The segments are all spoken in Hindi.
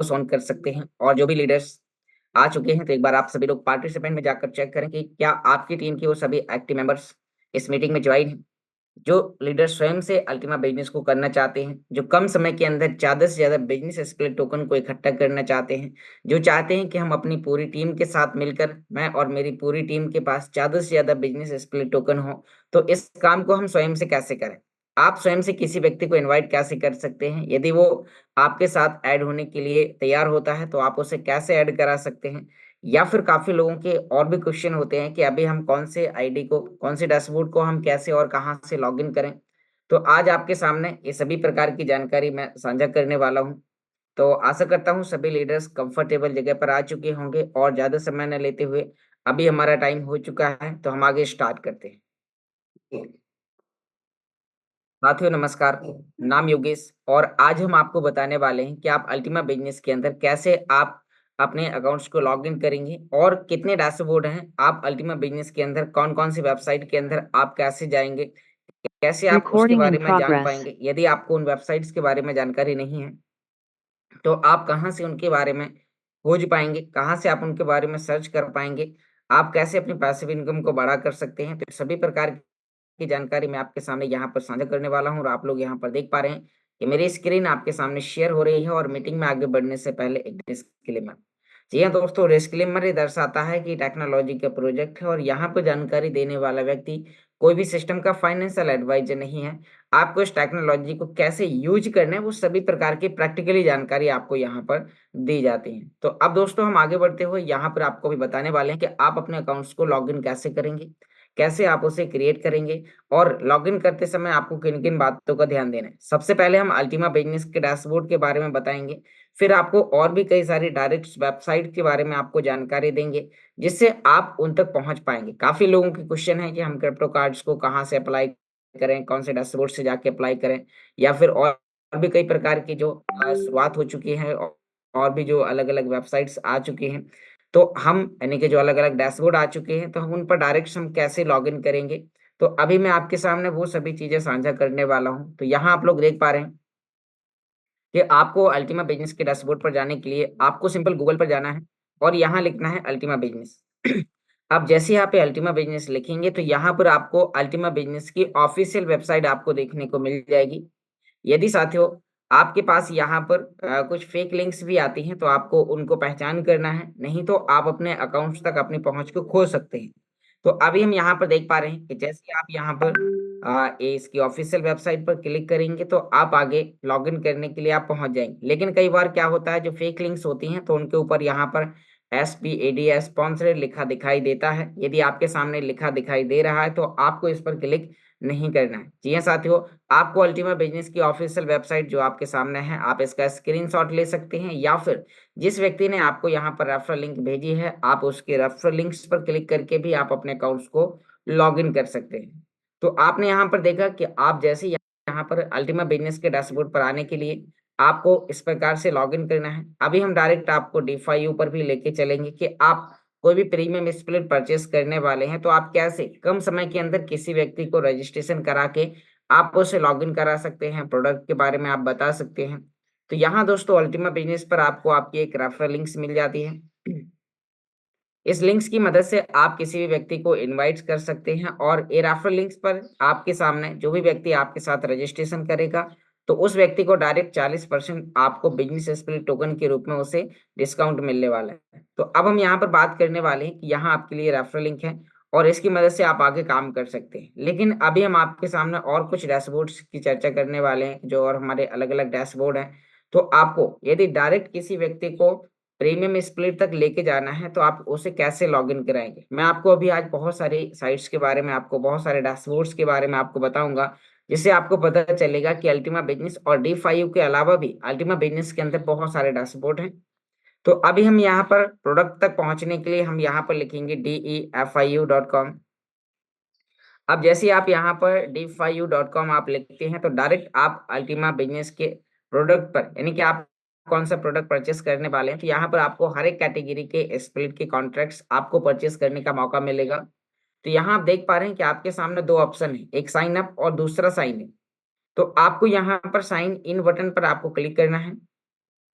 ऑन कर सकते हैं। और जो भी लीडर्स आ चुके हैं तो एक बार आप सभी लोग पार्टिसिपेंट में जाकर चेक करें कि क्या आपकी टीम के वो सभी एक्टिव मेंबर्स इस मीटिंग में ज्वाइन हैं। जो लीडर स्वयं से अल्टीमा बिजनेस को करना चाहते हैं, जो कम समय के अंदर ज़्यादा से ज़्यादा बिजनेस स्प्लिट टोकन को इकट्ठा करना चाहते हैं, जो चाहते हैं कि हम अपनी पूरी टीम के साथ मिलकर, मैं और मेरी पूरी टीम के पास ज़्यादा से ज़्यादा बिजनेस स्प्लिट टोकन हो, तो इस काम को हम स्वयं से कैसे करें? आप स्वयं से किसी व्यक्ति को इनवाइट कैसे कर सकते हैं? यदि वो आपके साथ ऐड होने के लिए तैयार होता है, तो आप उसे कैसे ऐड करा सकते हैं? या फिर काफ़ी लोगों के और भी क्वेश्चन होते हैं कि अभी हम कौन से आईडी को, कौन से डैशबोर्ड को हम कैसे और कहाँ से लॉगिन करें? तो आज आपके सामने ये सभी प्रकार की जानकारी मैं साझा करने वाला हूँ। तो आशा करता हूँ सभी लीडर्स कंफर्टेबल जगह पर आ चुके होंगे और ज़्यादा समय न लेते हुए अभी हमारा टाइम हो चुका है, तो हम आगे स्टार्ट करते हैं। साथियों नमस्कार, नाम योगेश और आज हम आपको बताने वाले हैं कि आप अल्टीमा बिजनेस के अंदर कैसे आप अपने अकाउंट्स को लॉगिन करेंगे और कितने डैशबोर्ड हैं। आप अल्टीमा बिजनेस के अंदर कौन-कौन सी वेबसाइट के अंदर आप कैसे जाएँगे, कैसे आप उसके Recording in बारे में जान progress. पाएँगे। यदि आपको उन वेबसाइट्स के बारे में जानकारी नहीं है, तो आप कहाँ से उनके बारे में खोज पाएँगे, कहाँ से आप उनके बारे में सर्च कर पाएँगे, आप कैसे अपनी पैसिव इनकम को बड़ा कर सकते हैं। तो सभी प्रकार की जानकारी मैं आपके सामने यहाँ पर साझा करने वाला हूँ और आप लोग यहाँ पर देख पा रहे हैं कि मेरी स्क्रीन आपके सामने शेयर हो रही है और मीटिंग में आगे बढ़ने से पहले एक डिस्क्लेमर। जी हाँ दोस्तों, डिस्क्लेमर ये दर्शाता है कि टेक्नोलॉजी का प्रोजेक्ट है और यहाँ पर जानकारी देने वाला व्यक्ति कोई भी सिस्टम का फाइनेंशियल एडवाइजर नहीं है। आपको इस टेक्नोलॉजी को कैसे यूज करना है वो सभी प्रकार की प्रैक्टिकली जानकारी आपको यहाँ पर दी जाती है। तो अब दोस्तों हम आगे बढ़ते हुए यहाँ पर आपको भी बताने वाले हैं कि आप अपने अकाउंट्स को लॉगिन कैसे करेंगे, कैसे आप उसे क्रिएट करेंगे और लॉगिन करते समय आपको किन-किन बातों का ध्यान देना है। सबसे पहले हम अल्टीमा बिजनेस के डैशबोर्ड के बारे में बताएँगे, फिर आपको और भी कई सारी डायरेक्ट वेबसाइट के बारे में आपको जानकारी देंगे, जिससे आप उन तक पहुँच पाएँगे। काफ़ी लोगों के क्वेश्चन है कि हम क्रिप्टो कार्ड्स को कहाँ से अप्लाई करें, कौन से डैशबोर्ड से जाके अप्लाई करें या फिर और भी कई प्रकार की जो शुरुआत हो चुकी है और भी जो अलग-अलग वेबसाइट्स आ चुकी हैं। तो हम यानी कि जो अलग-अलग डैशबोर्ड आ चुके हैं, तो हम उन पर डायरेक्ट हम कैसे लॉगिन करेंगे? तो अभी मैं आपके सामने वो सभी चीज़ें साझा करने वाला हूँ। तो यहाँ आप लोग देख पा रहे हैं कि आपको अल्टीमा बिज़नेस के डैशबोर्ड पर जाने के लिए आपको सिंपल गूगल पर जाना है और यहाँ लिखना है अल्टीमा बिज़नेस। अब जैसे यहाँ पे अल्टीमा बिज़नेस लिखेंगे तो यहाँ पर आपको अल्टीमा बिज़नेस की ऑफ़िशियल वेबसाइट आपको देखने को मिल जाएगी। यदि साथियों आपके पास यहाँ पर कुछ फ़ेक लिंक्स भी आती हैं तो आपको उनको पहचान करना है, नहीं तो आप अपने अकाउंट्स तक अपनी पहुँच को खो सकते हैं। तो अभी हम यहाँ पर देख पा रहे हैं कि जैसे आप यहाँ पर इसकी ऑफ़िशियल वेबसाइट पर क्लिक करेंगे तो आप आगे लॉगिन करने के लिए आप पहुँच जाएँगे। लेकिन कई बार क्या होता है जो फ़ेक लिंक्स होती हैं तो उनके ऊपर यहाँ पर SPAD स्पॉन्सर्ड लिखा दिखाई देता है। यदि आपके सामने लिखा दिखाई दे रहा है तो आपको इस पर क्लिक नहीं करना है। जी हाँ साथियों, आपको अल्टीमा बिज़नेस की ऑफ़िशियल वेबसाइट जो आपके सामने है, आप इसका स्क्रीनशॉट ले सकते हैं या फिर जिस व्यक्ति ने आपको यहाँ पर रेफरल लिंक भेजी है, आप उसके रेफरल लिंक्स पर क्लिक करके भी आप अपने अकाउंट्स को लॉगिन कर सकते हैं। तो आपने यहाँ पर देखा कि आप जैसे ही यहाँ पर अल्टीमा बिज़नेस के डैशबोर्ड पर आने के लिए आपको इस प्रकार से लॉगिन करना है। अभी हम डायरेक्ट आपको DeFi पर भी लेके चलेंगे कि आप कोई भी प्रीमियम स्प्लिट परचेज़ करने वाले हैं, तो आप कैसे कम समय के अंदर किसी व्यक्ति को रजिस्ट्रेशन करा के आप उसे लॉगिन करा सकते हैं, प्रोडक्ट के बारे में आप बता सकते हैं। तो यहाँ दोस्तों अल्टीमा बिज़नेस पर आपको आपकी एक रेफरल लिंक्स मिल जाती है। इस लिंक्स की मदद से आप किसी भी व्यक्ति को इनवाइट कर सकते हैं और ये रेफरल लिंक्स पर आपके सामने जो भी व्यक्ति आपके साथ रजिस्ट्रेशन करेगा, तो उस व्यक्ति को डायरेक्ट 40% आपको बिज़नेस स्पिरिट टोकन के रूप में उसे डिस्काउंट मिलने वाला है। तो अब हम यहाँ पर बात करने वाले हैं कि यहाँ आपके लिए रेफरल लिंक है और इसकी मदद से आप आगे काम कर सकते हैं। लेकिन अभी हम आपके सामने और कुछ डैशबोर्ड्स की चर्चा करने वाले हैं, जो और हमारे अलग-अलग डैशबोर्ड हैं। तो आपको यदि डायरेक्ट किसी व्यक्ति को प्रीमियम स्प्लिट तक लेके जाना है तो आप उसे कैसे लॉगिन कराएँगे? मैं आपको अभी आज बहुत सारी साइट्स के बारे में, आपको बहुत सारे डैशबोर्ड्स के बारे में आपको बताऊँगा, जिससे आपको पता चलेगा कि अल्टीमा बिज़नेस और D5 के अलावा भी अल्टीमा बिज़नेस के अंदर बहुत सारे डैशबोर्ड हैं। तो अभी हम यहाँ पर प्रोडक्ट तक पहुँचने के लिए हम यहाँ पर लिखेंगे DEFIU.com। अब जैसे ही आप यहाँ पर DeFiU.com आप लिखते हैं तो डायरेक्ट आप अल्टीमा बिज़नेस के प्रोडक्ट पर यानी कि आप कौन-सा प्रोडक्ट परचेज़ करने वाले हैं, तो यहाँ पर आपको हर एक कैटेगरी के स्प्लिट के कॉन्ट्रैक्ट्स आपको परचेज़ करने का मौका मिलेगा। तो यहाँ आप देख पा रहे हैं कि आपके सामने 2 ऑप्शन है, एक साइन अप और दूसरा साइन इन। तो आपको यहाँ पर साइन इन बटन पर आपको क्लिक करना है।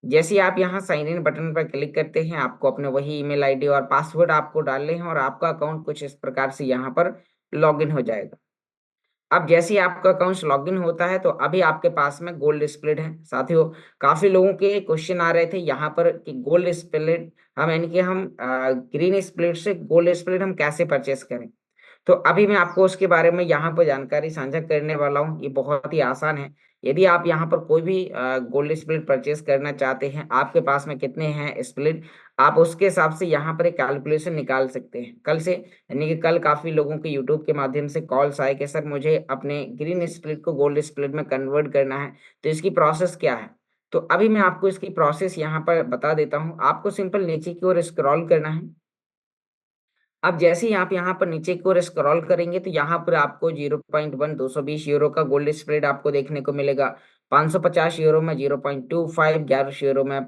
जैसे ही आप यहाँ साइन इन बटन पर क्लिक करते हैं, आपको अपने वही ईमेल आईडी और पासवर्ड आपको डालने हैं और आपका अकाउंट कुछ इस प्रकार से यहाँ पर लॉगिन हो जाएगा। अब जैसे ही आपका अकाउंट लॉगिन होता है तो अभी आपके पास में गोल्ड स्प्लिट है। साथियों, काफ़ी लोगों के क्वेश्चन आ रहे थे यहाँ पर कि गोल्ड स्प्लिट हम यानी कि हम ग्रीन स्प्लिट से गोल्ड स्प्लिट हम कैसे परचेस करें। तो अभी मैं आपको उसके बारे में यहाँ पर जानकारी साझा करने वाला हूँ। ये बहुत ही आसान है। यदि आप यहाँ पर कोई भी गोल्ड स्प्लिट परचेस करना चाहते हैं, आपके पास में कितने हैं स्प्लिट, आप उसके हिसाब से यहाँ पर एक कैलकुलेशन निकाल सकते हैं। कल से यानी कि कल काफ़ी लोगों के यूट्यूब के माध्यम से कॉल्स आए कि सर मुझे अपने ग्रीन स्प्लिट को गोल्ड स्प्लिट में कन्वर्ट करना है, तो इसकी प्रोसेस क्या है। तो अभी मैं आपको इसकी प्रोसेस यहाँ पर बता देता हूँ। आपको सिंपल नीचे की ओर स्क्रॉल करना है। अब जैसे ही आप यहाँ पर नीचे की ओर स्क्रॉल करेंगे तो यहाँ पर आपको 0.1 220 यूरो का गोल्ड स्प्रेड आपको देखने को मिलेगा। 550 यूरो में 0.25, 1100 यूरो में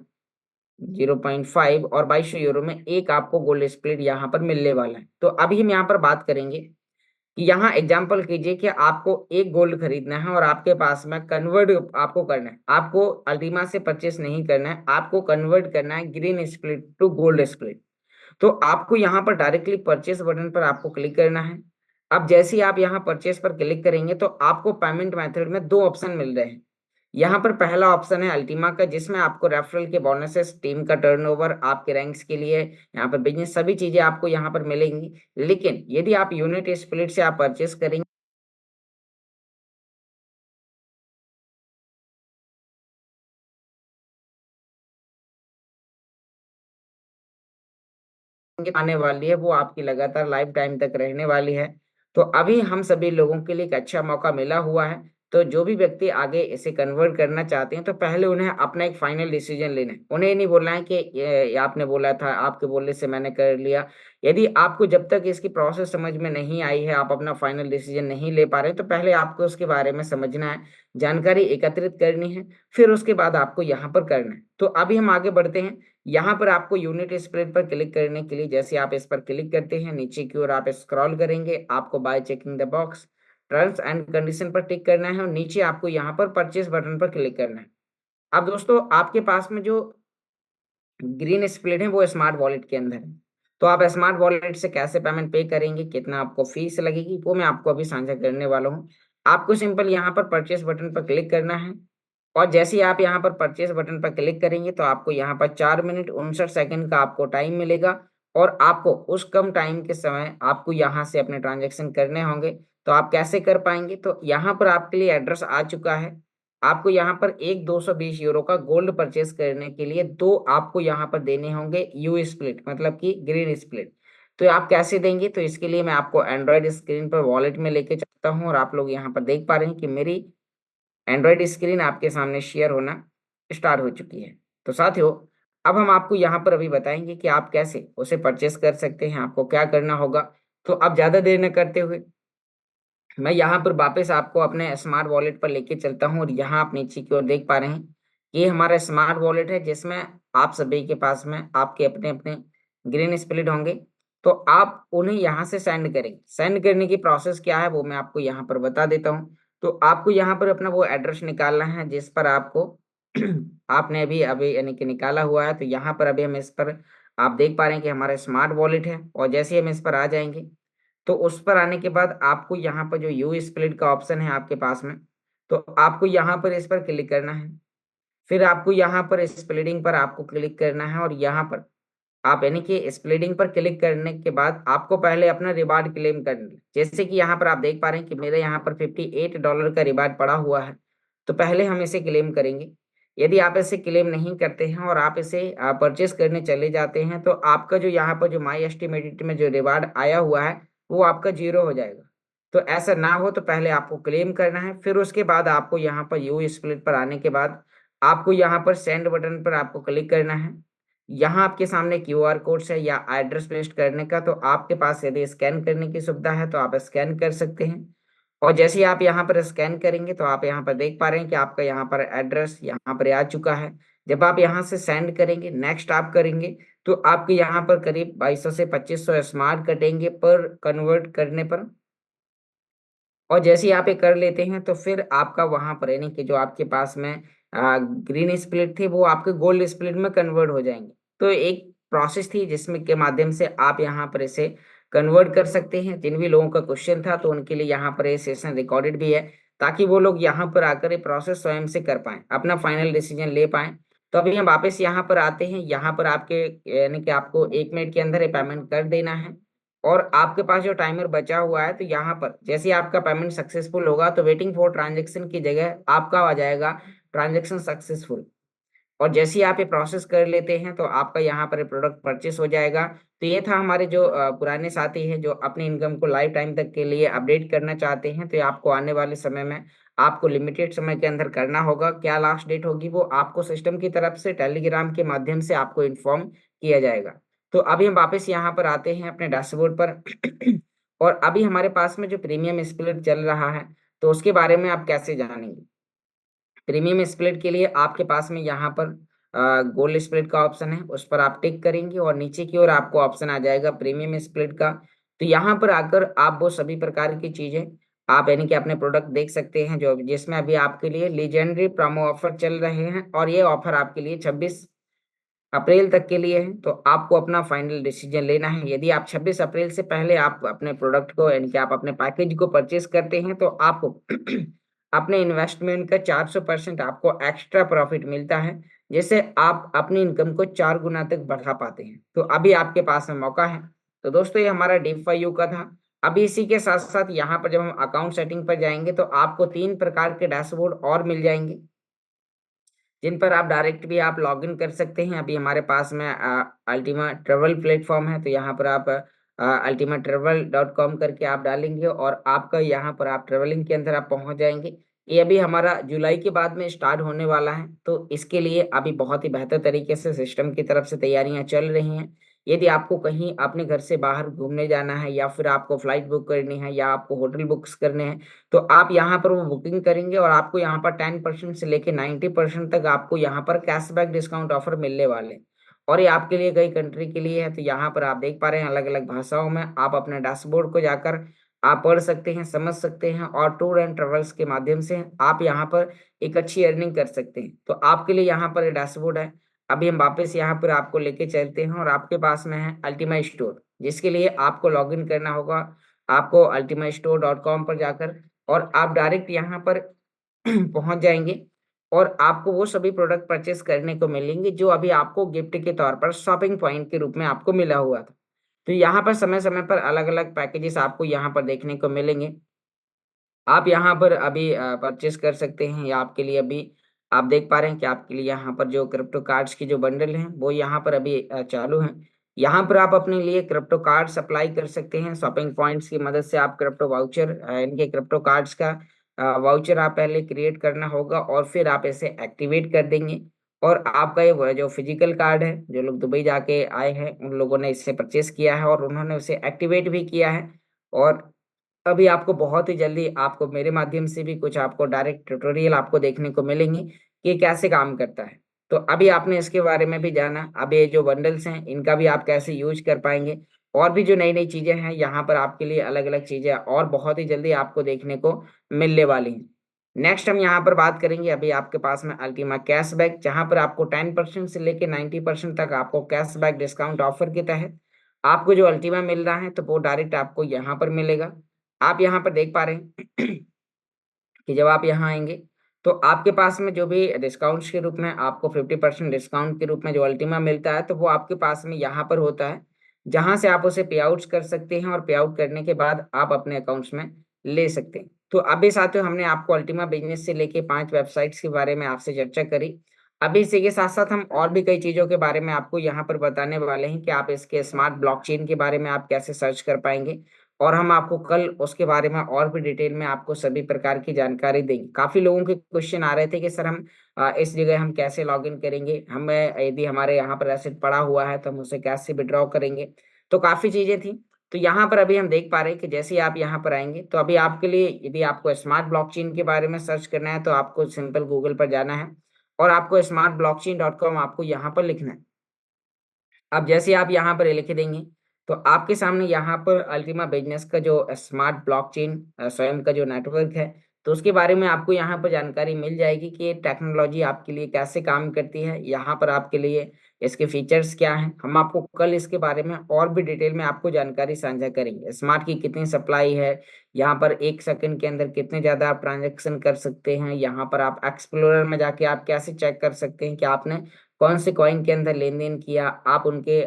0.5 और 2200 यूरो में एक आपको गोल्ड स्प्रेड यहाँ पर मिलने वाला है। तो अभी हम यहाँ पर बात करेंगे कि यहाँ एग्जाम्पल कीजिए कि आपको एक गोल्ड खरीदना है और आपके पास में कन्वर्ट आपको करना है। आपको अल्टीमा से परचेस नहीं करना है, आपको कन्वर्ट करना है green split to gold split. तो आपको यहाँ पर डायरेक्टली परचेस बटन पर आपको क्लिक करना है। अब जैसे ही आप यहाँ परचेस पर क्लिक करेंगे तो आपको पेमेंट मेथड में दो ऑप्शन मिल रहे हैं। यहाँ पर पहला ऑप्शन है अल्टीमा का, जिसमें आपको रेफरल के बोनसेस, टीम का टर्नओवर, आपके रैंक्स के लिए यहाँ पर बिजनेस, सभी चीजें आपको यहाँ पर मिलेंगी। लेकिन यदि आप यूनिट स्प्लिट से आप परचेस करेंगे आने वाली है, वो आपकी लगातार लाइफ टाइम तक रहने वाली है। तो अभी हम सभी लोगों के लिए एक अच्छा मौका मिला हुआ है। तो जो भी व्यक्ति आगे इसे कन्वर्ट करना चाहते हैं तो पहले उन्हें अपना एक फाइनल डिसीजन लेना है। उन्हें ये नहीं बोलना है कि ये आपने बोला था, आपके बोलने से मैंने कर लिया। यदि आपको जब तक इसकी प्रोसेस समझ में नहीं आई है, आप अपना फाइनल डिसीजन नहीं ले पा रहे, तो पहले आपको उसके बारे में समझना है, जानकारी एकत्रित करनी है, फिर उसके बाद आपको यहाँ पर करना है। तो अभी हम आगे बढ़ते हैं। यहाँ पर आपको यूनिट स्प्रेड पर क्लिक करने के लिए, जैसे आप इस पर क्लिक करते हैं, नीचे की ओर आप स्क्रॉल करेंगे, आपको bye checking the box terms and condition पर टिक करना है और नीचे आपको यहाँ पर परचेस बटन पर क्लिक करना है। अब दोस्तों, आपके पास में जो ग्रीन स्प्लिट है वो स्मार्ट वॉलेट के अंदर है। तो आप स्मार्ट वॉलेट से कैसे पेमेंट पे करेंगे, कितना आपको फीस लगेगी, वो मैं आपको अभी साझा करने वाला हूँ। आपको सिंपल यहाँ पर परचेस बटन पर क्लिक करना है और जैसे ही आप यहाँ पर परचेस बटन पर क्लिक करेंगे तो आपको यहाँ पर 4 मिनट 59 सेकंड का आपको टाइम मिलेगा और आपको उस कम टाइम के समय आपको यहाँ से अपने ट्रांजेक्शन करने होंगे। तो आप कैसे कर पाएंगे, तो यहाँ पर आपके लिए एड्रेस आ चुका है। आपको यहाँ पर एक 220 यूरो का गोल्ड परचेस करने के लिए दो आपको यहाँ पर देने होंगे यू स्प्लिट, मतलब कि ग्रीन स्प्लिट। तो आप कैसे देंगे, तो इसके लिए मैं आपको एंड्रॉयड स्क्रीन पर वॉलेट में लेके चलता हूँ और आप लोग यहाँ पर देख पा रहे हैं कि मेरी एंड्रॉयड स्क्रीन आपके सामने शेयर होना स्टार्ट हो चुकी है। तो साथियों, अब हम आपको यहाँ पर अभी बताएंगे कि आप कैसे उसे परचेस कर सकते हैं, आपको क्या करना होगा। तो अब ज़्यादा देर न करते हुए मैं यहाँ पर वापस आपको अपने स्मार्ट वॉलेट पर लेके चलता हूँ और यहाँ आप नीचे की ओर देख पा रहे हैं कि ये हमारा स्मार्ट वॉलेट है, जिसमें आप सभी के पास में आपके अपने अपने ग्रीन स्प्लिट होंगे। तो आप उन्हें यहाँ से सेंड करेंगे। सेंड करने की प्रोसेस क्या है वो मैं आपको यहाँ पर बता देता हूँ। तो आपको यहाँ पर अपना वो एड्रेस निकालना है जिस पर आपको आपने अभी अभी यानी कि निकाला हुआ है। तो यहाँ पर अभी हम इस पर आप देख पा रहे हैं कि हमारा स्मार्ट वॉलेट है और जैसे ही हम इस पर आ जाएंगे तो उस पर आने के बाद आपको यहाँ पर जो यू स्प्लिट का ऑप्शन है आपके पास में, तो आपको यहाँ पर इस पर क्लिक करना है। फिर आपको यहाँ पर स्प्लिटिंग पर आपको क्लिक करना है और यहाँ पर आप यानी कि स्प्लिटिंग पर क्लिक करने के बाद आपको पहले अपना रिवार्ड क्लेम करना है। जैसे कि यहाँ पर आप देख पा रहे हैं कि मेरे यहाँ पर $58 का रिवार्ड पड़ा हुआ है। तो पहले हम इसे क्लेम करेंगे। यदि आप इसे क्लेम नहीं करते हैं और आप इसे परचेस करने चले जाते हैं तो आपका जो यहाँ पर जो माई एस्टिमेटेड में जो रिवार्ड आया हुआ है वो आपका जीरो हो जाएगा। तो ऐसा ना हो तो पहले आपको क्लेम करना है, फिर उसके बाद आपको यहाँ पर यू स्प्लिट पर आने के बाद आपको यहाँ पर सेंड बटन पर आपको क्लिक करना है। यहाँ आपके सामने क्यूआर कोड है या एड्रेस पेस्ट करने का, तो आपके पास यदि स्कैन करने की सुविधा है तो आप स्कैन कर सकते हैं। और जैसे ही आप यहाँ पर स्कैन करेंगे तो आप यहाँ पर देख पा रहे हैं कि आपका यहाँ पर एड्रेस यहाँ पर आ चुका है। जब आप यहाँ से सेंड करेंगे, नेक्स्ट आप करेंगे, तो आपके यहाँ पर करीब 2200 से 2500 स्मार्ट कटेंगे पर कन्वर्ट करने पर। और जैसे ही आप ये कर लेते हैं तो फिर आपका वहाँ पर यानी कि जो आपके पास में ग्रीन स्प्लिट थे वो आपके गोल्ड स्प्लिट में कन्वर्ट हो जाएंगे। तो एक प्रोसेस थी जिसमें के माध्यम से आप यहाँ पर इसे कन्वर्ट कर सकते हैं। जिन भी लोगों का क्वेश्चन था तो उनके लिए यहाँ पर ये सेशन रिकॉर्डेड भी है, ताकि वो लोग यहाँ पर आकर ये प्रोसेस स्वयं से कर पाएं, अपना फाइनल डिसीजन ले पाएं। तो अभी हम वापस यहाँ पर आते हैं। यहाँ पर आपके यानी कि आपको 1 मिनट के अंदर ये पेमेंट कर देना है, और आपके पास जो टाइमर बचा हुआ है तो यहाँ पर जैसे ही आपका पेमेंट सक्सेसफुल होगा तो वेटिंग फॉर ट्रांजेक्शन की जगह आपका आ जाएगा ट्रांजेक्शन सक्सेसफुल। और जैसे ही आप ये प्रोसेस कर लेते हैं तो आपका यहाँ पर प्रोडक्ट परचेस हो जाएगा। तो ये था हमारे जो पुराने साथी हैं जो अपनी इनकम को लाइफ टाइम तक के लिए अपडेट करना चाहते हैं, तो ये आपको आने वाले समय में आपको लिमिटेड समय के अंदर करना होगा। क्या लास्ट डेट होगी वो आपको सिस्टम की तरफ से टेलीग्राम के माध्यम से आपको इन्फॉर्म किया जाएगा। तो अभी हम वापस यहाँ पर आते हैं अपने डैशबोर्ड पर और अभी हमारे पास में जो प्रीमियम स्प्लिट चल रहा है तो उसके बारे में आप कैसे जानेंगे। प्रीमियम स्प्लिट के लिए आपके पास में यहाँ पर गोल्ड स्प्लिट का ऑप्शन है, उस पर आप टिक करेंगे और नीचे की ओर आपको ऑप्शन आ जाएगा प्रीमियम स्प्लिट का। तो यहाँ पर आकर आप वो सभी प्रकार की चीजें आप यानी कि अपने प्रोडक्ट देख सकते हैं जो जिसमें अभी आपके लिए लीजेंडरी प्रोमो ऑफर चल रहे हैं, और ये ऑफर आपके लिए 26 अप्रैल तक के लिए है। तो आपको अपना फाइनल डिसीजन लेना है। यदि आप 26 अप्रैल से पहले आप अपने प्रोडक्ट को यानी कि आप अपने पैकेज को परचेज करते हैं तो आपको अपने इन्वेस्टमेंट का 400% आपको एक्स्ट्रा प्रॉफिट मिलता है, जिससे आप अपनी इनकम को 4 गुना तक बढ़ा पाते हैं। तो अभी आपके पास में मौका है। तो दोस्तों ये हमारा डीप 5 का था। अभी इसी के साथ साथ यहाँ पर जब हम अकाउंट सेटिंग पर जाएंगे तो आपको 3 प्रकार के डैशबोर्ड और मिल जाएंगे, जिन पर आप डायरेक्ट भी आप लॉगिन कर सकते हैं। अभी हमारे पास में अल्टीमा ट्रेवल प्लेटफॉर्म है, तो यहाँ पर आप ultimatravel.com करके आप डालेंगे और आपका यहाँ पर आप ट्रेवलिंग के अंदर आप पहुँच जाएंगे। ये अभी हमारा जुलाई के बाद में स्टार्ट होने वाला है, तो इसके लिए अभी बहुत ही बेहतर तरीके से सिस्टम की तरफ से तैयारियां चल रही हैं। यदि आपको कहीं अपने घर से बाहर घूमने जाना है या फिर आपको फ्लाइट बुक करनी है या आपको होटल बुक्स करने हैं तो आप यहाँ पर वो बुकिंग करेंगे और आपको यहाँ पर 10% से लेके 90% तक आपको यहाँ पर कैशबैक डिस्काउंट ऑफर मिलने वाले हैं। और ये आपके लिए कई कंट्री के लिए है। तो यहाँ पर आप देख पा रहे हैं अलग अलग भाषाओं में आप अपने डैशबोर्ड को जाकर आप पढ़ सकते हैं, समझ सकते हैं, और टूर एंड ट्रेवल्स के माध्यम से आप यहाँ पर एक अच्छी अर्निंग कर सकते हैं। तो आपके लिए यहाँ पर डैशबोर्ड है। अभी हम वापस यहाँ पर आपको लेके चलते हैं और आपके पास में है अल्टीमा स्टोर, जिसके लिए आपको लॉगिन करना होगा। आपको ultimastore.com पर जाकर और आप डायरेक्ट यहाँ पर पहुंच जाएंगे और आपको वो सभी प्रोडक्ट परचेस करने को मिलेंगे जो अभी आपको गिफ्ट के तौर पर शॉपिंग पॉइंट के रूप में आपको मिला हुआ था। तो यहाँ पर समय समय पर अलग अलग पैकेजेस आपको यहाँ पर देखने को मिलेंगे। आप यहाँ पर अभी परचेस कर सकते हैं, या आपके लिए अभी आप देख पा रहे हैं कि आपके लिए यहाँ पर जो क्रिप्टो कार्ड्स की जो बंडल हैं वो यहाँ पर अभी चालू हैं। यहाँ पर आप अपने लिए क्रिप्टो कार्ड्स अप्लाई कर सकते हैं। शॉपिंग पॉइंट्स की मदद से आप क्रिप्टो वाउचर इनके क्रिप्टो कार्ड्स का वाउचर आप पहले क्रिएट करना होगा और फिर आप इसे एक्टिवेट कर देंगे। और आपका ये जो फिजिकल कार्ड है, जो लोग दुबई जाके आए हैं उन लोगों ने इसे परचेस किया है और उन्होंने उसे एक्टिवेट भी किया है। और अभी आपको बहुत ही जल्दी आपको मेरे माध्यम से भी कुछ आपको डायरेक्ट ट्यूटोरियल आपको देखने को मिलेंगे कि ये कैसे काम करता है। तो अभी आपने इसके बारे में भी जाना। अब ये जो बंडल्स हैं इनका भी आप कैसे यूज कर पाएंगे, और भी जो नई नई चीजें हैं यहाँ पर आपके लिए अलग अलग चीजें और बहुत ही जल्दी आपको देखने को मिलने वाली हैं। नेक्स्ट हम यहाँ पर बात करेंगे अभी आपके पास में अल्टीमा कैशबैक, जहाँ पर आपको 10% से लेके 90% तक आपको कैशबैक डिस्काउंट ऑफर के तहत आपको जो अल्टीमा मिल रहा है तो वो डायरेक्ट आपको यहाँ पर मिलेगा। आप यहाँ पर देख पा रहे हैं कि जब आप यहाँ आएंगे तो आपके पास में जो भी डिस्काउंट्स के रूप में आपको 50% डिस्काउंट के रूप में जो अल्टीमा मिलता है तो वो आपके पास में यहाँ पर होता है, जहाँ से आप उसे पे आउट्स कर सकते हैं और पे आउट करने के बाद आप अपने अकाउंट्स में ले सकते हैं। तो अभी साथियों हमने आपको अल्टीमा बिजनेस से लेके 5 वेबसाइट्स के बारे में आपसे चर्चा करी। अभी इसी के साथ साथ हम और भी कई चीज़ों के बारे में आपको यहाँ पर बताने वाले हैं कि आप इसके स्मार्ट ब्लॉकचेन के बारे में आप कैसे सर्च कर पाएंगे, और हम आपको कल उसके बारे में और भी डिटेल में आपको सभी प्रकार की जानकारी देंगे। काफ़ी लोगों के क्वेश्चन आ रहे थे कि सर हम इस जगह हम कैसे लॉगिन करेंगे, हमें यदि हमारे यहाँ पर एसेट पड़ा हुआ है तो हम उसे कैसे विड्रॉ करेंगे। तो काफ़ी चीज़ें थी। तो यहाँ पर अभी हम देख पा रहे हैं कि जैसे ही आप यहाँ पर आएंगे तो अभी आपके लिए यदि आपको स्मार्ट ब्लॉकचेन के बारे में सर्च करना है तो आपको सिंपल गूगल पर जाना है और आपको smartblockchain.com आपको यहाँ पर लिखना है। अब जैसे आप यहाँ पर लिख देंगे तो आपके सामने यहाँ पर अल्टीमा बिजनेस का जो स्मार्ट ब्लॉकचेन स्वयं का जो नेटवर्क है तो उसके बारे में आपको यहाँ पर जानकारी मिल जाएगी कि ये टेक्नोलॉजी आपके लिए कैसे काम करती है, यहाँ पर आपके लिए इसके फीचर्स क्या हैं। हम आपको कल इसके बारे में और भी डिटेल में आपको जानकारी साझा करेंगे। स्मार्ट की कितनी सप्लाई है, यहाँ पर 1 सेकंड के अंदर कितने ज़्यादा आप ट्रांजेक्शन कर सकते हैं, यहाँ पर आप एक्सप्लोरर में जाके आप कैसे चेक कर सकते हैं कि आपने कौन से कॉइन के अंदर लेन देन किया, आप उनके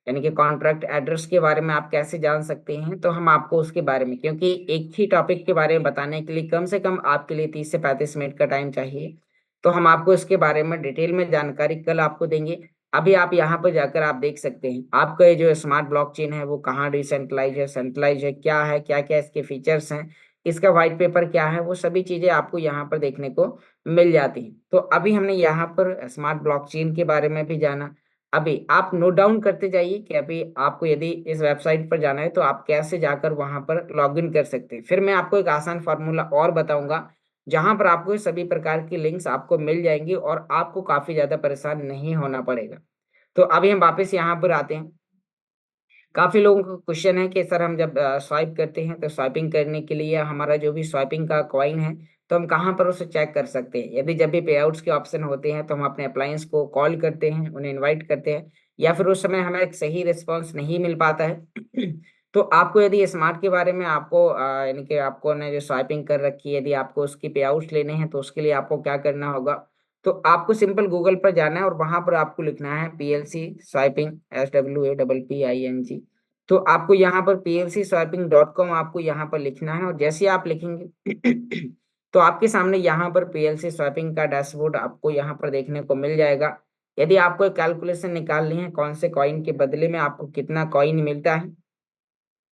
यानी कि कॉन्ट्रैक्ट एड्रेस के बारे में आप कैसे जान सकते हैं। तो हम आपको उसके बारे में, क्योंकि एक ही टॉपिक के बारे में बताने के लिए कम से कम आपके लिए 30 से 35 मिनट का टाइम चाहिए, तो हम आपको इसके बारे में डिटेल में जानकारी कल आपको देंगे। अभी आप यहाँ पर जाकर आप देख सकते हैं आपका ये जो स्मार्ट ब्लॉकचेन है वो कहाँ डिसेंट्रलाइज है, सेंट्रलाइज है, क्या क्या इसके फीचर्स हैं, इसका व्हाइट पेपर क्या है, वो सभी चीजें आपको यहाँ पर देखने को मिल जाती हैं। तो अभी हमने यहाँ पर स्मार्ट ब्लॉकचेन के बारे में भी जाना। अभी आप नोट डाउन करते जाइए कि अभी आपको यदि इस वेबसाइट पर जाना है तो आप कैसे जाकर वहां पर लॉगिन कर सकते हैं। फिर मैं आपको एक आसान फार्मूला और बताऊंगा जहां पर आपको सभी प्रकार की लिंक्स आपको मिल जाएंगी और आपको काफी ज्यादा परेशान नहीं होना पड़ेगा। तो अभी हम वापस यहाँ पर आते हैं। काफी लोगों का क्वेश्चन है कि सर हम जब स्वाइप करते हैं तो स्वाइपिंग करने के लिए हमारा जो भी स्वाइपिंग का कॉइन है तो हम कहाँ पर उसे चेक कर सकते हैं। यदि जब भी पे आउट्स के ऑप्शन होते हैं तो हम अपने अप्लायंस को कॉल करते हैं, उन्हें इनवाइट करते हैं, या फिर उस समय हमें एक सही रिस्पॉन्स नहीं मिल पाता है तो आपको यदि स्मार्ट के बारे में आपको यानी कि आपको ने जो स्वाइपिंग कर रखी है, यदि आपको उसकी पे आउट्स लेने हैं तो उसके लिए आपको क्या करना होगा। तो आपको सिंपल गूगल पर जाना है और वहां पर आपको लिखना है पीएलसी स्वाइपिंग, SWAPPING। तो आपको यहाँ पर PLCswapping.com आपको यहाँ पर लिखना है और जैसे आप लिखेंगे तो आपके सामने यहाँ पर पीएलसी स्वैपिंग का डैशबोर्ड आपको यहाँ पर देखने को मिल जाएगा। यदि आपको एक कैलकुलेशन निकालनी है कौन से कॉइन के बदले में आपको कितना कॉइन मिलता है,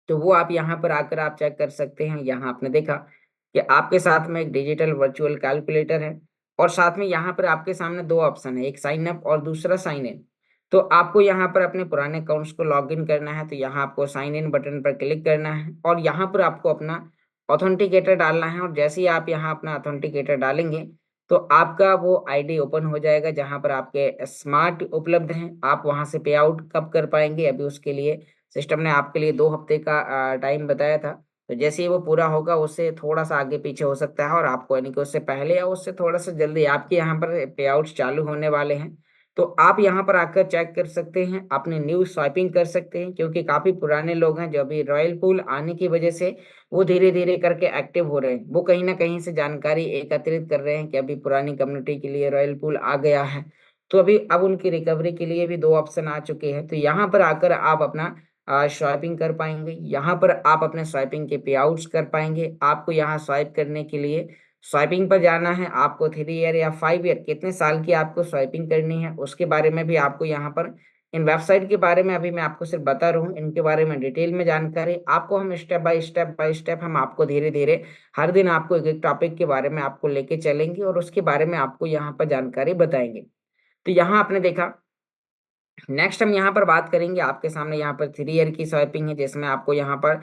तो वो आप यहाँ पर आकर आप चेक कर सकते हैं। यहाँ आपने देखा कि आपके साथ में एक डिजिटल वर्चुअल कैलकुलेटर है और साथ में यहाँ पर आपके सामने दो ऑप्शन है, एक साइन अप और दूसरा साइन इन। तो आपको यहाँ पर अपने पुराने अकाउंट्स को लॉग इन करना है, तो यहाँ आपको साइन इन बटन पर क्लिक करना है और यहाँ पर आपको अपना ऑथेंटिकेटर डालना है। और जैसे ही आप यहाँ अपना ऑथेंटिकेटर डालेंगे तो आपका वो आईडी ओपन हो जाएगा जहाँ पर आपके स्मार्ट उपलब्ध हैं। आप वहाँ से पे आउट कब कर पाएंगे, अभी उसके लिए सिस्टम ने आपके लिए 2 हफ्ते का टाइम बताया था। तो जैसे ही वो पूरा होगा उससे थोड़ा सा आगे पीछे हो सकता है और आपको यानी कि उससे पहले या उससे थोड़ा सा जल्दी आपके यहाँ पर पे आउट्स चालू होने वाले हैं। तो आप यहाँ पर आकर चेक कर सकते हैं, अपनी न्यू स्वाइपिंग कर सकते हैं, क्योंकि काफी पुराने लोग हैं जो अभी रॉयल पूल आने की वजह से वो धीरे धीरे करके एक्टिव हो रहे हैं। वो कहीं ना कहीं से जानकारी एकत्रित कर रहे हैं कि अभी पुरानी कम्युनिटी के लिए रॉयल पूल आ गया है। तो अभी अब उनकी रिकवरी के लिए भी 2 ऑप्शन आ चुके हैं। तो यहाँ पर आकर आप अपना स्वाइपिंग कर पाएंगे। यहाँ पर आप अपने स्वाइपिंग के पे आउट्स कर पाएंगे। आपको यहाँ स्वाइप करने के लिए स्वाइपिंग पर जाना है। आपको 3 ईयर या 5 ईयर कितने साल की आपको स्वाइपिंग करनी है उसके बारे में भी आपको यहाँ पर इन वेबसाइट के बारे में अभी मैं आपको सिर्फ बता रहा हूँ, इनके बारे में डिटेल में जानकारी आपको हम स्टेप बाय स्टेप हम आपको धीरे धीरे हर दिन आपको एक एक टॉपिक के बारे में आपको लेके चलेंगे और उसके बारे में आपको यहाँ पर जानकारी बताएंगे। तो यहाँ आपने देखा। नेक्स्ट हम यहाँ पर बात करेंगे, आपके सामने यहाँ पर 3 ईयर की स्वाइपिंग है जिसमें आपको यहाँ पर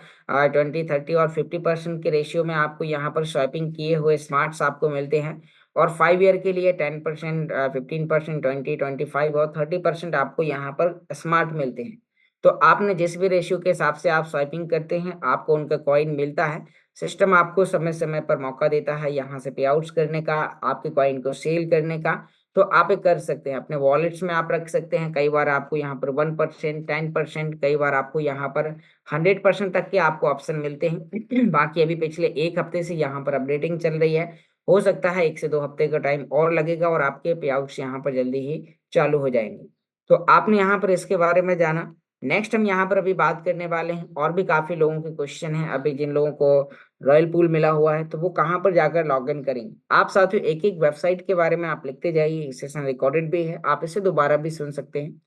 20, 30 और 50% के रेशियो में आपको यहाँ पर स्वाइपिंग किए हुए स्मार्ट्स आपको मिलते हैं। और 5 ईयर के लिए 10%, 15%, 20, 25 और 30% आपको यहाँ पर स्मार्ट मिलते हैं। तो आपने जिस भी रेशियो के हिसाब से आप स्वाइपिंग करते हैं आपको उनका कॉइन मिलता है। सिस्टम आपको समय समय पर मौका देता है यहाँ से पे आउट्स करने का, आपके कॉइन को सेल करने का। तो आप ये कर सकते हैं, अपने वॉलेट्स में आप रख सकते हैं। कई बार आपको यहाँ पर 1%, 10%, कई बार आपको यहाँ पर 100% तक के आपको ऑप्शन मिलते हैं बाकी अभी पिछले 1 हफ्ते से यहाँ पर अपडेटिंग चल रही है। हो सकता है 1 से 2 हफ्ते का टाइम और लगेगा और आपके पे आउट्स यहाँ पर जल्दी ही चालू हो जाएंगे। तो आपने यहाँ पर इसके बारे में जाना। नेक्स्ट हम यहाँ पर अभी बात करने वाले हैं, और भी काफी लोगों के क्वेश्चन हैं अभी जिन लोगों को रॉयल पूल मिला हुआ है तो वो कहाँ पर जाकर लॉग इन करेंगे। आप साथियों एक एक वेबसाइट के बारे में आप लिखते जाइए, सेशन रिकॉर्डेड भी है, आप इसे दोबारा भी सुन सकते हैं।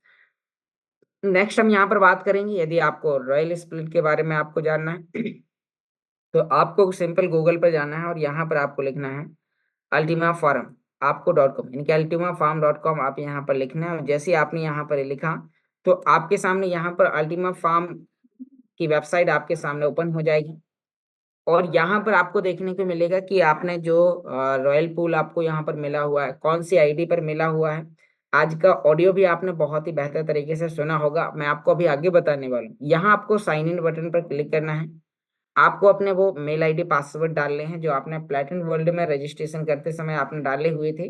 नेक्स्ट हम यहाँ पर बात करेंगे, यदि आपको रॉयल स्प्लिट के बारे में आपको जानना है तो आपको सिंपल गूगल पर जाना है और यहाँ पर आपको लिखना है अल्टीमा फार्म आपको .com, यानी कि ultimafarm.com आप यहाँ पर लिखना है। और जैसे ही आपने यहाँ पर लिखा तो आपके सामने यहाँ पर अल्टीमा फार्म की वेबसाइट आपके सामने ओपन हो जाएगी। और यहाँ पर आपको देखने को मिलेगा कि आपने जो रॉयल पूल आपको यहाँ पर मिला हुआ है कौन सी आईडी पर मिला हुआ है। आज का ऑडियो भी आपने बहुत ही बेहतर तरीके से सुना होगा, मैं आपको अभी आगे बताने वाला हूँ। यहाँ आपको साइन इन बटन पर क्लिक करना है आपको अपने वो मेल आईडी पासवर्ड डालने हैं जो आपने प्लेटिनम वर्ल्ड में रजिस्ट्रेशन करते समय आपने डाले हुए थे।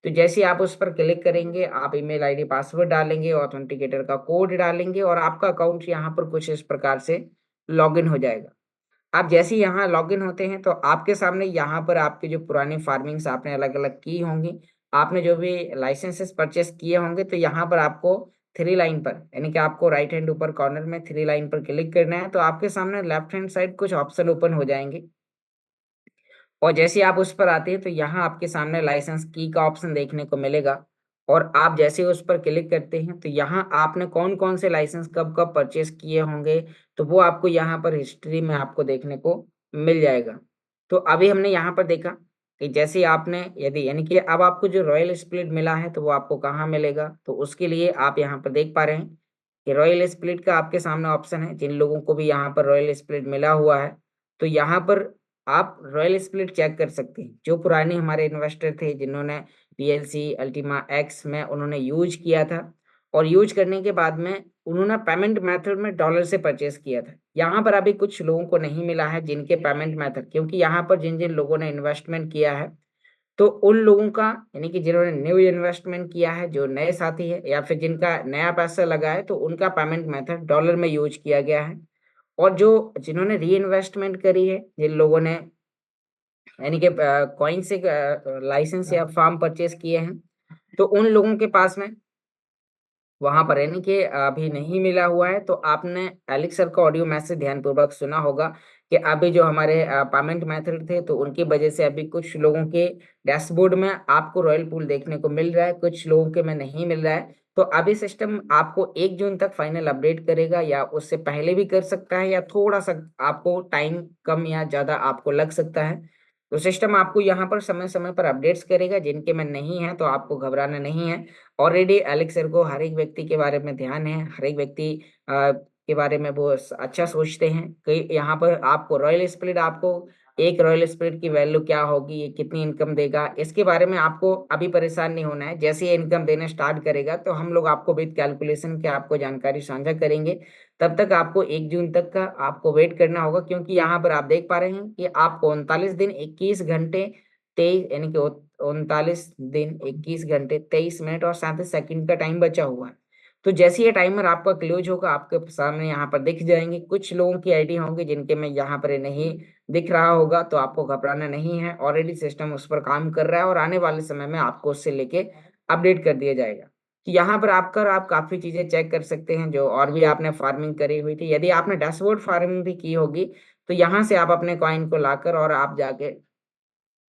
तो जैसे ही आप उस पर क्लिक करेंगे, आप ईमेल आईडी पासवर्ड डालेंगे, ऑथेंटिकेटर का कोड डालेंगे और आपका अकाउंट यहाँ पर कुछ इस प्रकार से लॉगिन हो जाएगा। आप जैसे ही यहाँ लॉगिन होते हैं तो आपके सामने यहाँ पर आपकी जो पुरानी फार्मिंग्स आपने अलग-अलग की होंगी, आपने जो भी लाइसेंसेस परचेज़ किए होंगे, तो यहाँ पर आपको 3 लाइन पर यानी कि आपको राइट हैंड ऊपर कॉर्नर में 3 लाइन पर क्लिक करना है, तो आपके सामने लेफ्ट हैंड साइड कुछ ऑप्शन ओपन हो जाएँगे। और जैसे ही आप उस पर आते हैं तो यहाँ आपके सामने लाइसेंस की का ऑप्शन देखने को मिलेगा और आप जैसे ही उस पर क्लिक करते हैं तो यहाँ आपने कौन-कौन से लाइसेंस कब-कब परचेज़ किए होंगे, तो वो आपको यहाँ पर हिस्ट्री में आपको देखने को मिल जाएगा। तो अभी हमने यहाँ पर देखा कि जैसे ही आपने यदि यानी कि अब आपको जो रॉयल स्प्लिट मिला है तो वो आपको कहाँ मिलेगा? तो उसके लिए आप यहाँ पर देख पा रहे हैं कि रॉयल स्प्लिट का आपके सामने ऑप्शन है, जिन लोगों को भी यहाँ पर रॉयल स्प्लिट मिला हुआ है, तो यहाँ पर आप रॉयल स्प्लिट चेक कर सकते हैं। जो पुराने हमारे इन्वेस्टर थे जिन्होंने पीएलसी, अल्टीमा एक्स में उन्होंने यूज़ किया था और यूज़ करने के बाद में उन्होंने पेमेंट मेथड में डॉलर से परचेज़ किया था। यहाँ पर अभी कुछ लोगों को नहीं मिला है जिनके पेमेंट मेथड क्योंकि यहाँ पर जिन-जिन लोगों ने इन्वेस्टमेंट किया है, तो उन लोगों का यानी कि जिन्होंने न्यू इन्वेस्टमेंट किया है, जो नए साथी हैं या फिर जिनका नया पैसा लगा है, तो उनका पेमेंट मेथड डॉलर में यूज़ किया गया है। और जो जिन्होंने री-इन्वेस्टमेंट करी है, जिन लोगों ने यानी कि कॉइन से लाइसेंस या फार्म परचेज़ किए हैं, तो उन लोगों के पास में वहाँ पर यानी कि अभी नहीं मिला हुआ है, तो आपने एलेक्स सर का ऑडियो मैसेज ध्यानपूर्वक सुना होगा कि अभी जो हमारे पेमेंट मेथड थे, तो उनकी वजह से अभी कुछ लोगों के डैशबोर्ड में आपको रॉयल पूल देखने को मिल रहा है, कुछ लोगों के में नहीं मिल रहा है। तो अभी सिस्टम आपको 1 जून तक फाइनल अपडेट करेगा या उससे पहले भी कर सकता है या थोड़ा-सा आपको टाइम कम या ज़्यादा आपको लग सकता है। तो सिस्टम आपको यहाँ पर समय-समय पर अपडेट्स करेगा, जिनके में नहीं है, तो आपको घबराना नहीं है। ऑलरेडी एलेक्स सर को हर एक व्यक्ति के बारे में ध्यान है, हर एक व्यक्ति के बारे में वो अच्छा सोचते हैं। कई यहाँ पर आपको रॉयल स्प्लिट आपको एक रॉयल स्प्लिट की वैल्यू क्या होगी, ये कितनी इनकम देगा, इसके बारे में आपको अभी परेशान नहीं होना है। जैसे ये इनकम देना स्टार्ट करेगा, तो हम लोग आपको विद कैलकुलेशन के आपको जानकारी साझा करेंगे। तब तक आपको 1 जून तक का आपको वेट करना होगा क्योंकि यहाँ पर आप देख पा रहे हैं कि आपको 39 दिन 21 घंटे 23 यानी कि 39 दिन 21 घंटे 23 मिनट और 37 सेकंड का टाइम बचा हुआ है। तो जैसे ये टाइमर आपका क्लोज़ होगा, आपके सामने यहाँ पर दिख जाएँगे। कुछ लोगों की आईडी होंगी जिनके में यहाँ पर नहीं दिख रहा होगा, तो आपको घबराना नहीं है। ऑलरेडी सिस्टम उस पर काम कर रहा है और आने वाले समय में आपको उससे लेके अपडेट कर दिया जाएगा। तो यहाँ पर आप काफ़ी चीज़ें चेक कर सकते हैं जो और भी आपने फार्मिंग करी हुई थी। यदि आपने डैशबोर्ड फार्मिंग भी की होगी, तो यहाँ से आप अपने कॉइन को लाकर और आप जाके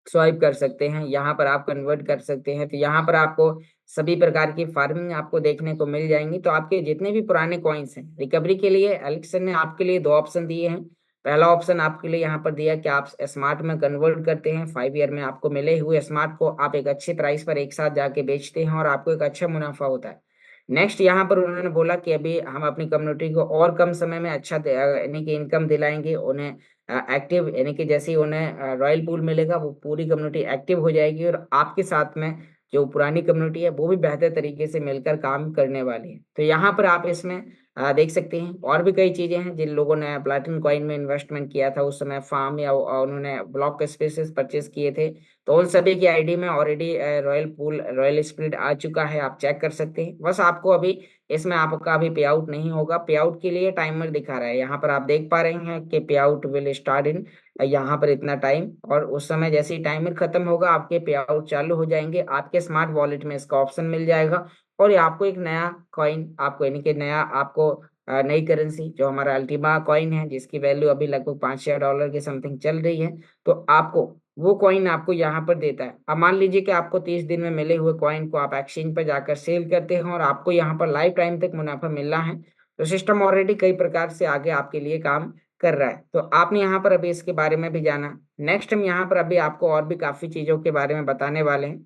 स्वाइप कर सकते हैं, यहाँ पर आप कन्वर्ट कर सकते हैं, तो यहाँ पर आपको सभी प्रकार की फार्मिंग आपको देखने को मिल जाएँगी। तो आपके जितने भी पुराने कॉइन्स हैं, रिकवरी के लिए एलेक्सन ने आपके लिए 2 ऑप्शन दिए हैं। पहला ऑप्शन आपके लिए यहाँ पर दिया कि आप स्मार्ट में कन्वर्ट करते हैं, 5 ईयर में आपको मिले हुए स्मार्ट को आप एक अच्छे प्राइस पर एक साथ जाके बेचते हैं और आपको एक अच्छा मुनाफ़ा होता है। नेक्स्ट यहाँ पर उन्होंने बोला कि अभी हम अपनी कम्युनिटी को और कम समय में अच्छा यानी कि इनकम दिलाएँगे, उन्हें एक्टिव यानी कि जैसे ही उन्हें रॉयल पूल मिलेगा, वो पूरी कम्युनिटी एक्टिव हो जाएगी और आपके साथ में जो पुरानी कम्युनिटी है, वो भी बेहतर तरीके से मिलकर काम करने वाली है। तो यहाँ पर आप इसमें देख सकते हैं और भी कई चीज़ें हैं, जिन लोगों ने प्लैटिनम कॉइन में इन्वेस्टमेंट किया था, उस समय फार्म या उन्होंने ब्लॉक स्पेसेस परचेज़ किए थे, तो उन सभी की आईडी में already royal pool, royal split आ चुका है, आप चेक कर सकते हैं। बस आपको अभी इसमें आपका अभी पे आउट नहीं होगा, पे आउट के लिए टाइमर दिखा रहा है। यहाँ पर आप देख पा रहे हैं कि पे आउट विल स्टार्ट इन यहाँ पर इतना टाइम और उस समय जैसे ही टाइमर खत्म होगा, आपके पे आउट चालू हो जाएँगे। आपके स्मार्ट वॉलेट में इसका ऑप्शन मिल जाएगा और ये आपको एक नया कॉइन आपको यानी कि नया आपको नई करेंसी जो हमारा अल्टीमा कॉइन है, जिसकी वैल्यू अभी लगभग $5 के समथिंग चल रही है, तो आपको वो कॉइन आपको यहाँ पर देता है। अब मान लीजिए कि आपको 30 दिन में मिले हुए कॉइन को आप एक्सचेंज पर जाकर सेल करते हैं और आपको यहाँ पर लाइफ टाइम तक मुनाफ़ा मिल रहा है, तो सिस्टम ऑलरेडी कई प्रकार से आगे आपके लिए काम कर रहा है। तो आपने यहाँ पर अभी इसके बारे में भी जाना। नेक्स्ट हम यहाँ पर अभी आपको और भी काफ़ी चीज़ों के बारे में बताने वाले हैं।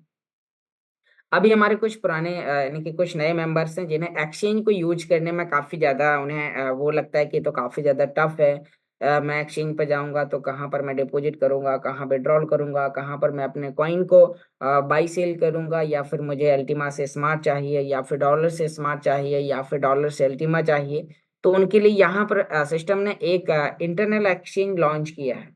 अभी हमारे कुछ पुराने यानी कि कुछ नए मेंबर्स हैं जिन्हें एक्सचेंज को यूज़ करने में काफ़ी ज़्यादा उन्हें वो लगता है कि ये तो काफ़ी ज़्यादा टफ़ है। मैं एक्सचेंज पे जाऊँगा तो कहाँ पर मैं डिपॉज़िट करूँगा, कहाँ विथड्रॉल करूँगा, कहाँ पर मैं अपने कॉइन को बाय सेल करूँगा या फिर मुझे अल्टीमा से स्मार्ट चाहिए या फिर डॉलर से स्मार्ट चाहिए या फिर डॉलर से अल्टीमा चाहिए। तो उनके लिए यहाँ पर सिस्टम ने एक इंटरनल एक्सचेंज लॉन्च किया है।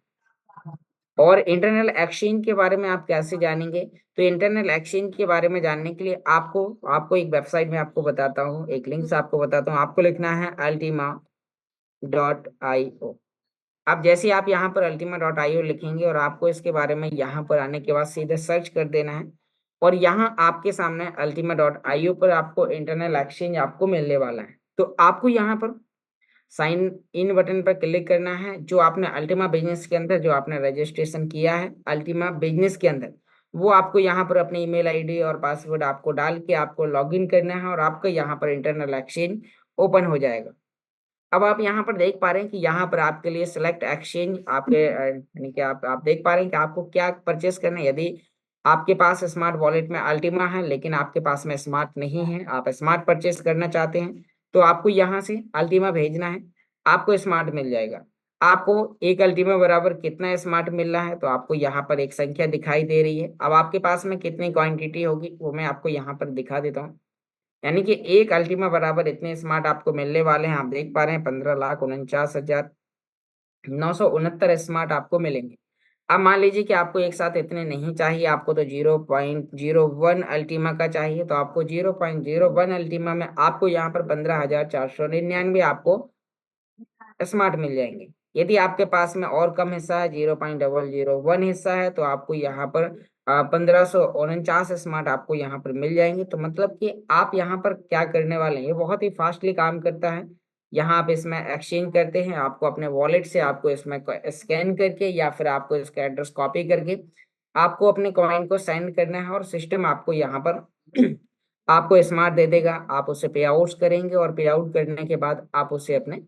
और इंटरनल एक्सचेंज के बारे में आप कैसे जानेंगे? तो इंटरनल एक्सचेंज के बारे में जानने के लिए आपको आपको एक वेबसाइट में आपको बताता हूँ, एक लिंक से आपको बताता हूँ। आपको लिखना है ultima.io। अब जैसे आप यहाँ पर ultima.io लिखेंगे और आपको इसके बारे में यहाँ पर आने के बाद सीधे सर्च कर देना है, और यहाँ आपके सामने ultima.io पर आपको इंटरनल एक्सचेंज आपको मिलने वाला है। तो आपको यहाँ पर साइन इन बटन पर क्लिक करना है। जो आपने अल्टीमा बिजनेस के अंदर जो आपने रजिस्ट्रेशन किया है अल्टीमा बिजनेस के अंदर, वो आपको यहाँ पर अपनी ईमेल आईडी और पासवर्ड आपको डाल के आपको लॉगिन करना है, और आपका यहाँ पर इंटरनल एक्सचेंज ओपन हो जाएगा। अब आप यहाँ पर देख पा रहे हैं कि यहाँ पर आपके लिए सिलेक्ट एक्सचेंज आपके यानी कि आप देख पा रहे हैं कि आपको क्या परचेस करना है। यदि आपके पास स्मार्ट वॉलेट में अल्टीमा है लेकिन आपके पास में स्मार्ट नहीं है, आप स्मार्ट परचेस करना चाहते हैं, तो आपको यहाँ से अल्टीमा भेजना है, आपको स्मार्ट मिल जाएगा। आपको एक अल्टीमा बराबर कितना स्मार्ट मिल रहा है, तो आपको यहाँ पर एक संख्या दिखाई दे रही है। अब आपके पास में कितनी क्वांटिटी होगी वो मैं आपको यहाँ पर दिखा देता हूँ। यानी कि एक अल्टीमा बराबर इतने स्मार्ट आपको मिलने वाले हैं। आप देख पा रहे हैं 15,49,969 स्मार्ट आपको मिलेंगे। अब मान लीजिए कि आपको एक साथ इतने नहीं चाहिए, आपको तो 0.01 अल्टीमा का चाहिए, तो आपको 0.01 अल्टीमा में आपको यहाँ पर 15,499 आपको स्मार्ट मिल जाएंगे। यदि आपके पास में और कम हिस्सा है, 0.001 हिस्सा है, तो आपको यहाँ पर 1549 स्मार्ट आपको यहाँ पर मिल जाएंगे। तो मतलब कि आप यहाँ पर क्या करने वाले हैं, ये बहुत ही फास्टली काम करता है। यहाँ आप इसमें एक्सचेंज करते हैं, आपको अपने वॉलेट से आपको इसमें स्कैन करके या फिर आपको इसका एड्रेस कॉपी करके आपको अपने कॉइन को सेंड करना है, और सिस्टम आपको यहाँ पर आपको स्मार्ट दे देगा। आप उसे पे आउट करेंगे, और पे आउट करने के बाद आप उसे अपने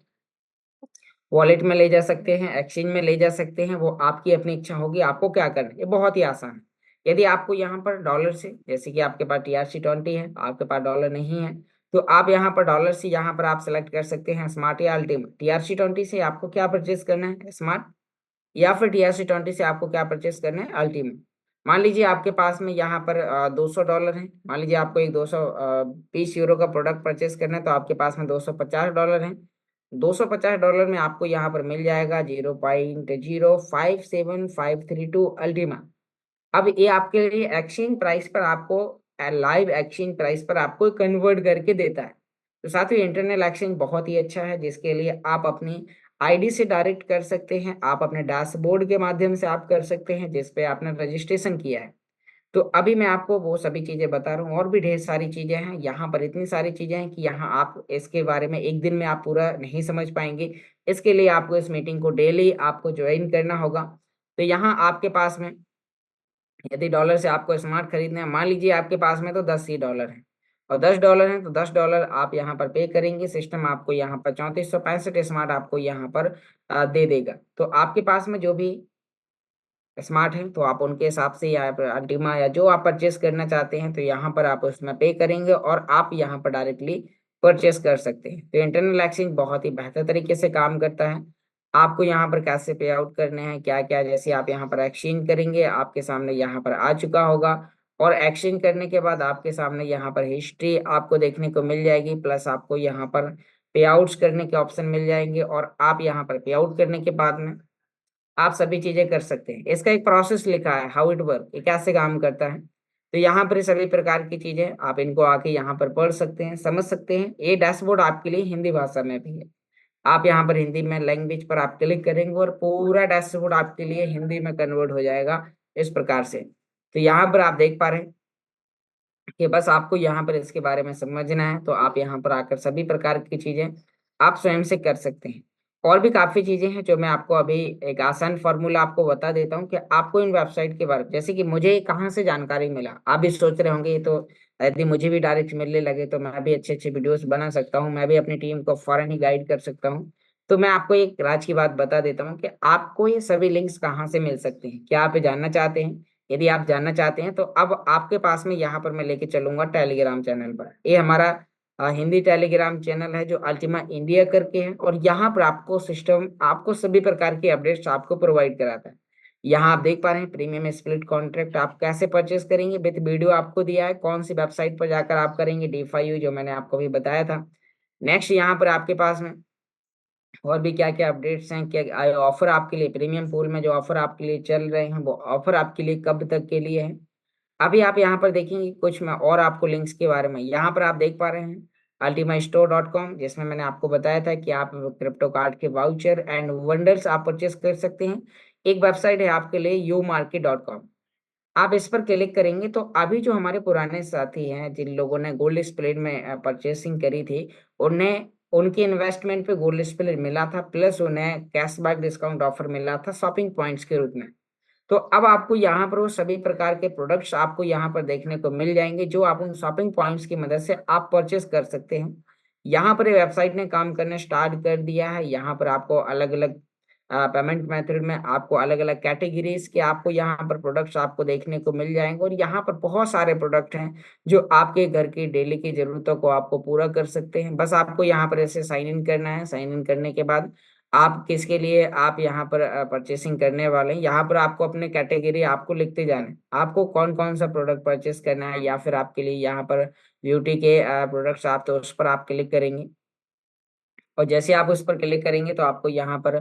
वॉलेट में ले जा सकते हैं, एक्सचेंज में ले जा सकते हैं, वो आपकी अपनी इच्छा होगी आपको क्या करना है। ये बहुत ही आसान है। यदि आपको यहाँ पर डॉलर से, जैसे कि आपके पास TRC20 है, आपके पास डॉलर नहीं है, तो आप यहाँ पर डॉलर से यहाँ पर आप सेलेक्ट कर सकते हैं स्मार्ट या अल्टीमा। TRC20 से आपको क्या परचेज करना है, स्मार्ट, या फिर TRC20 से आपको क्या परचेस करना है, अल्टीमा। मान लीजिए आपके पास में यहाँ पर $200 है। मान लीजिए आपको एक 220 यूरो का प्रोडक्ट परचेस करना है, तो आपके पास में $250 है। $250 में आपको यहाँ पर मिल जाएगा 0.057532 अल्टीमा। अब ये आपके लिए एक्सचेंज प्राइस पर आपको लाइव एक्सचेंज प्राइस पर आपको कन्वर्ट करके देता है। तो साथियों, इंटरनल एक्सचेंज बहुत ही अच्छा है, जिसके लिए आप अपनी आईडी से डायरेक्ट कर सकते हैं, आप अपने डैशबोर्ड के माध्यम से आप कर सकते हैं जिस पे आपने रजिस्ट्रेशन किया है। तो अभी मैं आपको वो सभी चीजें बता रहा हूँ, और भी ढेर सारी चीजें हैं यहाँ पर। इतनी सारी चीजें हैं कि यहाँ आप इसके बारे में एक दिन में आप पूरा नहीं समझ पाएंगे। इसके लिए आपको इस मीटिंग को डेली आपको ज्वाइन करना होगा। तो यहाँ आपके पास में यदि डॉलर से आपको स्मार्ट खरीदना है, मान लीजिए आपके पास में तो 10 ही डॉलर है, और $10 है, तो $10 आप यहाँ पर पे करेंगे, सिस्टम आपको यहाँ पर 3465 स्मार्ट आपको यहाँ पर दे देगा। तो आपके पास में जो भी स्मार्ट है, तो आप उनके हिसाब से यहाँ पर अल्टीमा या जो आप परचेस करना चाहते हैं, तो यहाँ पर आप उसमें पे करेंगे और आप यहाँ पर डायरेक्टली परचेस कर सकते हैं। तो इंटरनल एक्सचेंज बहुत ही बेहतर तरीके से काम करता है। आपको यहाँ पर कैसे पे आउट करने हैं, क्या क्या, जैसे आप यहाँ पर एक्सचेंज करेंगे आपके सामने यहाँ पर आ चुका होगा, और एक्सचेंज करने के बाद आपके सामने यहाँ पर हिस्ट्री आपको देखने को मिल जाएगी, प्लस आपको यहाँ पर पे आउट्स करने के ऑप्शन मिल जाएंगे, और आप यहाँ पर पे आउट करने के बाद में आप सभी चीजें कर सकते हैं। इसका एक प्रोसेस लिखा है, हाउ इट वर्क, ये कैसे काम करता है। तो यहाँ पर ये सभी प्रकार की चीजें आप इनको आके यहाँ पर पढ़ सकते हैं, समझ सकते हैं। ये डैशबोर्ड आपके लिए हिंदी भाषा में भी है। आप यहाँ पर हिंदी में लैंग्वेज पर आप क्लिक करेंगे और पूरा डैशबोर्ड आपके लिए हिंदी में कन्वर्ट हो जाएगा इस प्रकार से। तो यहाँ पर आप देख पा रहे हैं कि बस आपको यहाँ पर इसके बारे में समझना है, तो आप यहाँ पर आकर सभी प्रकार की चीजें आप स्वयं से कर सकते हैं। और भी काफी चीजें हैं जो मैं आपको अभी एक आसान फॉर्मूला आपको बता देता हूँ कि आपको इन वेबसाइट के बारे में, जैसे कि मुझे कहाँ से जानकारी मिला, आप भी सोच रहे होंगे ये तो यदि मुझे भी डायरेक्ट मिलने लगे तो मैं भी अच्छे अच्छे वीडियोस बना सकता हूँ, मैं भी अपनी टीम को फौरन ही गाइड कर सकता हूँ। तो मैं आपको एक राज की बात बता देता हूँ कि आपको ये सभी लिंक्स कहाँ से मिल सकते हैं, क्या आप ये जानना चाहते हैं? यदि आप जानना चाहते हैं तो अब आपके पास में यहाँ पर मैं लेके चलूंगा टेलीग्राम चैनल पर। ये हमारा हिंदी टेलीग्राम चैनल है जो अल्टीमा इंडिया करके है, और यहाँ पर आपको सिस्टम आपको सभी प्रकार की अपडेट्स आपको प्रोवाइड कराता है। यहाँ आप देख पा रहे हैं प्रीमियम स्प्लिट कॉन्ट्रैक्ट आप कैसे परचेस करेंगे, विद वीडियो आपको दिया है, कौन सी वेबसाइट पर जाकर आप करेंगे, D5U जो मैंने आपको भी बताया था। नेक्स्ट यहाँ पर आपके पास में और भी क्या क्या अपडेट्स हैं, क्या ऑफर आपके लिए प्रीमियम पूल में जो ऑफर आपके लिए चल रहे हैं वो ऑफर आपके लिए कब तक के लिए है। अभी आप यहाँ पर देखेंगे कुछ मैं और आपको लिंक्स के बारे में यहाँ पर आप देख पा रहे हैं ultimastore.com, जिसमें मैंने आपको बताया था कि आप क्रिप्टो कार्ड के वाउचर एंड वंडर्स आप परचेस कर सकते हैं। एक वेबसाइट है आपके लिए umarket.com, आप इस पर क्लिक करेंगे तो अभी जो हमारे पुराने साथी हैं जिन लोगों ने गोल्ड स्प्लेड में परचेसिंग करी थी, उन्हें उनके इन्वेस्टमेंट पे गोल्ड स्प्लेड मिला था, प्लस उन्हें कैशबैक डिस्काउंट ऑफर मिला था शॉपिंग पॉइंट्स के रूप में। तो अब आपको यहाँ पर वो सभी प्रकार के प्रोडक्ट्स आपको यहाँ पर देखने को मिल जाएंगे जो आप उन शॉपिंग पॉइंट्स की मदद से आप परचेस कर सकते हैं। यहाँ पर वेबसाइट ने काम करना स्टार्ट कर दिया है। यहाँ पर आपको अलग अलग पेमेंट मेथड में आपको अलग अलग कैटेगरीज के आपको यहाँ पर प्रोडक्ट्स आपको देखने को मिल जाएंगे, और यहाँ पर बहुत सारे प्रोडक्ट हैं जो आपके घर की डेली की जरूरतों को आपको पूरा कर सकते हैं। बस आपको यहाँ पर ऐसे साइन इन करना है। साइन इन करने के बाद आप किसके लिए आप यहाँ पर परचेसिंग करने वाले हैं, यहाँ पर आपको अपने कैटेगरी आपको लिखते जाना है, आपको कौन कौन सा प्रोडक्ट परचेस करना है, या फिर आपके लिए यहाँ पर ब्यूटी के प्रोडक्ट्स आप तो उस पर आप क्लिक करेंगे। और जैसे आप उस पर क्लिक करेंगे तो आपको यहाँ पर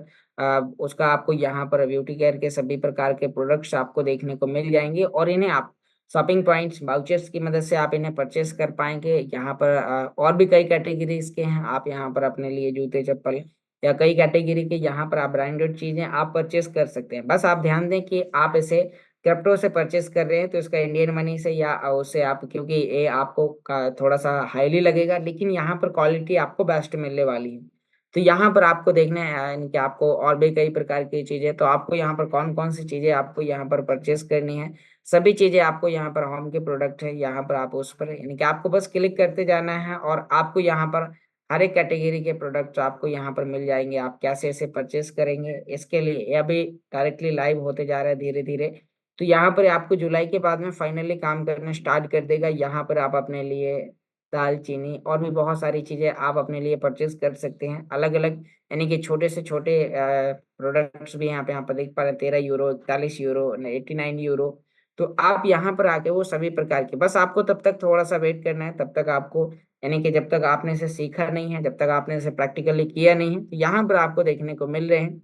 उसका आपको यहाँ पर ब्यूटी केयर के सभी प्रकार के प्रोडक्ट्स आपको देखने को मिल जाएंगे, और इन्हें आप शॉपिंग पॉइंट्स वाउचर्स की मदद से आप इन्हें परचेस कर पाएंगे। यहाँ पर और भी कई कैटेगरीज के हैं, आप यहाँ पर अपने लिए जूते चप्पल या कई कैटेगरी के यहाँ पर आप ब्रांडेड चीजें आप परचेस कर सकते हैं। बस आप ध्यान दें कि आप इसे क्रिप्टो से परचेस कर रहे हैं तो इसका इंडियन मनी से या उससे आप, क्योंकि ये आपको थोड़ा सा हाईली लगेगा लेकिन यहाँ पर क्वालिटी आपको बेस्ट मिलने वाली है। तो यहाँ पर आपको देखना है यानी कि आपको और भी कई प्रकार की चीजें, तो आपको यहाँ पर कौन कौन सी चीजें आपको यहाँ पर परचेस करनी है, सभी चीजें आपको यहाँ पर होम के प्रोडक्ट है, यहाँ पर आप उस पर यानी कि आपको बस क्लिक करते जाना है और आपको यहाँ पर हर एक कैटेगरी के प्रोडक्ट्स आपको यहाँ पर मिल जाएंगे। आप कैसे ऐसे परचेस करेंगे इसके लिए ये अभी डायरेक्टली लाइव होते जा रहा है धीरे धीरे। तो यहाँ पर आपको जुलाई के बाद में फाइनली काम करना स्टार्ट कर देगा। यहाँ पर आप अपने लिए दाल चीनी और भी बहुत सारी चीजें आप अपने लिए परचेज कर सकते हैं अलग अलग, यानी कि छोटे से छोटे प्रोडक्ट्स भी यहाँ पर देख पा रहे हैं, 13 यूरो, 41 यूरो, 89 यूरो। तो आप यहाँ पर आके वो सभी प्रकार के, बस आपको तब तक थोड़ा सा वेट करना है, तब तक आपको यानी कि जब तक आपने इसे सीखा नहीं है, जब तक आपने इसे प्रैक्टिकली किया नहीं है, तो यहाँ पर आपको देखने को मिल रहे हैं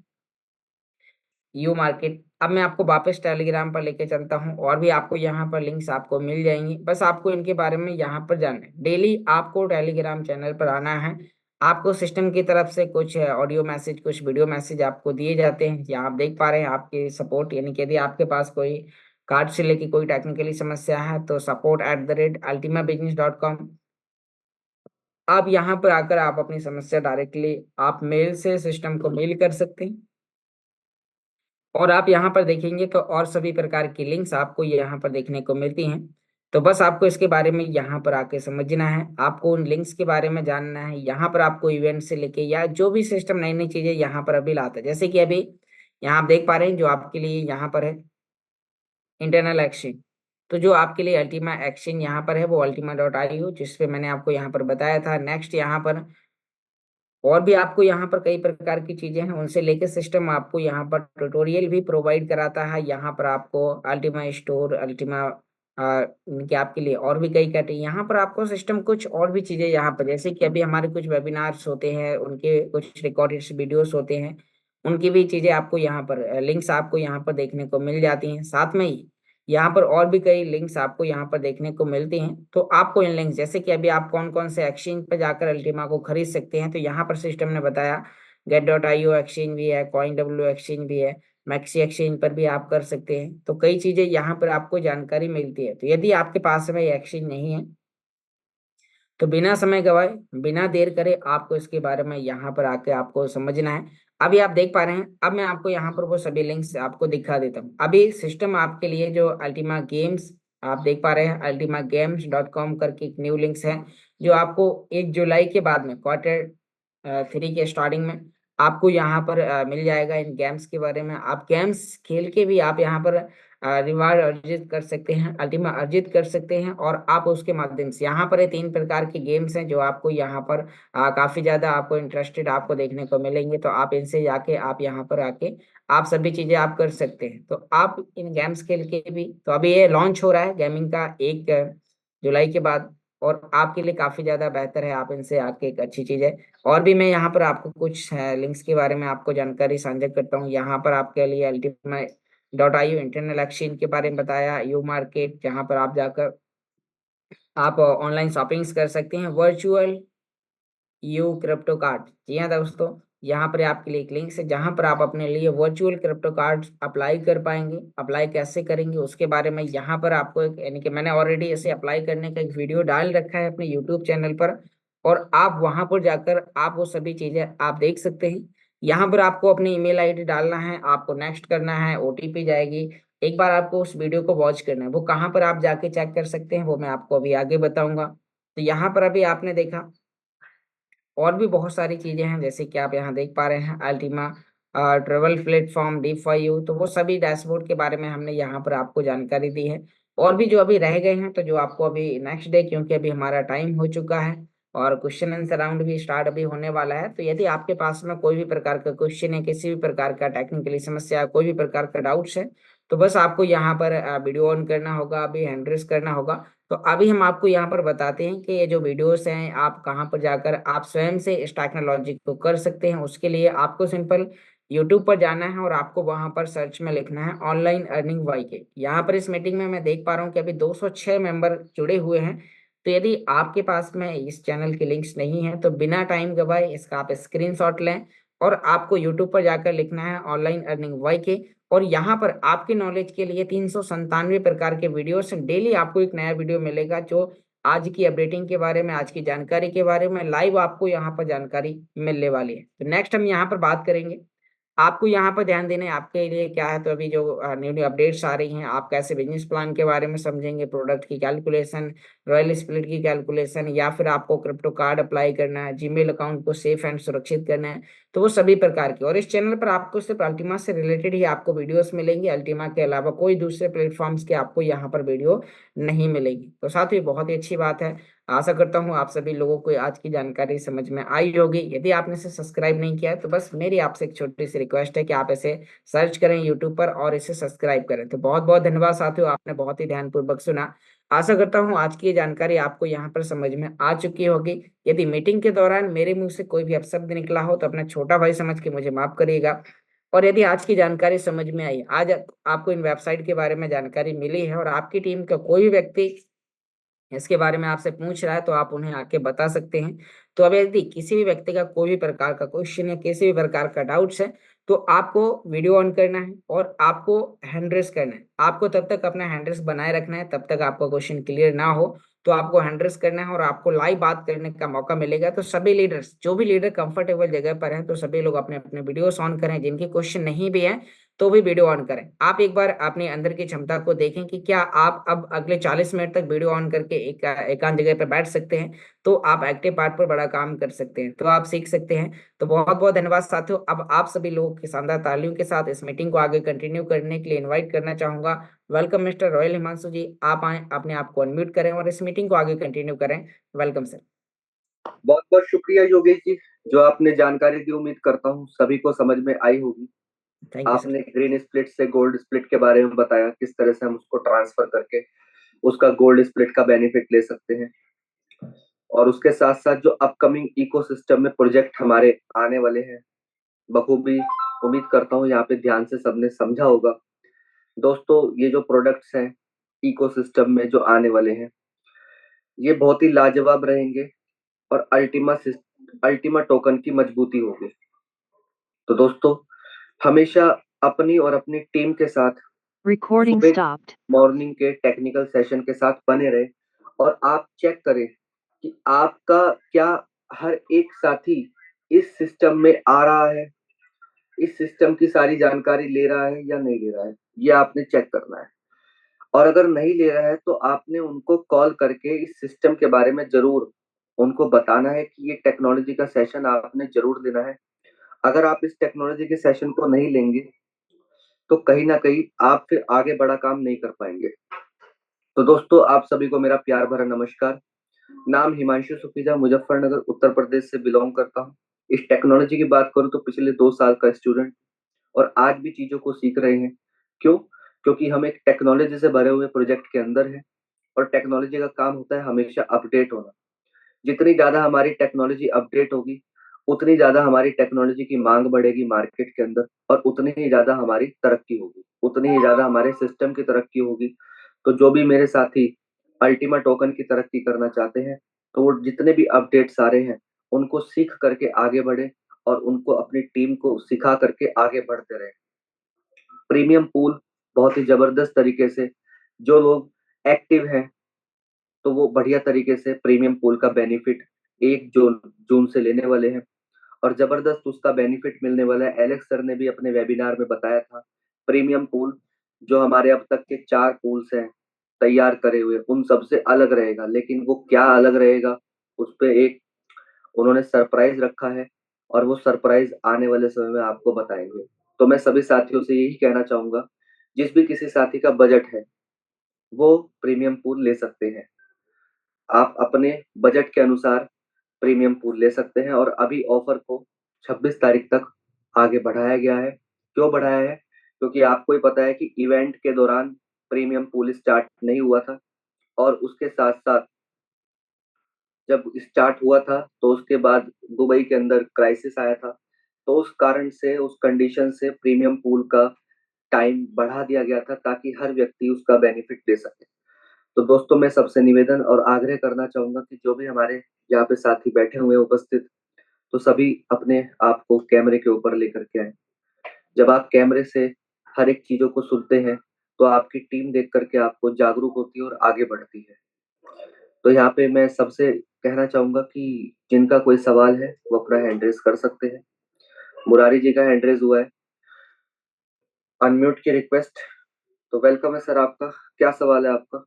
यू मार्केट। अब मैं आपको वापस टेलीग्राम पर लेके चलता हूँ, और भी आपको यहाँ पर लिंक्स आपको मिल जाएंगी। बस आपको इनके बारे में यहाँ पर जानना है। डेली आपको टेलीग्राम चैनल पर आना है। आपको सिस्टम की तरफ से कुछ ऑडियो मैसेज, कुछ वीडियो मैसेज आपको दिए जाते हैं। यहाँ आप देख पा रहे हैं आपके सपोर्ट, यानी कि यदि आपके पास कोई कार्ड से लेके कोई टेक्निकली समस्या है तो support@ultimabusiness.com। आप यहाँ पर आकर आप अपनी समस्या डायरेक्टली आप मेल से सिस्टम को मेल कर सकते हैं, और आप यहाँ पर देखेंगे तो और सभी प्रकार की लिंक्स आपको यहाँ पर देखने को मिलती हैं। तो बस आपको इसके बारे में यहाँ पर आके समझना है, आपको उन लिंक्स के बारे में जानना है। यहाँ पर आपको इवेंट से लेके या जो भी सिस्टम नई नई चीजें यहाँ पर अभी लाता है, जैसे कि अभी यहाँ आप देख पा रहे हैं जो आपके लिए यहाँ पर है इंटरनल एक्सचेंज। तो जो आपके लिए अल्टीमा एक्सचेंज यहाँ पर है वो ultima.io, जिसपे मैंने आपको यहाँ पर बताया था। नेक्स्ट यहाँ पर और भी आपको यहाँ पर कई प्रकार की चीजें हैं, उनसे लेके सिस्टम आपको यहाँ पर ट्यूटोरियल भी प्रोवाइड कराता है। यहाँ पर आपको अल्टीमा स्टोर, अल्टीमा इनके आपके लिए और भी कई कैटेगरी, यहाँ पर आपको सिस्टम कुछ और भी चीजें यहाँ पर, जैसे कि अभी हमारे कुछ वेबिनार्स होते हैं, उनके कुछ रिकॉर्डेड वीडियोस होते हैं, उनकी भी चीजें आपको यहाँ पर लिंक्स आपको यहाँ पर देखने को मिल जाती हैं। साथ में ही यहाँ पर और भी कई लिंक्स आपको यहाँ पर देखने को मिलती हैं। तो आपको इन लिंक्स, जैसे कि अभी आप कौन कौन से एक्सचेंज पर जाकर अल्टीमा को खरीद सकते हैं, तो यहाँ पर सिस्टम ने बताया get.io एक्सचेंज भी है, CoinW एक्सचेंज भी है, मैक्सी एक्सचेंज पर भी आप कर सकते हैं। तो कई चीजें यहाँ पर आपको जानकारी मिलती है। तो यदि आपके पास में ये एक्सचेंज नहीं है तो बिना समय गवाए, बिना देर करे आपको इसके बारे में यहाँ पर आके आपको समझना है। अभी आप देख पा रहे हैं, अब मैं आपको यहाँ पर वो सभी लिंक्स आपको दिखा देता हूँ। अभी सिस्टम आपके लिए जो अल्टीमा गेम्स आप देख पा रहे हैं, ultimaGames.com करके एक न्यू लिंक्स है जो आपको 1 जुलाई के बाद में Q3 के स्टार्टिंग में आपको यहाँ पर मिल जाएगा। इन गेम्स के बारे में आप गेम्स खेल के भी आप यहाँ पर रिवार्ड अर्जित कर सकते हैं, अल्टीमा अर्जित कर सकते हैं, और आप उसके माध्यम से यहाँ पर ये 3 प्रकार के गेम्स हैं जो आपको यहाँ पर काफी ज्यादा आपको इंटरेस्टेड आपको देखने को मिलेंगे। तो आप इनसे जाके आप यहाँ पर आके आप सभी चीजें आप कर सकते हैं। तो आप इन गेम्स खेल के भी, तो अभी ये लॉन्च हो रहा है गेमिंग का 1 जुलाई के बाद। और आपके लिए काफ़ी ज़्यादा बेहतर है, आप इनसे आके एक अच्छी चीज़ है। और भी मैं यहाँ पर आपको कुछ लिंक्स के बारे में आपको जानकारी साझा करता हूँ। यहाँ पर आपके लिए अल्टीमा.io इंटरनल एक्सचेंज के बारे में बताया, यू मार्केट जहाँ पर आप जाकर आप ऑनलाइन शॉपिंग्स कर सकते हैं, वर्चुअल यू क्रिप्टो कार्ड। जी हाँ दोस्तों, यहाँ पर आपके लिए एक लिंक है जहाँ पर आप अपने लिए वर्चुअल क्रिप्टो कार्ड अप्लाई कर पाएंगे। अप्लाई कैसे करेंगे उसके बारे में यहाँ पर आपको एक, यानी कि मैंने ऑलरेडी इसे अप्लाई करने का एक वीडियो डाल रखा है अपने यूट्यूब चैनल पर, और आप वहाँ पर जाकर आप वो सभी चीज़ें आप देख सकते हैं। यहाँ पर आपको अपनी ईमेल आईडी डालना है, आपको नेक्स्ट करना है, ओटीपी जाएगी। एक बार आपको उस वीडियो को वॉच करना है, वो कहाँ पर आप जाके चेक कर सकते हैं वो मैं आपको अभी आगे बताऊंगा। तो यहाँ पर अभी आपने देखा और भी बहुत सारी चीजें हैं, जैसे कि आप यहाँ देख पा रहे हैं अल्टीमा ट्रेवल प्लेटफॉर्म डी4यू, तो वो सभी डैशबोर्ड के बारे में हमने यहाँ पर आपको जानकारी दी है। और भी जो अभी रह गए हैं, तो जो आपको अभी नेक्स्ट डे, क्योंकि अभी हमारा टाइम हो चुका है और क्वेश्चन आंसर राउंड भी स्टार्ट अभी होने वाला है, तो यदि आपके पास में कोई भी प्रकार का क्वेश्चन है, किसी भी प्रकार का टेक्निकली समस्या, कोई भी प्रकार का डाउट्स है, तो बस आपको यहाँ पर वीडियो ऑन करना होगा, अभी हैंड रेस करना होगा। तो अभी हम आपको यहाँ पर बताते हैं कि ये जो वीडियोस हैं आप कहाँ पर जाकर आप स्वयं से इस टेक्नोलॉजी को कर सकते हैं। उसके लिए आपको सिंपल यूट्यूब पर जाना है और आपको वहाँ पर सर्च में लिखना है ऑनलाइन अर्निंग वाई के। यहाँ पर इस मीटिंग में मैं देख पा रहा हूँ कि अभी 206 मेंबर जुड़े हुए हैं। तो यदि आपके पास में इस चैनल के लिंक्स नहीं है तो बिना टाइम गवाए इसका आप स्क्रीनशॉट लें और आपको यूट्यूब पर जाकर लिखना है ऑनलाइन अर्निंग वाई के। और यहाँ पर आपके नॉलेज के लिए 397 प्रकार के वीडियोस डेली आपको एक नया वीडियो मिलेगा, जो आज की अपडेटिंग के बारे में, आज की जानकारी के बारे में लाइव आपको यहाँ पर जानकारी मिलने वाली है। तो नेक्स्ट हम यहाँ पर बात करेंगे, आपको यहाँ पर ध्यान देना है आपके लिए क्या है। तो अभी जो न्यू न्यू अपडेट्स आ रही हैं, आप कैसे बिजनेस प्लान के बारे में समझेंगे, प्रोडक्ट की कैलकुलेशन, रॉयल स्प्लिट की कैलकुलेशन, या फिर आपको क्रिप्टो कार्ड अप्लाई करना है, जीमेल अकाउंट को सेफ एंड सुरक्षित करना है, तो वो सभी प्रकार की। और इस चैनल पर आपको सिर्फ अल्टीमा से रिलेटेड ही आपको वीडियोस मिलेंगी, अल्टीमा के अलावा कोई दूसरे प्लेटफॉर्म्स के आपको यहाँ पर वीडियो नहीं मिलेगी। तो साथ ही बहुत ही अच्छी बात है, आशा करता हूँ आप सभी लोगों को आज की जानकारी समझ में आई होगी। यदि आपने इसे सब्सक्राइब नहीं किया है तो बस मेरी आपसे एक छोटी सी रिक्वेस्ट है कि आप इसे सर्च करें यूट्यूब पर और इसे सब्सक्राइब करें। तो बहुत बहुत धन्यवाद साथियों, आपने बहुत ही ध्यानपूर्वक सुना। आशा करता हूँ आज की ये जानकारी आपको यहाँ पर समझ में आ चुकी होगी। यदि मीटिंग के दौरान मेरे मुंह से कोई भी अपशब्द निकला हो तो अपना छोटा भाई समझ के मुझे माफ करिएगा। और यदि आज की जानकारी समझ में आई, आज आपको इन वेबसाइट के बारे में जानकारी मिली है और आपकी टीम का कोई भी व्यक्ति इसके बारे में आपसे पूछ रहा है, तो आप उन्हें आके बता सकते हैं। तो अब यदि किसी भी व्यक्ति का कोई भी प्रकार का क्वेश्चन है, किसी भी प्रकार का डाउट्स है, तो आपको वीडियो ऑन करना है और आपको हैंड रेस करना है। आपको तब तक अपना हैंड रेस बनाए रखना है, तब तक आपका क्वेश्चन क्लियर ना हो तो आपको हैंड रेस करना है और आपको लाइव बात करने का मौका मिलेगा। तो सभी लीडर्स, जो भी लीडर कंफर्टेबल जगह पर हैं, तो सभी लोग अपने अपने वीडियोस ऑन करें। जिनके क्वेश्चन नहीं भी है तो भी वीडियो ऑन करें। आप एक बार अपने अंदर की क्षमता को देखें कि क्या आप अब अगले 40 मिनट तक वीडियो ऑन करके एकांत जगह पर बैठ सकते हैं, तो आप एक्टिव पार्ट पर बड़ा काम कर सकते हैं, तो आप सीख सकते हैं। तो बहुत बहुत धन्यवाद साथियों। अब आप सभी लोगों की शानदार तालियों के साथ इस मीटिंग को आगे कंटिन्यू करने के लिए इन्वाइट करना चाहूंगा। वेलकम मिस्टर रॉयल हिमांशु जी, आप आए, अपने आप को अनम्यूट करें और इस मीटिंग को आगे कंटिन्यू करें। Welcome sir. बहुत बहुत शुक्रिया योगेश जी, जो आपने जानकारी दी। उम्मीद करता हूँ सभी को समझ में आई होगी। Thank you sir. आपने ग्रीन स्प्लिट से गोल्ड स्प्लिट के बारे में बताया, किस तरह से हम उसको ट्रांसफर करके उसका गोल्ड स्प्लिट का बेनिफिट ले सकते हैं। और उसके साथ साथ जो अपकमिंग इकोसिस्टम में प्रोजेक्ट हमारे आने वाले हैं, बखूबी उम्मीद करता हूँ यहाँ पे ध्यान से सबने समझा होगा। दोस्तों, ये जो प्रोडक्ट्स हैं इकोसिस्टम में जो आने वाले हैं, ये बहुत ही लाजवाब रहेंगे और अल्टीमा टोकन की मजबूती होगी। तो दोस्तों, हमेशा अपनी और अपनी टीम के साथ Recording सुबह stopped. मॉर्निंग के टेक्निकल सेशन के साथ बने रहे और आप चेक करें कि आपका क्या हर एक साथी इस सिस्टम में आ रहा है, इस सिस्टम की सारी जानकारी ले रहा है या नहीं ले रहा है, ये आपने चेक करना है। और अगर नहीं ले रहा है तो आपने उनको कॉल करके इस सिस्टम के बारे में जरूर उनको बताना है कि ये टेक्नोलॉजी का सेशन आपने जरूर लेना है। अगर आप इस टेक्नोलॉजी के सेशन को नहीं लेंगे तो कहीं ना कहीं आप फिर आगे बड़ा काम नहीं कर पाएंगे। तो दोस्तों, आप सभी को मेरा प्यार भरा नमस्कार। नाम हिमांशु सुखीजा, मुजफ्फरनगर उत्तर प्रदेश से बिलोंग करता हूँ। इस टेक्नोलॉजी की बात करूँ तो पिछले 2 साल का स्टूडेंट, और आज भी चीजों को सीख रहे हैं। क्यों? क्योंकि हम एक टेक्नोलॉजी से भरे हुए प्रोजेक्ट के अंदर हैं और टेक्नोलॉजी का काम होता है हमेशा अपडेट होना। जितनी ज्यादा हमारी टेक्नोलॉजी अपडेट होगी, उतनी ज्यादा हमारी टेक्नोलॉजी की मांग बढ़ेगी मार्केट के अंदर, और उतनी ही ज्यादा हमारी तरक्की होगी, उतनी ही ज्यादा हमारे सिस्टम की तरक्की होगी। तो जो भी मेरे साथी अल्टीमा टोकन की तरक्की करना चाहते हैं, तो वो जितने भी अपडेट्स आ रहे हैं उनको सीख करके आगे बढ़े, और उनको अपनी टीम को सिखा करके आगे बढ़ते रहे। प्रीमियम पूल बहुत ही जबरदस्त तरीके से, जो लोग एक्टिव हैं तो वो बढ़िया तरीके से प्रीमियम पूल का बेनिफिट 1 जून से लेने वाले हैं, और जबरदस्त उसका बेनिफिट मिलने वाला है। एलेक्स सर ने भी अपने वेबिनार में बताया था, प्रीमियम पूल जो हमारे अब तक के 4 पूल्स हैं तैयार करे हुए, उन सबसे अलग रहेगा। लेकिन वो क्या अलग रहेगा, उस पे एक उन्होंने सरप्राइज रखा है, और वो सरप्राइज आने वाले समय में आपको बताएंगे। तो मैं सभी साथियों से यही कहना चाहूंगा, जिस भी किसी साथी का बजट है वो प्रीमियम पूल ले सकते हैं। आप अपने बजट के अनुसार प्रीमियम पूल ले सकते हैं, और अभी ऑफर को 26 तारीख तक आगे बढ़ाया गया है। क्यों बढ़ाया है? क्योंकि आपको ही पता है कि इवेंट के दौरान प्रीमियम पूल स्टार्ट नहीं हुआ था, और उसके साथ साथ जब स्टार्ट हुआ था तो उसके बाद दुबई के अंदर क्राइसिस आया था। तो उस कारण से, उस कंडीशन से प्रीमियम पूल का टाइम बढ़ा दिया गया था, ताकि हर व्यक्ति उसका बेनिफिट ले सके। तो दोस्तों, मैं सबसे निवेदन और आग्रह करना चाहूंगा कि जो भी हमारे यहाँ पे साथी बैठे हुए हैं उपस्थित, तो सभी अपने आप को कैमरे के ऊपर लेकर के आए। जब आप कैमरे से हर एक चीजों को सुनते हैं, तो आपकी टीम देख करके आपको जागरूक होती है और आगे बढ़ती है। तो यहाँ पे मैं सबसे कहना चाहूंगा कि जिनका कोई सवाल है वो अपना हैंड रेज कर सकते हैं। मुरारी जी का हैंड रेज हुआ है, अनम्यूट की रिक्वेस्ट। तो वेलकम है सर आपका, क्या सवाल है आपका?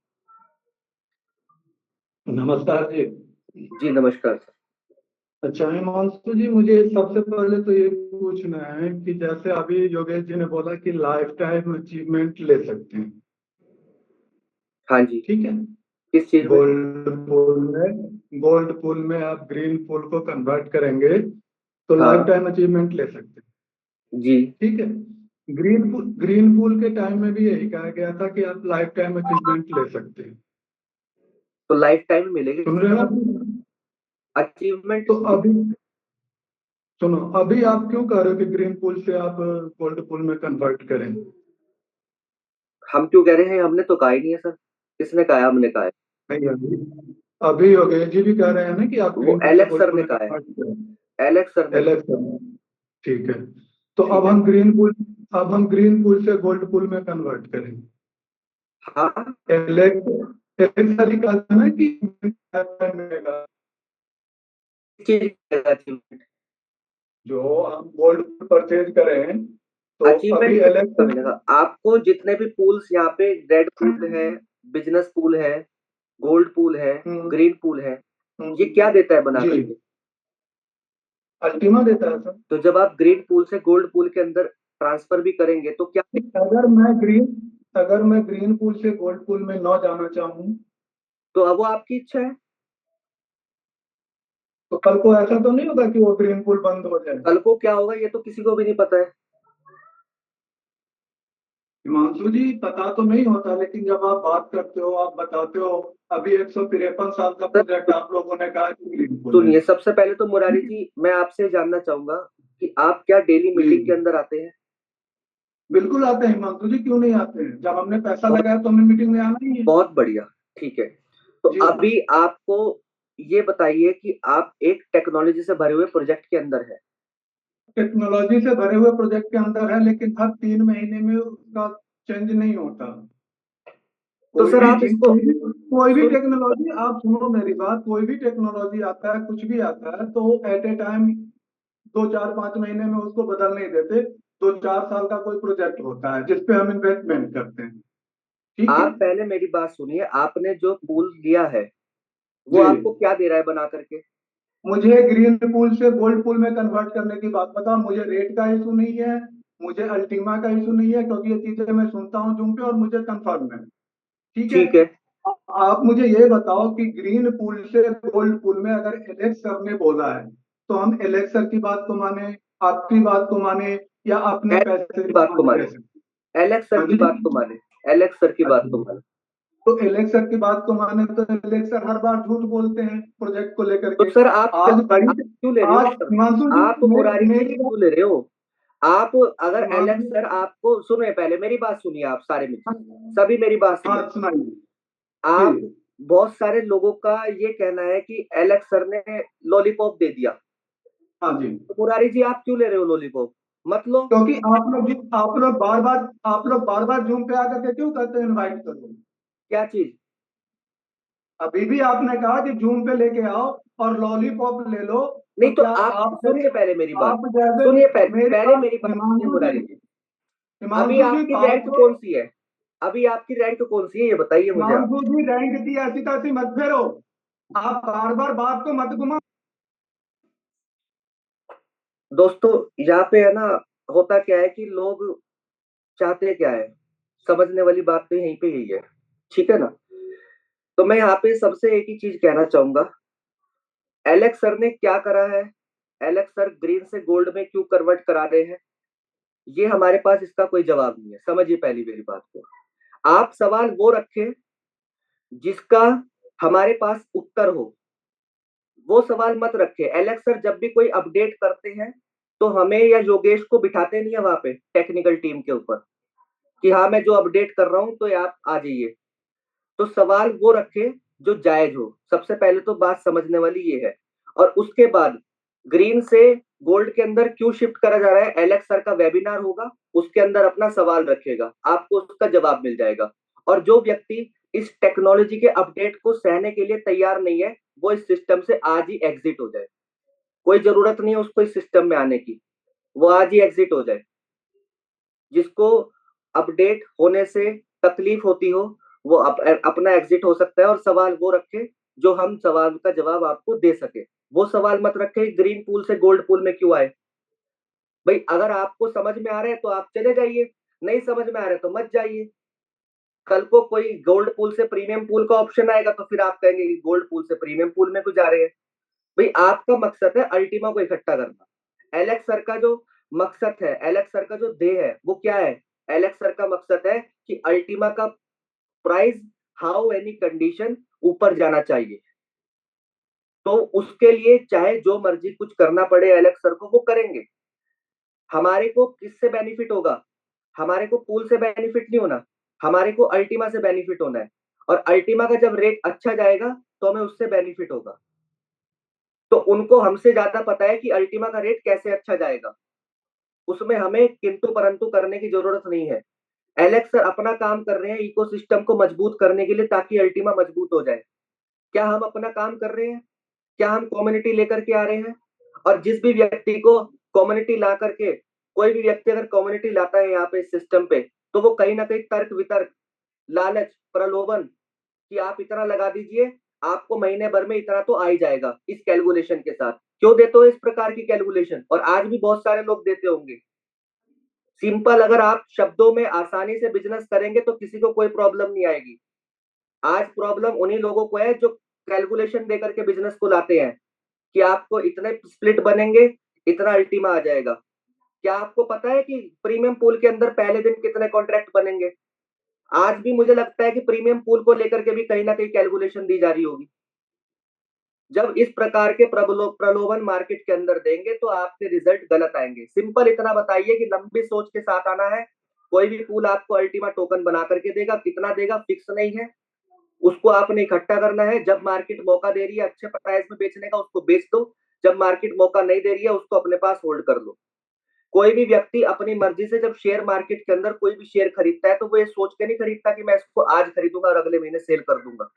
नमस्कार जी। जी नमस्कार सर। अच्छा हिमांशु जी, मुझे सबसे पहले तो ये पूछना है कि जैसे अभी योगेश जी ने बोला कि लाइफ टाइम अचीवमेंट ले सकते हैं, हाँ जी। ठीक है। किस चीज में? गोल्ड पूल में आप ग्रीन पूल को कन्वर्ट करेंगे तो लाइफ हाँ टाइम अचीवमेंट ले सकते हैं, जी। ठीक है। ग्रीन पूल के टाइम में भी यही कहा गया था कि आप लाइफ टाइम अचीवमेंट ले सकते हैं। तो लाइफ टाइम मिलेगी सुन सर रहे हो हमें आप? अचीवमेंट? तो अभी सुनो, अभी आप क्यों कह रहे हो कि ग्रीन पूल से आप गोल्ड पूल में कन्वर्ट करें? हम क्यों कह रहे हैं? हमने तो कहा ही नहीं है सर। किसने कहा है? हमने कहा है? नहीं, अभी अभी योगेश जी भी कह रहे हैं ना कि आप वो ग्रीन पूल से एलेक्स गोल्ड सर पूल ने में कहा है। कन्वर्ट करें। एलेक्स सर ने कहा। एलेक्स सर, ठीक है। तो ठीक है। अब हम ग्रीन पूल से गोल्ड पूल में कन्वर्ट करेंगे। हाँ। एलेक्स एलेक्स सर ही कहा था ना कि मिलेगा। चीज अचीवमेंट? जो हम गोल्ड परचेज करें तो अचीवमेंट अभी कितना एलेक्स। मिलेगा आपको? जितने भी पूल्स यहाँ पे, रेड पूल है, बिजनेस पूल है, गोल्ड पूल है, हम्म, ग्रीन पूल है, ये हम्म, क्या देता है बना जी, करके? अल्टीमा देता है सर। तो जब आप ग्रीन पूल से गोल्ड पूल के अंदर ट्रांसफर भी करेंगे तो क्या? अगर मैं ग्रीन अगर मैं ग्रीन पूल से गोल्ड पूल में न जाना चाहूँ तो अब वो आपकी इच्छा है। तो कल को ऐसा तो नहीं होगा कि वो ग्रीन पूल बंद हो जाए? कल को क्या होगा ये तो किसी को भी नहीं पता है। हिमांशु जी, पता तो नहीं होता, लेकिन जब आप बात करते हो, आप बताते हो, अभी 153 साल का प्रोजेक्ट सर आप लोगों ने कहा कि ग्रीन पूल है। सुनिए, सबसे पहले तो मुरारी जी मैं आपसे जानना चाहूंगा कि आप क्या डेली जी, मीटिंग के अंदर आते हैं? बिल्कुल आते हैं हिमांशु जी, क्यों नहीं आते हैं? जब हमने पैसा बहुत लगाया तो हमें मीटिंग में आना ही है। बहुत बढ़िया। ठीक है। तो जी, अभी आपको ये बताइए कि आप एक टेक्नोलॉजी से भरे हुए प्रोजेक्ट के अंदर है। टेक्नोलॉजी से भरे हुए प्रोजेक्ट के अंदर है, लेकिन हर 3 महीने में उसका चेंज नहीं होता। तो कोई सर भी आप चीज, इसको कोई भी सुन टेक्नोलॉजी, आप सुनो मेरी बात, कोई भी टेक्नोलॉजी आता है, कुछ भी आता है, तो एट ए टाइम 2 4 5 महीने में उसको बदल नहीं देते। 2 4 साल का कोई प्रोजेक्ट होता है जिसपे हम इन्वेस्टमेंट करते हैं, ठीक है। आप पहले मेरी बात सुनिए। आपने जो पूल लिया है वो जी, आपको क्या दे रहा है बना करके? मुझे ग्रीन पूल से गोल्ड पूल में कन्वर्ट करने की बात बताओ। मुझे रेट का इशू नहीं है, मुझे अल्टीमा का इशू नहीं है, क्योंकि ये चीजें मैं सुनता हूँ जूम पे और मुझे कंफर्म है, ठीक है। ठीक है। आप मुझे ये बताओ कि ग्रीन पूल से गोल्ड पूल में अगर एलेक्स सर ने बोला है तो हम एलेक्स सर की बात को माने, आपकी बात को माने, या अपने एलेक्स पैसे सर की को बात को माने? माने। कैसे? एलेक्स सर हाँ की जी, बात को माने। एलेक्स सर की बात को अच्छा, माने। तो एलेक्सर की बात को माने तो एलेक्सर हर बार झूठ बोलते हैं प्रोजेक्ट को लेकर तो के। सर आप आज बड़ी आप क्यों ले रहे हो आज सर? हिमांशु जी आप मुरारी जी मेरी क्यों ले रहे हो? आप अगर एलेक्स हिमांशु सर आपको सुने, पहले मेरी बात सुनिए, आप सारे हाँ मित्र सभी मेरी बात सुने। हाँ, सुनाइए जी। आप बहुत सारे लोगों का ये कहना है कि एलेक्स सर ने लॉलीपॉप दे दिया, हाँ जी, तो मुरारी जी आप क्यों ले रहे हो लॉलीपॉप? मत लो। क्योंकि आप लोग बार बार जूम पे आकर के क्यों कहते हैं इनवाइट करो। क्या चीज? अभी भी आपने कहा कि जूम पे लेके आओ और लॉलीपॉप ले लो। तो नहीं तो क्या आप आप सुनिए पहले मेरी बात, आप जैसे सुनिए पहले मेरी पहले बात मेरी बात सुनिए हिमांशु जी, मुरारी जी। अभी हिमांशु जी आपकी बात रैंक को कौन सी है? अभी आपकी रैंक कौन सी है ये बताइए मुझे आप। हिमांशु जी रैंक की ऐसी तैसी मत फेरो। आप बार बार बात को मत घुमा। दोस्तों यहाँ पे है ना, होता क्या है कि लोग चाहते क्या है, समझने वाली बात तो यहीं पे यही है, ठीक है ना? तो मैं यहाँ पे सबसे एक ही चीज कहना चाहूंगा, एलेक्स सर ने क्या करा है, एलेक्स सर ग्रीन से गोल्ड में क्यों कन्वर्ट करा रहे हैं, ये हमारे पास इसका कोई जवाब नहीं है। समझिए पहली मेरी बात को, आप सवाल वो रखें जिसका हमारे पास उत्तर हो, वो सवाल मत रखें। एलेक्स सर जब भी कोई अपडेट करते हैं तो हमें या योगेश को बिठाते नहीं है वहां पे टेक्निकल टीम के ऊपर कि हाँ मैं जो अपडेट कर रहा हूं तो आप आ जाइए। तो सवाल वो रखे जो जायज हो, सबसे पहले तो बात समझने वाली ये है। और उसके बाद ग्रीन से गोल्ड के अंदर क्यों शिफ्ट करा जा रहा है, एलेक्स सर का वेबिनार होगा, उसके अंदर अपना सवाल रखेगा, आपको उसका जवाब मिल जाएगा। और जो व्यक्ति इस टेक्नोलॉजी के अपडेट को सहने के लिए तैयार नहीं है, वो इस सिस्टम से आज ही एग्जिट हो जाए। कोई जरूरत नहीं है उसको इस सिस्टम में आने की, वो आज ही एग्जिट हो जाए। जिसको अपडेट होने से तकलीफ होती हो वो अपना एग्जिट हो सकता है, और सवाल वो रखे जो हम सवाल का जवाब आपको दे सके। वो सवाल मत रखे ग्रीन पूल से गोल्ड पूल में क्यों आए। भाई अगर आपको समझ में आ रहा है तो आप चले जाइए, नहीं समझ में आ रहा है तो मत जाइए। कल को कोई गोल्ड पूल से प्रीमियम पूल का ऑप्शन आएगा तो फिर आप कहेंगे कि गोल्ड पूल से प्रीमियम पूल में क्यों जा रहे हैं। भाई आपका मकसद है अल्टीमा को इकट्ठा करना। एलेक्स सर का जो मकसद है, एलेक्स सर का जो ध्येय है वो क्या है? एलेक्स सर का मकसद है कि अल्टीमा का प्राइस हाउ एनी कंडीशन ऊपर जाना चाहिए। तो उसके लिए चाहे जो मर्जी कुछ करना पड़े एलेक्स सर को वो करेंगे। हमारे को किससे बेनिफिट होगा? हमारे को पूल से बेनिफिट नहीं होना, हमारे को अल्टीमा से बेनिफिट होना है। और अल्टीमा का जब रेट अच्छा जाएगा तो हमें उससे बेनिफिट होगा। तो उनको हमसे ज्यादा पता है कि अल्टीमा का रेट कैसे अच्छा जाएगा, उसमें हमें किंतु परंतु करने की जरूरत नहीं है। एलेक्स सर अपना काम कर रहे हैं इकोसिस्टम को मजबूत करने के लिए ताकि अल्टीमा मजबूत हो जाए। क्या हम अपना काम कर रहे हैं? क्या हम कम्युनिटी लेकर के आ रहे हैं? और जिस भी व्यक्ति को कम्युनिटी ला करके, कोई भी व्यक्ति अगर कम्युनिटी लाता है यहाँ पे इस सिस्टम पे, तो वो कहीं ना कहीं तर्क वितर्क, लालच, प्रलोभन कि आप इतना लगा दीजिए, आपको महीने भर में इतना तो आ ही जाएगा इस कैलकुलेशन के साथ। क्यों देते हो इस प्रकार की कैलकुलेशन? और आज भी बहुत सारे लोग देते होंगे। सिंपल अगर आप शब्दों में आसानी से बिजनेस करेंगे तो किसी को कोई प्रॉब्लम नहीं आएगी। आज प्रॉब्लम उन्हीं लोगों को है जो कैलकुलेशन देकर के बिजनेस को लाते हैं कि आपको इतने स्प्लिट बनेंगे, इतना अल्टीमा आ जाएगा। क्या आपको पता है कि प्रीमियम पूल के अंदर पहले दिन कितने कॉन्ट्रैक्ट बनेंगे? आज भी मुझे लगता है कि प्रीमियम पूल को लेकर के भी कहीं ना कहीं कैलकुलेशन दी जा रही होगी। जब इस प्रकार के प्रलोभन मार्केट के अंदर देंगे तो आपके रिजल्ट गलत आएंगे। सिंपल इतना बताइए कि लंबी सोच के साथ आना है। कोई भी पूल आपको अल्टीमा टोकन बना करके देगा, कितना देगा फिक्स नहीं है, उसको आपने इकट्ठा करना है। जब मार्केट मौका दे रही है अच्छे प्राइस में बेचने का, उसको बेच दो। जब मार्केट मौका नहीं दे रही है उसको अपने पास होल्ड कर लो। कोई भी व्यक्ति अपनी मर्जी से जब शेयर मार्केट के अंदर कोई भी शेयर खरीदता है तो वो ये सोच के नहीं खरीदता कि मैं इसको आज खरीदूंगा और अगले महीने सेल कर दूंगा।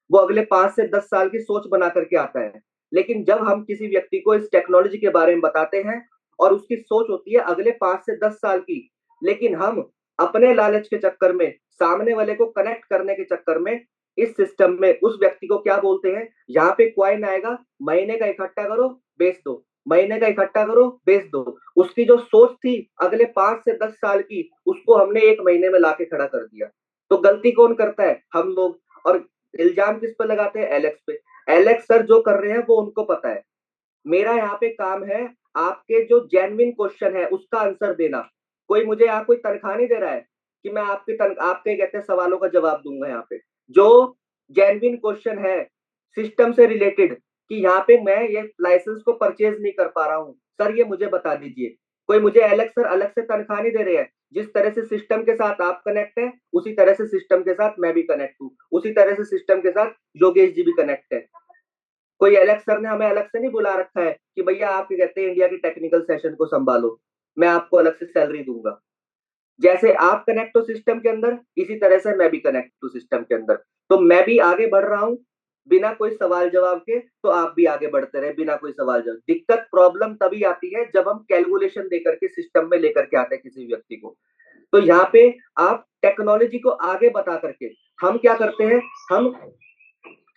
वो अगले 5 से 10 साल की सोच बना करके आता है। लेकिन जब हम किसी व्यक्ति को इस टेक्नोलॉजी के बारे में बताते हैं और उसकी सोच होती है अगले 5 से 10 साल की, लेकिन हम अपने लालच के चक्कर में, सामने वाले को कनेक्ट करने के चक्कर में, इस सिस्टम में उस व्यक्ति को क्या बोलते हैं, यहाँ पे क्वाइन आएगा, महीने का इकट्ठा करो बेच दो, महीने का इकट्ठा करो बेच दो। उसकी जो सोच थी अगले 5 से 10 साल की, उसको हमने एक महीने में लाके खड़ा कर दिया। तो गलती कौन करता है? हम लोग। और इल्जाम किस पे लगाते हैं? एलेक्स पे। एलेक्स सर जो कर रहे हैं वो उनको पता है। मेरा यहाँ पे काम है आपके जो जेन्युइन क्वेश्चन है उसका आंसर देना। कोई मुझे यहाँ कोई तनख्वाह नहीं दे रहा है कि मैं आपके कहते हैं सवालों का जवाब दूंगा यहाँ पे। जो जेन्युइन क्वेश्चन है सिस्टम से रिलेटेड कि यहाँ पे मैं ये लाइसेंस को परचेज नहीं कर पा रहा हूँ सर, ये मुझे बता दीजिए। कोई मुझे एलेक्स सर अलग से तनख्वाह नहीं दे रहे हैं। जिस तरह से सिस्टम के साथ आप कनेक्ट है, उसी तरह से सिस्टम के साथ मैं भी कनेक्ट हूँ, उसी तरह से सिस्टम के साथ योगेश जी भी कनेक्ट है। कोई एलेक्स सर ने हमें अलग से नहीं बुला रखा है कि भैया आप कहते हैं इंडिया की टेक्निकल सेशन को संभालो, मैं आपको अलग से सैलरी दूंगा। जैसे आप कनेक्ट हो सिस्टम के अंदर, इसी तरह से मैं भी कनेक्ट हूँ सिस्टम के अंदर। तो मैं भी आगे बढ़ रहा हूँ बिना कोई सवाल जवाब के, तो आप भी आगे बढ़ते रहे बिना कोई सवाल जवाब। दिक्कत प्रॉब्लम तभी आती है जब हम कैलकुलेशन देकर के सिस्टम में लेकर के आते हैं किसी व्यक्ति को। तो यहाँ पे आप टेक्नोलॉजी को आगे बता करके हम क्या करते हैं, हम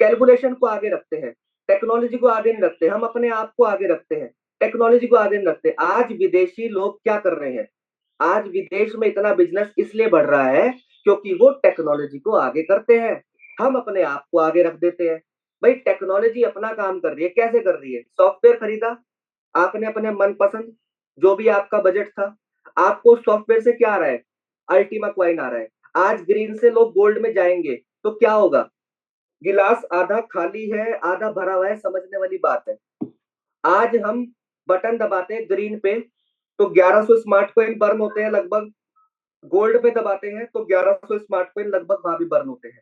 कैलकुलेशन को आगे रखते हैं, टेक्नोलॉजी को आगे नहीं रखते। हम अपने आप को आगे रखते हैं, टेक्नोलॉजी को आगे नहीं रखते। आज विदेशी लोग क्या कर रहे हैं, आज विदेश में इतना बिजनेस इसलिए बढ़ रहा है क्योंकि वो टेक्नोलॉजी को आगे करते हैं। हम अपने आप को आगे रख देते हैं। भाई टेक्नोलॉजी अपना काम कर रही है, कैसे कर रही है? सॉफ्टवेयर खरीदा आपने अपने मनपसंद, जो भी आपका बजट था, आपको सॉफ्टवेयर से क्या आ रहा है? अल्टीमा क्वाइन आ रहा है। आज ग्रीन से लोग गोल्ड में जाएंगे तो क्या होगा? गिलास आधा खाली है आधा भरा हुआ है, समझने वाली बात है। आज हम बटन दबाते हैं ग्रीन पे तो 1100 स्मार्ट कॉइन बर्न होते हैं लगभग, गोल्ड पे दबाते हैं तो 1100 स्मार्ट कॉइन लगभग वहां भी बर्न होते हैं।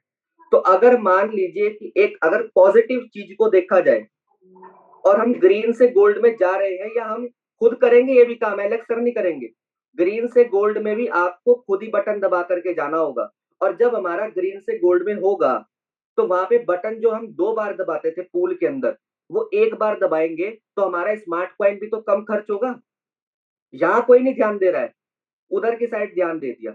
तो अगर मान लीजिए कि एक अगर पॉजिटिव चीज को देखा जाए और हम ग्रीन से गोल्ड में जा रहे हैं, या हम खुद करेंगे ये भी काम, एलेक्स सर नहीं करेंगे। ग्रीन से गोल्ड में भी आपको खुद ही बटन दबा करके जाना होगा। और जब हमारा ग्रीन से गोल्ड में होगा तो वहां पे बटन जो हम 2 बार दबाते थे पूल के अंदर, वो 1 बार दबाएंगे तो हमारा स्मार्ट कॉइन भी तो कम खर्च होगा। यहाँ कोई नहीं ध्यान दे रहा है, उधर की साइड ध्यान दे दिया।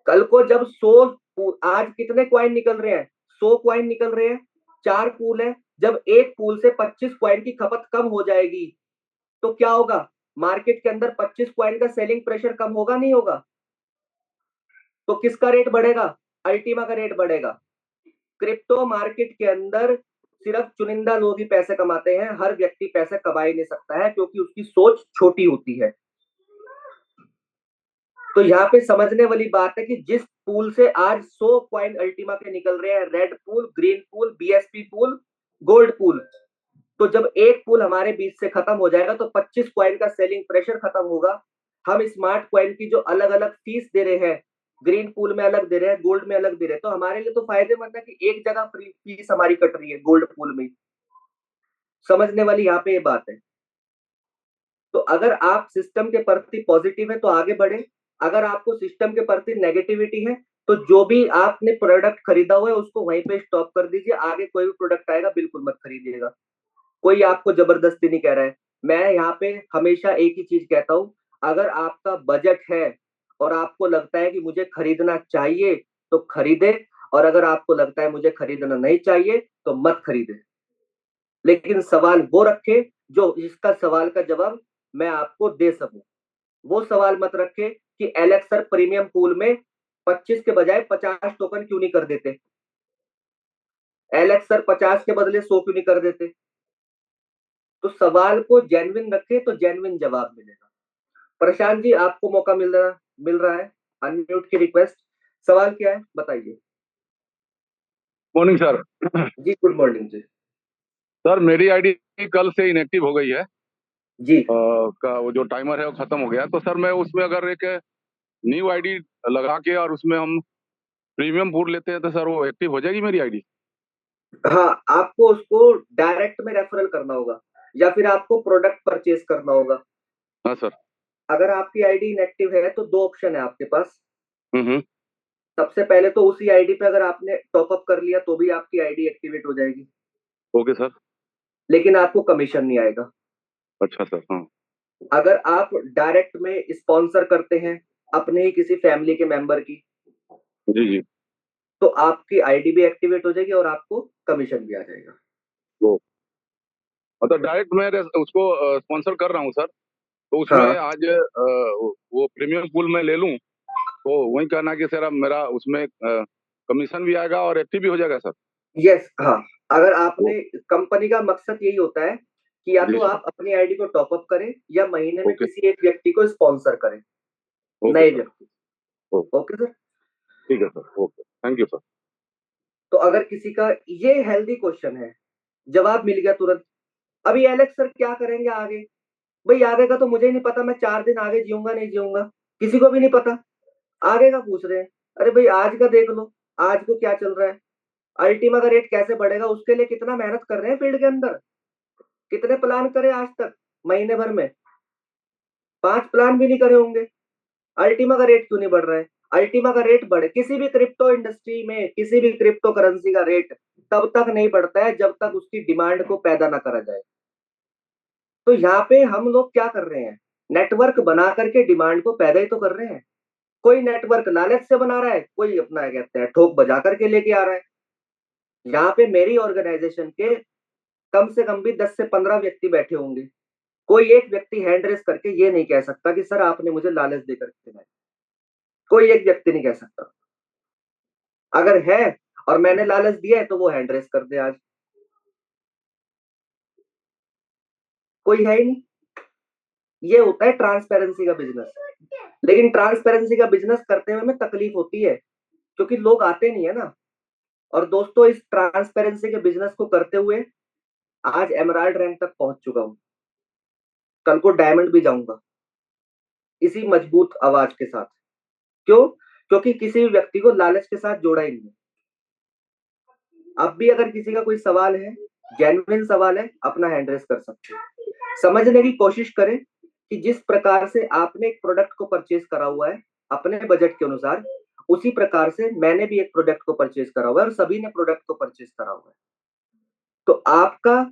कल को जब 100, आज कितने क्वाइन निकल रहे हैं? 100 क्वाइन निकल रहे हैं, 4 पूल है। जब एक पूल से 25 क्वाइन की खपत कम हो जाएगी तो क्या होगा? मार्केट के अंदर 25 क्वाइन का सेलिंग प्रेशर कम होगा नहीं होगा? तो किसका रेट बढ़ेगा? अल्टीमा का रेट बढ़ेगा। क्रिप्टो मार्केट के अंदर सिर्फ चुनिंदा लोग ही पैसे कमाते हैं, हर व्यक्ति पैसे कमा ही नहीं सकता है क्योंकि उसकी सोच छोटी होती है। तो यहाँ पे समझने वाली बात है कि जिस पूल से आज 100 क्वाइन अल्टीमा के निकल रहे हैं, red pool, green pool, BSP pool, gold pool, तो जब एक पूल हमारे बीच से खत्म हो जाएगा तो 25 क्वाइन का सेलिंग प्रेशर खत्म होगा। हम स्मार्ट क्वाइन की जो अलग अलग फीस दे रहे हैं, ग्रीन पूल में अलग दे रहे हैं, गोल्ड में अलग दे रहे हैं, तो हमारे लिए तो फायदेमंद है कि एक जगह फ्री फीस हमारी कट रही है गोल्ड पूल में। समझने वाली यहाँ पे ये बात है। तो अगर आप सिस्टम के प्रति पॉजिटिव है तो आगे बढ़े, अगर आपको सिस्टम के प्रति नेगेटिविटी है तो जो भी आपने प्रोडक्ट खरीदा हुआ है उसको वहीं पे स्टॉप कर दीजिए। आगे कोई भी प्रोडक्ट आएगा बिल्कुल मत खरीदिएगा। कोई आपको जबरदस्ती नहीं कह रहा है। मैं यहाँ पे हमेशा एक ही चीज कहता हूँ, अगर आपका बजट है और आपको लगता है कि मुझे खरीदना चाहिए तो खरीदे, और अगर आपको लगता है मुझे खरीदना नहीं चाहिए तो मत खरीदे। लेकिन सवाल वो रखे जो जिसका सवाल का जवाब मैं आपको दे सकूं। वो सवाल मत रखे कि एलेक्स सर प्रीमियम पूल में 25 के बजाय 50 टोकन क्यों नहीं कर देते, एलेक्स सर 50 के बदले 100 क्यों नहीं कर देते। तो सवाल को जेन्युइन रखे तो जेन्युइन जवाब मिलेगा। प्रशांत जी आपको मौका मिल रहा है, अनम्यूट की रिक्वेस्ट। सवाल क्या है बताइए। Morning sir. जी गुड मॉर्निंग जी। सर मेरी आईडी कल से इनएक्टिव हो गई है। जी का वो जो टाइमर है वो खत्म हो गया, तो सर मैं उसमें अगर एक न्यू आईडी लगा के और उसमें हम प्रीमियम पूल लेते हैं तो सर वो एक्टिव हो जाएगी मेरी आईडी? हाँ, आपको उसको डायरेक्ट में रेफरल करना होगा या फिर आपको प्रोडक्ट परचेज करना होगा। हाँ सर। अगर आपकी आईडी इनएक्टिव है तो 2 ऑप्शन है आपके पास। हम्म। सबसे पहले तो उसी आईडी पे अगर आपने टॉपअप कर लिया तो भी आपकी आईडी एक्टिवेट हो जाएगी, ओके सर। लेकिन आपको कमीशन नहीं आएगा। अच्छा सर। हाँ। अगर आप डायरेक्ट में स्पॉन्सर करते हैं अपने ही किसी फैमिली के मेंबर की, जी जी। तो आपकी आईडी भी एक्टिवेट हो जाएगी और आपको कमीशन भी आ जाएगा। वो मतलब डायरेक्ट मैं उसको स्पॉन्सर कर रहा हूँ सर, तो उसमें हाँ आज वो प्रीमियम पूल में ले लूँ तो वही कहना कि सर अब मेरा उसमें कमीशन भी आएगा और एक्टिव भी हो जाएगा सर? यस हाँ, अगर आपने कंपनी का मकसद यही होता है कि या जी तो सर। आप अपनी आईडी को टॉपअप करें या महीने में ओके। किसी एक व्यक्ति को स्पॉन्सर करें, ओके नए सर। व्यक्ति। ओके। Okay sir. ठीक है sir. Okay, thank you sir. तो अगर किसी का ये हेल्दी क्वेश्चन है, जवाब मिल गया तुरंत। अभी एलेक्स सर क्या करेंगे आगे, भाई आगे का तो मुझे ही नहीं पता, मैं 4 दिन आगे जीऊंगा नहीं जीऊंगा, किसी को भी नहीं पता। आगे का पूछ रहे हैं, अरे भाई आज का देख लो, आज को क्या चल रहा है, अल्टीमा का रेट कैसे बढ़ेगा, उसके लिए कितना मेहनत कर रहे हैं फील्ड के अंदर, कितने प्लान करे आज तक महीने भर में, 5 प्लान भी नहीं करे होंगे। अल्टीमा का रेट क्यों नहीं बढ़ रहा है? अल्टीमा का रेट बढ़े, किसी भी क्रिप्टो इंडस्ट्री में किसी भी क्रिप्टो करेंसी का रेट तब तक नहीं बढ़ता है जब तक उसकी डिमांड को पैदा ना करा जाए। तो यहाँ पे हम लोग क्या कर रहे हैं, नेटवर्क बना करके डिमांड को पैदा ही तो कर रहे हैं। कोई नेटवर्क लालच से बना रहा है, कोई अपना कहते हैं ठोक बजा करके लेके आ रहा है। यहाँ पे मेरी ऑर्गेनाइजेशन के कम से कम भी 10 से 15 व्यक्ति बैठे होंगे, कोई एक व्यक्ति हैंड रेस करके ये नहीं कह सकता कि सर आपने मुझे लालच देकर के दिलाया, कोई एक व्यक्ति नहीं कह सकता। अगर है और मैंने लालच दिया है तो वो हैंड रेस कर दे आज, कोई है ही नहीं। ये होता है ट्रांसपेरेंसी का बिजनेस। लेकिन ट्रांसपेरेंसी का बिजनेस करते हुए में तकलीफ होती है क्योंकि लोग आते नहीं है ना। और दोस्तों इस ट्रांसपेरेंसी के बिजनेस को करते हुए आज एमराल्ड रैंक तक पहुंच चुका हूं, कल को डायमंड भी जाऊंगा इसी मजबूत आवाज के साथ। क्यों? क्योंकि किसी भी व्यक्ति को लालच के साथ जोड़ा ही नहीं। अब भी अगर किसी का कोई सवाल है, जेन्युइन सवाल है, अपना हैंड रेस कर सकते हैं। समझने की कोशिश करें कि जिस प्रकार से आपने एक प्रोडक्ट को परचेज करा हुआ है अपने बजट के अनुसार, उसी प्रकार से मैंने भी एक प्रोडक्ट को परचेज करा हुआ है और सभी ने प्रोडक्ट को परचेज करा हुआ है। तो आपका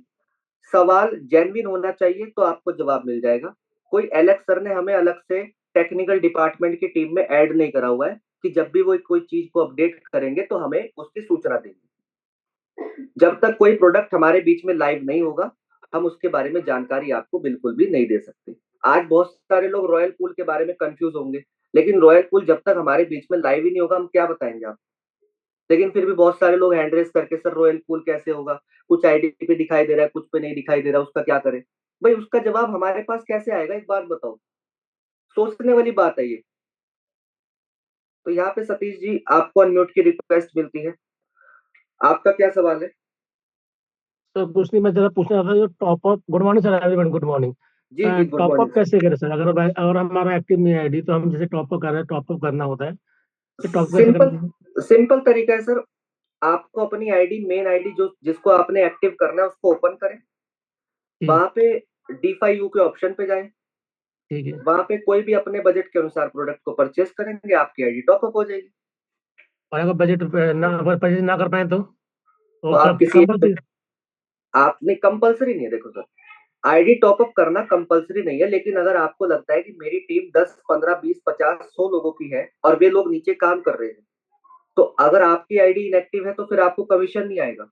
सवाल जेन्युइन होना चाहिए तो आपको जवाब मिल जाएगा। कोई एलेक्स सर ने हमें अलग से टेक्निकल डिपार्टमेंट की टीम में ऐड नहीं करा हुआ है कि जब भी वो कोई चीज को अपडेट करेंगे तो हमें उसकी सूचना देंगे। जब तक कोई प्रोडक्ट हमारे बीच में लाइव नहीं होगा हम उसके बारे में जानकारी आपको बिल्कुल भी नहीं दे सकते। आज बहुत सारे लोग रॉयल पूल के बारे में कंफ्यूज होंगे, लेकिन रॉयल पूल जब तक हमारे बीच में लाइव ही नहीं होगा हम क्या बताएंगे आप। लेकिन फिर भी बहुत सारे लोग हैंड रेस करके सर रॉयल पूल कैसे होगा, कुछ आईडी पे दिखाई दे रहा है कुछ पे नहीं दिखाई दे रहा, उसका क्या करें। भाई उसका जवाब हमारे पास कैसे आएगा, एक बात बताओ, सोचने वाली बात है ये। तो यहाँ पे सतीश जी आपको अनम्यूट की रिक्वेस्ट मिलती है, आपका क्या सवाल है? तो कुछ नहीं, मैं जरा पूछना था जो top up. Good morning sir, everyone good morning. जी जी गुड टॉप अप मॉर्निंग। कैसे करें सर? अगर हमारा एक्टिव नहीं है आईडी तो हम जैसे टॉप अप कर रहे हैं, टॉप अप करना होता है तो टॉप कैसे सिंपल करेंगे? सिंपल तरीका है सर, आपको अपनी आईडी मेन आईडी जो जिसको आपने एक्टिव करना है उसको ओपन करें, ठीक। वहां पे D5U के ऑप्शन पे जाएं, ठीक है। वहां पे कोई भी अपने बजट के अनुसार प्रोडक्ट को परचेस करेंगे आपकी आईडी टॉप अप हो जाएगी। और अगर बजट ना, अगर परचेज ना कर पाए तो तो वो आप कब किसी कंपल्सरी? आपने कंपलसरी नहीं है, देखो सर आईडी टॉप अप करना कंपलसरी नहीं है, लेकिन अगर आपको लगता है कि मेरी टीम 10 15 20 50 100 लोगों की है और वे लोग नीचे काम कर रहे हैं, तो अगर आपकी आईडी इनएक्टिव है तो फिर आपको कमीशन नहीं आएगा।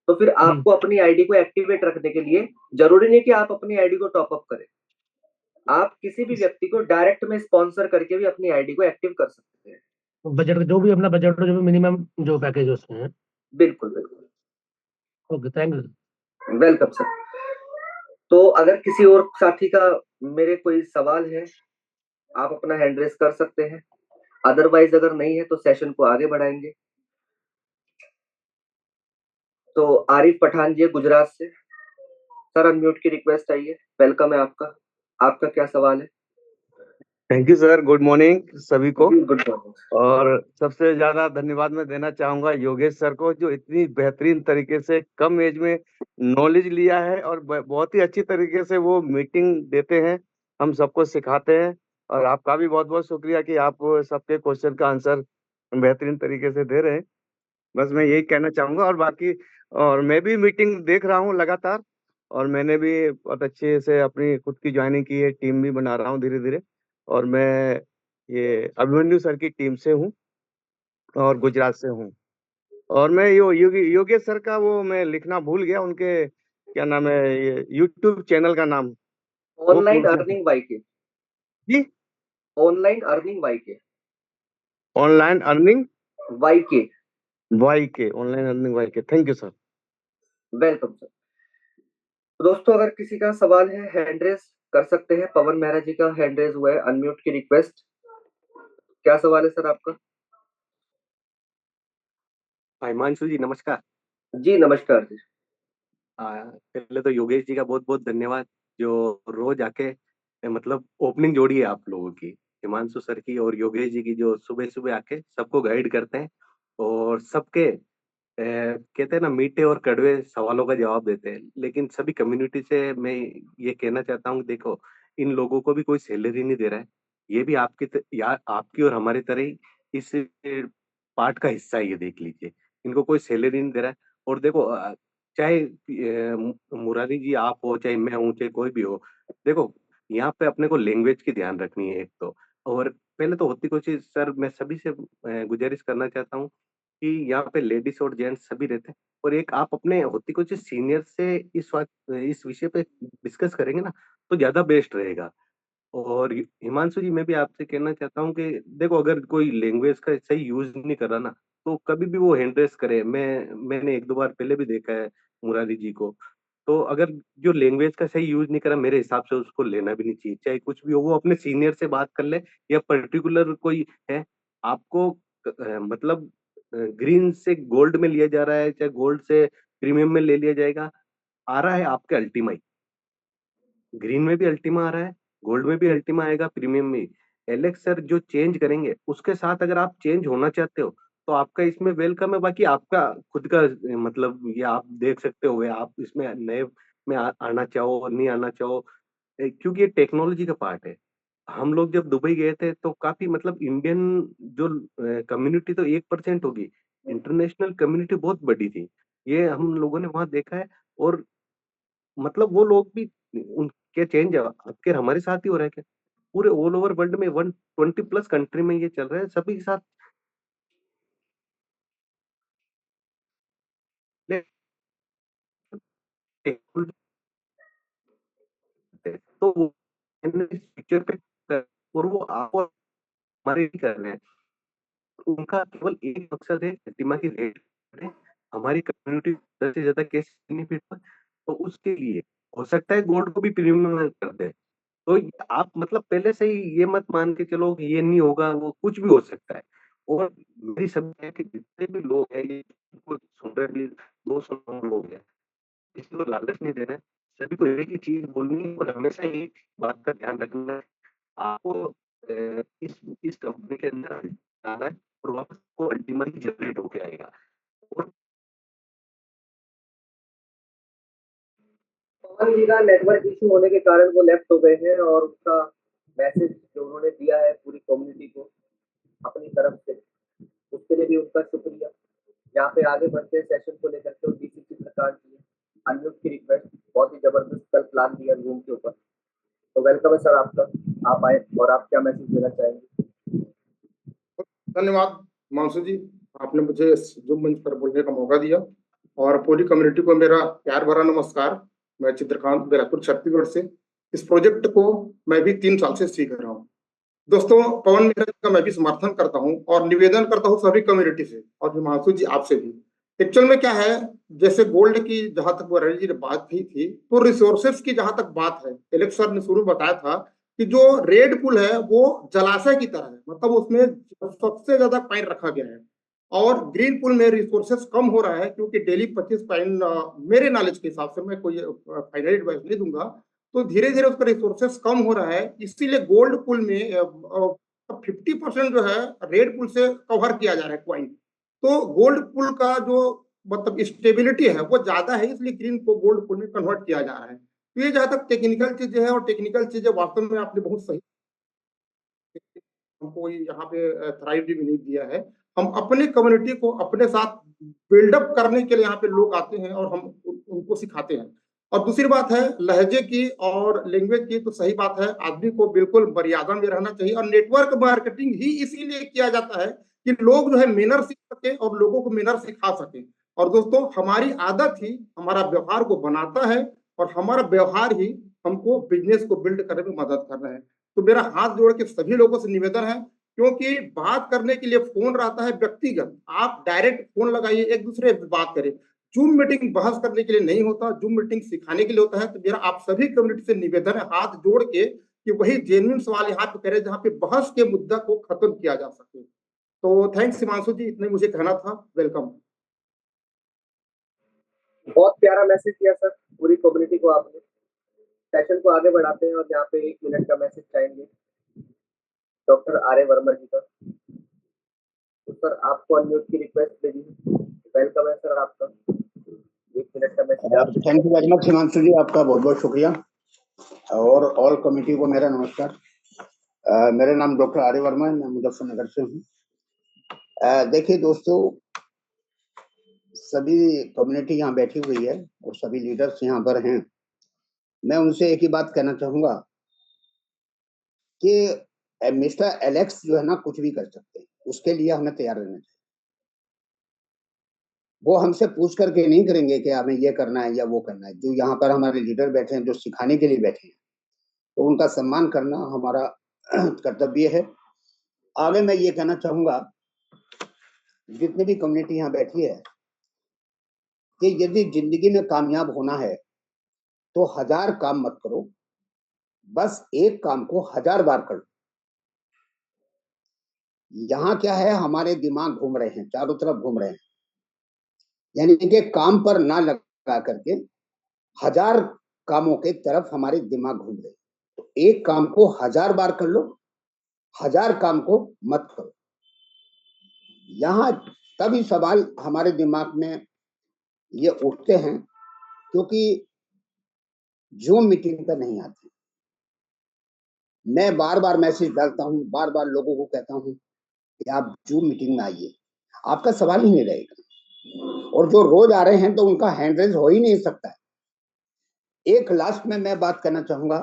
तो फिर जी। आपको अपनी आईडी को एक्टिवेट रखने के लिए जरूरी नहीं कि आप अपनी आईडी को टॉप अप करें, आप किसी भी व्यक्ति को डायरेक्ट में स्पॉन्सर करके भी अपनी आईडी को एक्टिव कर सकते हैं। बजट जो भी अपना बजट जो भी मिनिमम जो पैकेज उसमें है। बिल्कुल बिल्कुल। Okay, thank you. Welcome sir. तो अगर किसी और साथी का मेरे कोई सवाल है आप अपना हैंड रेस कर सकते हैं, अदरवाइज अगर नहीं है तो सेशन को आगे बढ़ाएंगे। तो आरिफ पठान जी गुजरात से, सर अनम्यूट की रिक्वेस्ट आई है, वेलकम है आपका, आपका क्या सवाल है? Thank you sir, good morning सभी को। जी गुड मॉर्निंग। और सबसे ज्यादा धन्यवाद मैं देना चाहूंगा योगेश सर को, जो इतनी बेहतरीन तरीके से कम एज में नॉलेज लिया है और बहुत ही अच्छी तरीके से वो मीटिंग देते हैं, हम सबको सिखाते हैं। और आपका भी बहुत बहुत शुक्रिया कि आप सबके क्वेश्चन का आंसर बेहतरीन तरीके से दे रहे हैं। बस मैं यही कहना चाहूंगा। और बाकी और मैं भी मीटिंग देख रहा हूँ लगातार, और मैंने भी बहुत अच्छे से अपनी खुद की ज्वाइनिंग की है, टीम भी बना रहा हूँ धीरे धीरे। और मैं ये अभिमन्यु सर की टीम से हूँ और गुजरात से हूँ। और मैं योगेश सर का वो मैं लिखना भूल गया, उनके क्या नाम है ये यूट्यूब चैनल का नाम, वो ऑनलाइन पूर्ण अर्निंग वाईके, जी, online earning YK, online earning YK. Y K, online earning Y K. Thank you sir. Welcome sir. दोस्तों अगर किसी का सवाल है हैंड रेस कर सकते हैं, पवन मेहरा जी का हैंड रेस हुआ है, अनम्यूट की रिक्वेस्ट। क्या सवाल है सर आपका? हिमांशु जी नमस्कार। जी नमस्कार जी। पहले तो योगेश जी का बहुत बहुत धन्यवाद, जो रोज आके मतलब ओपनिंग जोड़ी है आप लोगों की, हिमांशु सर की और योगेश जी की, जो सुबह सुबह आके सबको गाइड करते हैं और सबके कहते हैं ना मीठे और कड़वे सवालों का जवाब देते हैं। लेकिन सभी कम्युनिटी से मैं ये कहना चाहता हूँ, देखो इन लोगों को भी कोई सैलरी नहीं दे रहा है, ये भी आपकी और हमारी तरह ही इस पार्ट का हिस्सा है, ये देख लीजिए। इनको कोई सैलरी नहीं दे रहा है। और देखो चाहे मुरारी जी आप हो, चाहे मैं हूँ, चाहे कोई भी हो, देखो यहाँ पे अपने को लैंग्वेज की ध्यान रखनी है एक तो। और पहले तो होती कोशिश सर, मैं सभी से गुजारिश करना चाहता हूँ कि यहाँ पे लेडीज और जेंट्स सभी रहते हैं, और एक आप अपने होती कुछ सीनियर से इस विषय पे डिस्कस करेंगे ना, तो ज्यादा बेस्ट रहेगा। और हिमांशु जी, मैं भी आपसे कहना चाहता हूँ कि देखो अगर कोई लैंग्वेज का सही यूज नहीं कर रहा ना, तो कभी भी वो हैंड रेस करे। मैंने एक दो बार पहले भी देखा है मुरारी जी को। तो अगर जो लैंग्वेज का सही यूज नहीं करा, मेरे हिसाब से उसको लेना भी नहीं चाहिए, चाहे कुछ भी हो। वो अपने सीनियर से बात कर ले, या पर्टिकुलर कोई है आपको मतलब ग्रीन से गोल्ड में लिया जा रहा है, चाहे गोल्ड से प्रीमियम में ले लिया जाएगा, आ रहा है आपके अल्टीमा ही। ग्रीन में भी अल्टीमा आ रहा है, गोल्ड में भी अल्टीमा आएगा, प्रीमियम में। एलेक्स सर जो चेंज करेंगे, उसके साथ अगर आप चेंज होना चाहते हो, तो आपका इसमें वेलकम है। बाकी आपका खुद का मतलब ये आप देख सकते हो, आप इसमें नए में आना चाहो और नहीं आना चाहो, क्योंकि ये टेक्नोलॉजी का पार्ट है। हम लोग जब दुबई गए थे, तो काफी मतलब इंडियन जो कम्युनिटी तो 1% होगी, इंटरनेशनल कम्युनिटी बहुत बड़ी थी, ये हम लोगों ने वहां देखा है। और मतलब वो लोग भी उनके चेंज आपके हमारे साथ ही हो रहा है क्या? पूरे ऑल ओवर वर्ल्ड में 120 प्लस कंट्री में ये चल रहा है, सभी के साथ तो वो इस पिक्चर पे और वो आपको हमारे ही कर रहे हैं। उनका केवल एक मकसद है, प्रतिमा की रेट है, हमारी कम्युनिटी ज्यादा से ज्यादा केस बेनिफिट पर। तो उसके लिए हो सकता है गोल्ड को भी प्रीमियम कर दे। तो आप मतलब पहले से ही ये मत मान के चलो कि ये नहीं होगा, वो कुछ भी हो सकता है। और मेरी समझ है कि जितने भी लोग हैं, ये सुन रहे हैं, 200 लोग हैं, किसी को लालच नहीं देना है, सभी को एक ही चीज बोलनी है और हमेशा एक बात का ध्यान रखना है। आपको इस कंपनी के अंदर जाना है, और वापस को अल्टीमेटली जनरेट होके आएगा। और पवन जी का नेटवर्क इशू होने के कारण वो लेफ्ट हो गए हैं, और उसका मैसेज जो उन्होंने दिया है पूरी कम्युनिटी को अपनी तरफ से, उसके लिए भी उनका शुक्रिया। यहाँ पे आगे बढ़ते हैं सेशन को लेकर के, डीसीसी प्रकार की अनम्यूट की रिक्वेस्ट, बहुत ही जबरदस्त कल प्लान दिया रूम के ऊपर। तो वेलकम है सर आपका, आप आए और आप क्या मैसेज देना चाहेंगे? धन्यवाद मानसू जी, आपने मुझे जो मंच पर बोलने का मौका दिया, और पूरी कम्युनिटी को मेरा प्यार भरा नमस्कार। मैं चित्रकांत, बिलासपुर छत्तीसगढ़ से। इस प्रोजेक्ट को मैं भी 3 साल से सीख रहा हूँ। दोस्तों, पवन मेहरा का मैं भी समर्थन करता हूँ और निवेदन करता हूँ सभी कम्युनिटी से, और हिमांशु जी आपसे भी। एक्चुअल में क्या है, जैसे गोल्ड की जहां तक वरारी जी ने बात की थी, तो रिसोर्सेस की जहां तक बात है, एलेक्स सर ने शुरू में बताया था कि जो रेड पुल है वो जलाशय की तरह है, मतलब उसमें सबसे ज्यादा पानी रखा गया है। और ग्रीन पुल में रिसोर्सेस कम हो रहा है, क्योंकि डेली 25 पाइन, मेरे नॉलेज के हिसाब से, मैं कोई फाइनल एडवाइस नहीं दूंगा, तो धीरे धीरे उसका रिसोर्सेस कम हो रहा है। इसीलिए गोल्ड पुल में 50% जो है रेड पुल से कवर किया जा रहा है क्वाइन। तो गोल्ड पुल का जो मतलब स्टेबिलिटी है वो ज्यादा है, इसलिए ग्रीन को गोल्ड पुल में कन्वर्ट किया जा रहा है। तो ये जहां तक टेक्निकल चीजें हैं, और टेक्निकल चीजें वास्तव में आपने बहुत सही, हमको यहाँ पे थ्राइव भी नहीं दिया है। हम अपनी कम्युनिटी को अपने साथ बिल्डअप करने के लिए यहाँ पे लोग आते हैं, और हम उनको सिखाते हैं। और दूसरी बात है लहजे की और लैंग्वेज की, तो सही बात है, आदमी को बिल्कुल मर्यादा में रहना चाहिए। और नेटवर्क मार्केटिंग ही इसीलिए किया जाता है कि लोग जो है मेनर सीख सके और लोगों को मेनर सिखा सके। और दोस्तों, हमारी आदत ही हमारा व्यवहार को बनाता है, और हमारा व्यवहार ही हमको बिजनेस को बिल्ड करने में मदद कर रहा है। तो मेरा हाथ जोड़ के सभी लोगों से निवेदन है, क्योंकि बात करने के लिए फोन रहता है व्यक्तिगत, आप डायरेक्ट फोन लगाइए, एक दूसरे से बात करें। जूम मीटिंग बहस करने के लिए नहीं होता, जूम मीटिंग सिखाने के लिए होता है। तो मेरा आप सभी कम्युनिटी से निवेदन है, हाथ जोड़ के, कि वही जेन्युइन सवाल यहाँ पे करें जहाँ पे बहस के मुद्दा को खत्म किया जा सके। तो थैंक्स हिमांशु जी, इतने मुझे कहना था। वेलकम। बहुत प्यारा मैसेज दिया सर पूरी कम्युनिटी को आपने। सेशन को आगे बढ़ाते हैं और यहाँ पे 1 मिनट का मैसेज चाहेंगे डॉक्टर आर्य वर्मा जी का। तो सर आपको अनम्यूट की रिक्वेस्ट भेजी है। वेलकम है सर आपका। 1 मिनट का मैसेज आप thank you very much Himanshu ji, आपका बहुत बहुत शुक्रिया और ऑल कमेटी को मेरा नमस्कार। मेरा नाम डॉक्टर आर्य वर्मा है, मैं मुजफ्फरनगर से हूँ। देखिए दोस्तों, सभी कम्युनिटी यहाँ बैठी हुई है और सभी लीडर्स यहाँ पर हैं। मैं उनसे एक ही बात कहना चाहूंगा कि मिस्टर एलेक्स जो है ना कुछ भी कर सकते हैं, उसके लिए हमें तैयार रहना चाहिए। वो हमसे पूछ करके नहीं करेंगे कि हमें ये करना है या वो करना है। जो यहाँ पर हमारे लीडर बैठे हैं, जो सिखाने के लिए बैठे हैं, तो उनका सम्मान करना हमारा कर्तव्य है। आगे मैं ये कहना चाहूंगा, जितनी भी कम्युनिटी यहाँ बैठी है, कि यदि जिंदगी में कामयाब होना है तो 1000 काम मत करो, बस एक काम को 1000 बार करो। यहाँ क्या है, हमारे दिमाग घूम रहे हैं, चारों तरफ घूम रहे हैं, यानी कि काम पर ना लगा करके 1000 कामों के तरफ हमारे दिमाग घूम रहे हैं। तो एक काम को 1000 बार कर लो, 1000 काम को मत करो। यहाँ तभी सवाल हमारे दिमाग में ये उठते हैं क्योंकि जूम मीटिंग पर नहीं आते। मैं बार बार मैसेज डालता हूँ, बार बार लोगों को कहता हूँ कि आप जूम मीटिंग में आइए, आपका सवाल ही नहीं रहेगा। और जो रोज आ रहे हैं तो उनका हैंड रेज हो ही नहीं सकता है। एक लास्ट में मैं बात करना चाहूंगा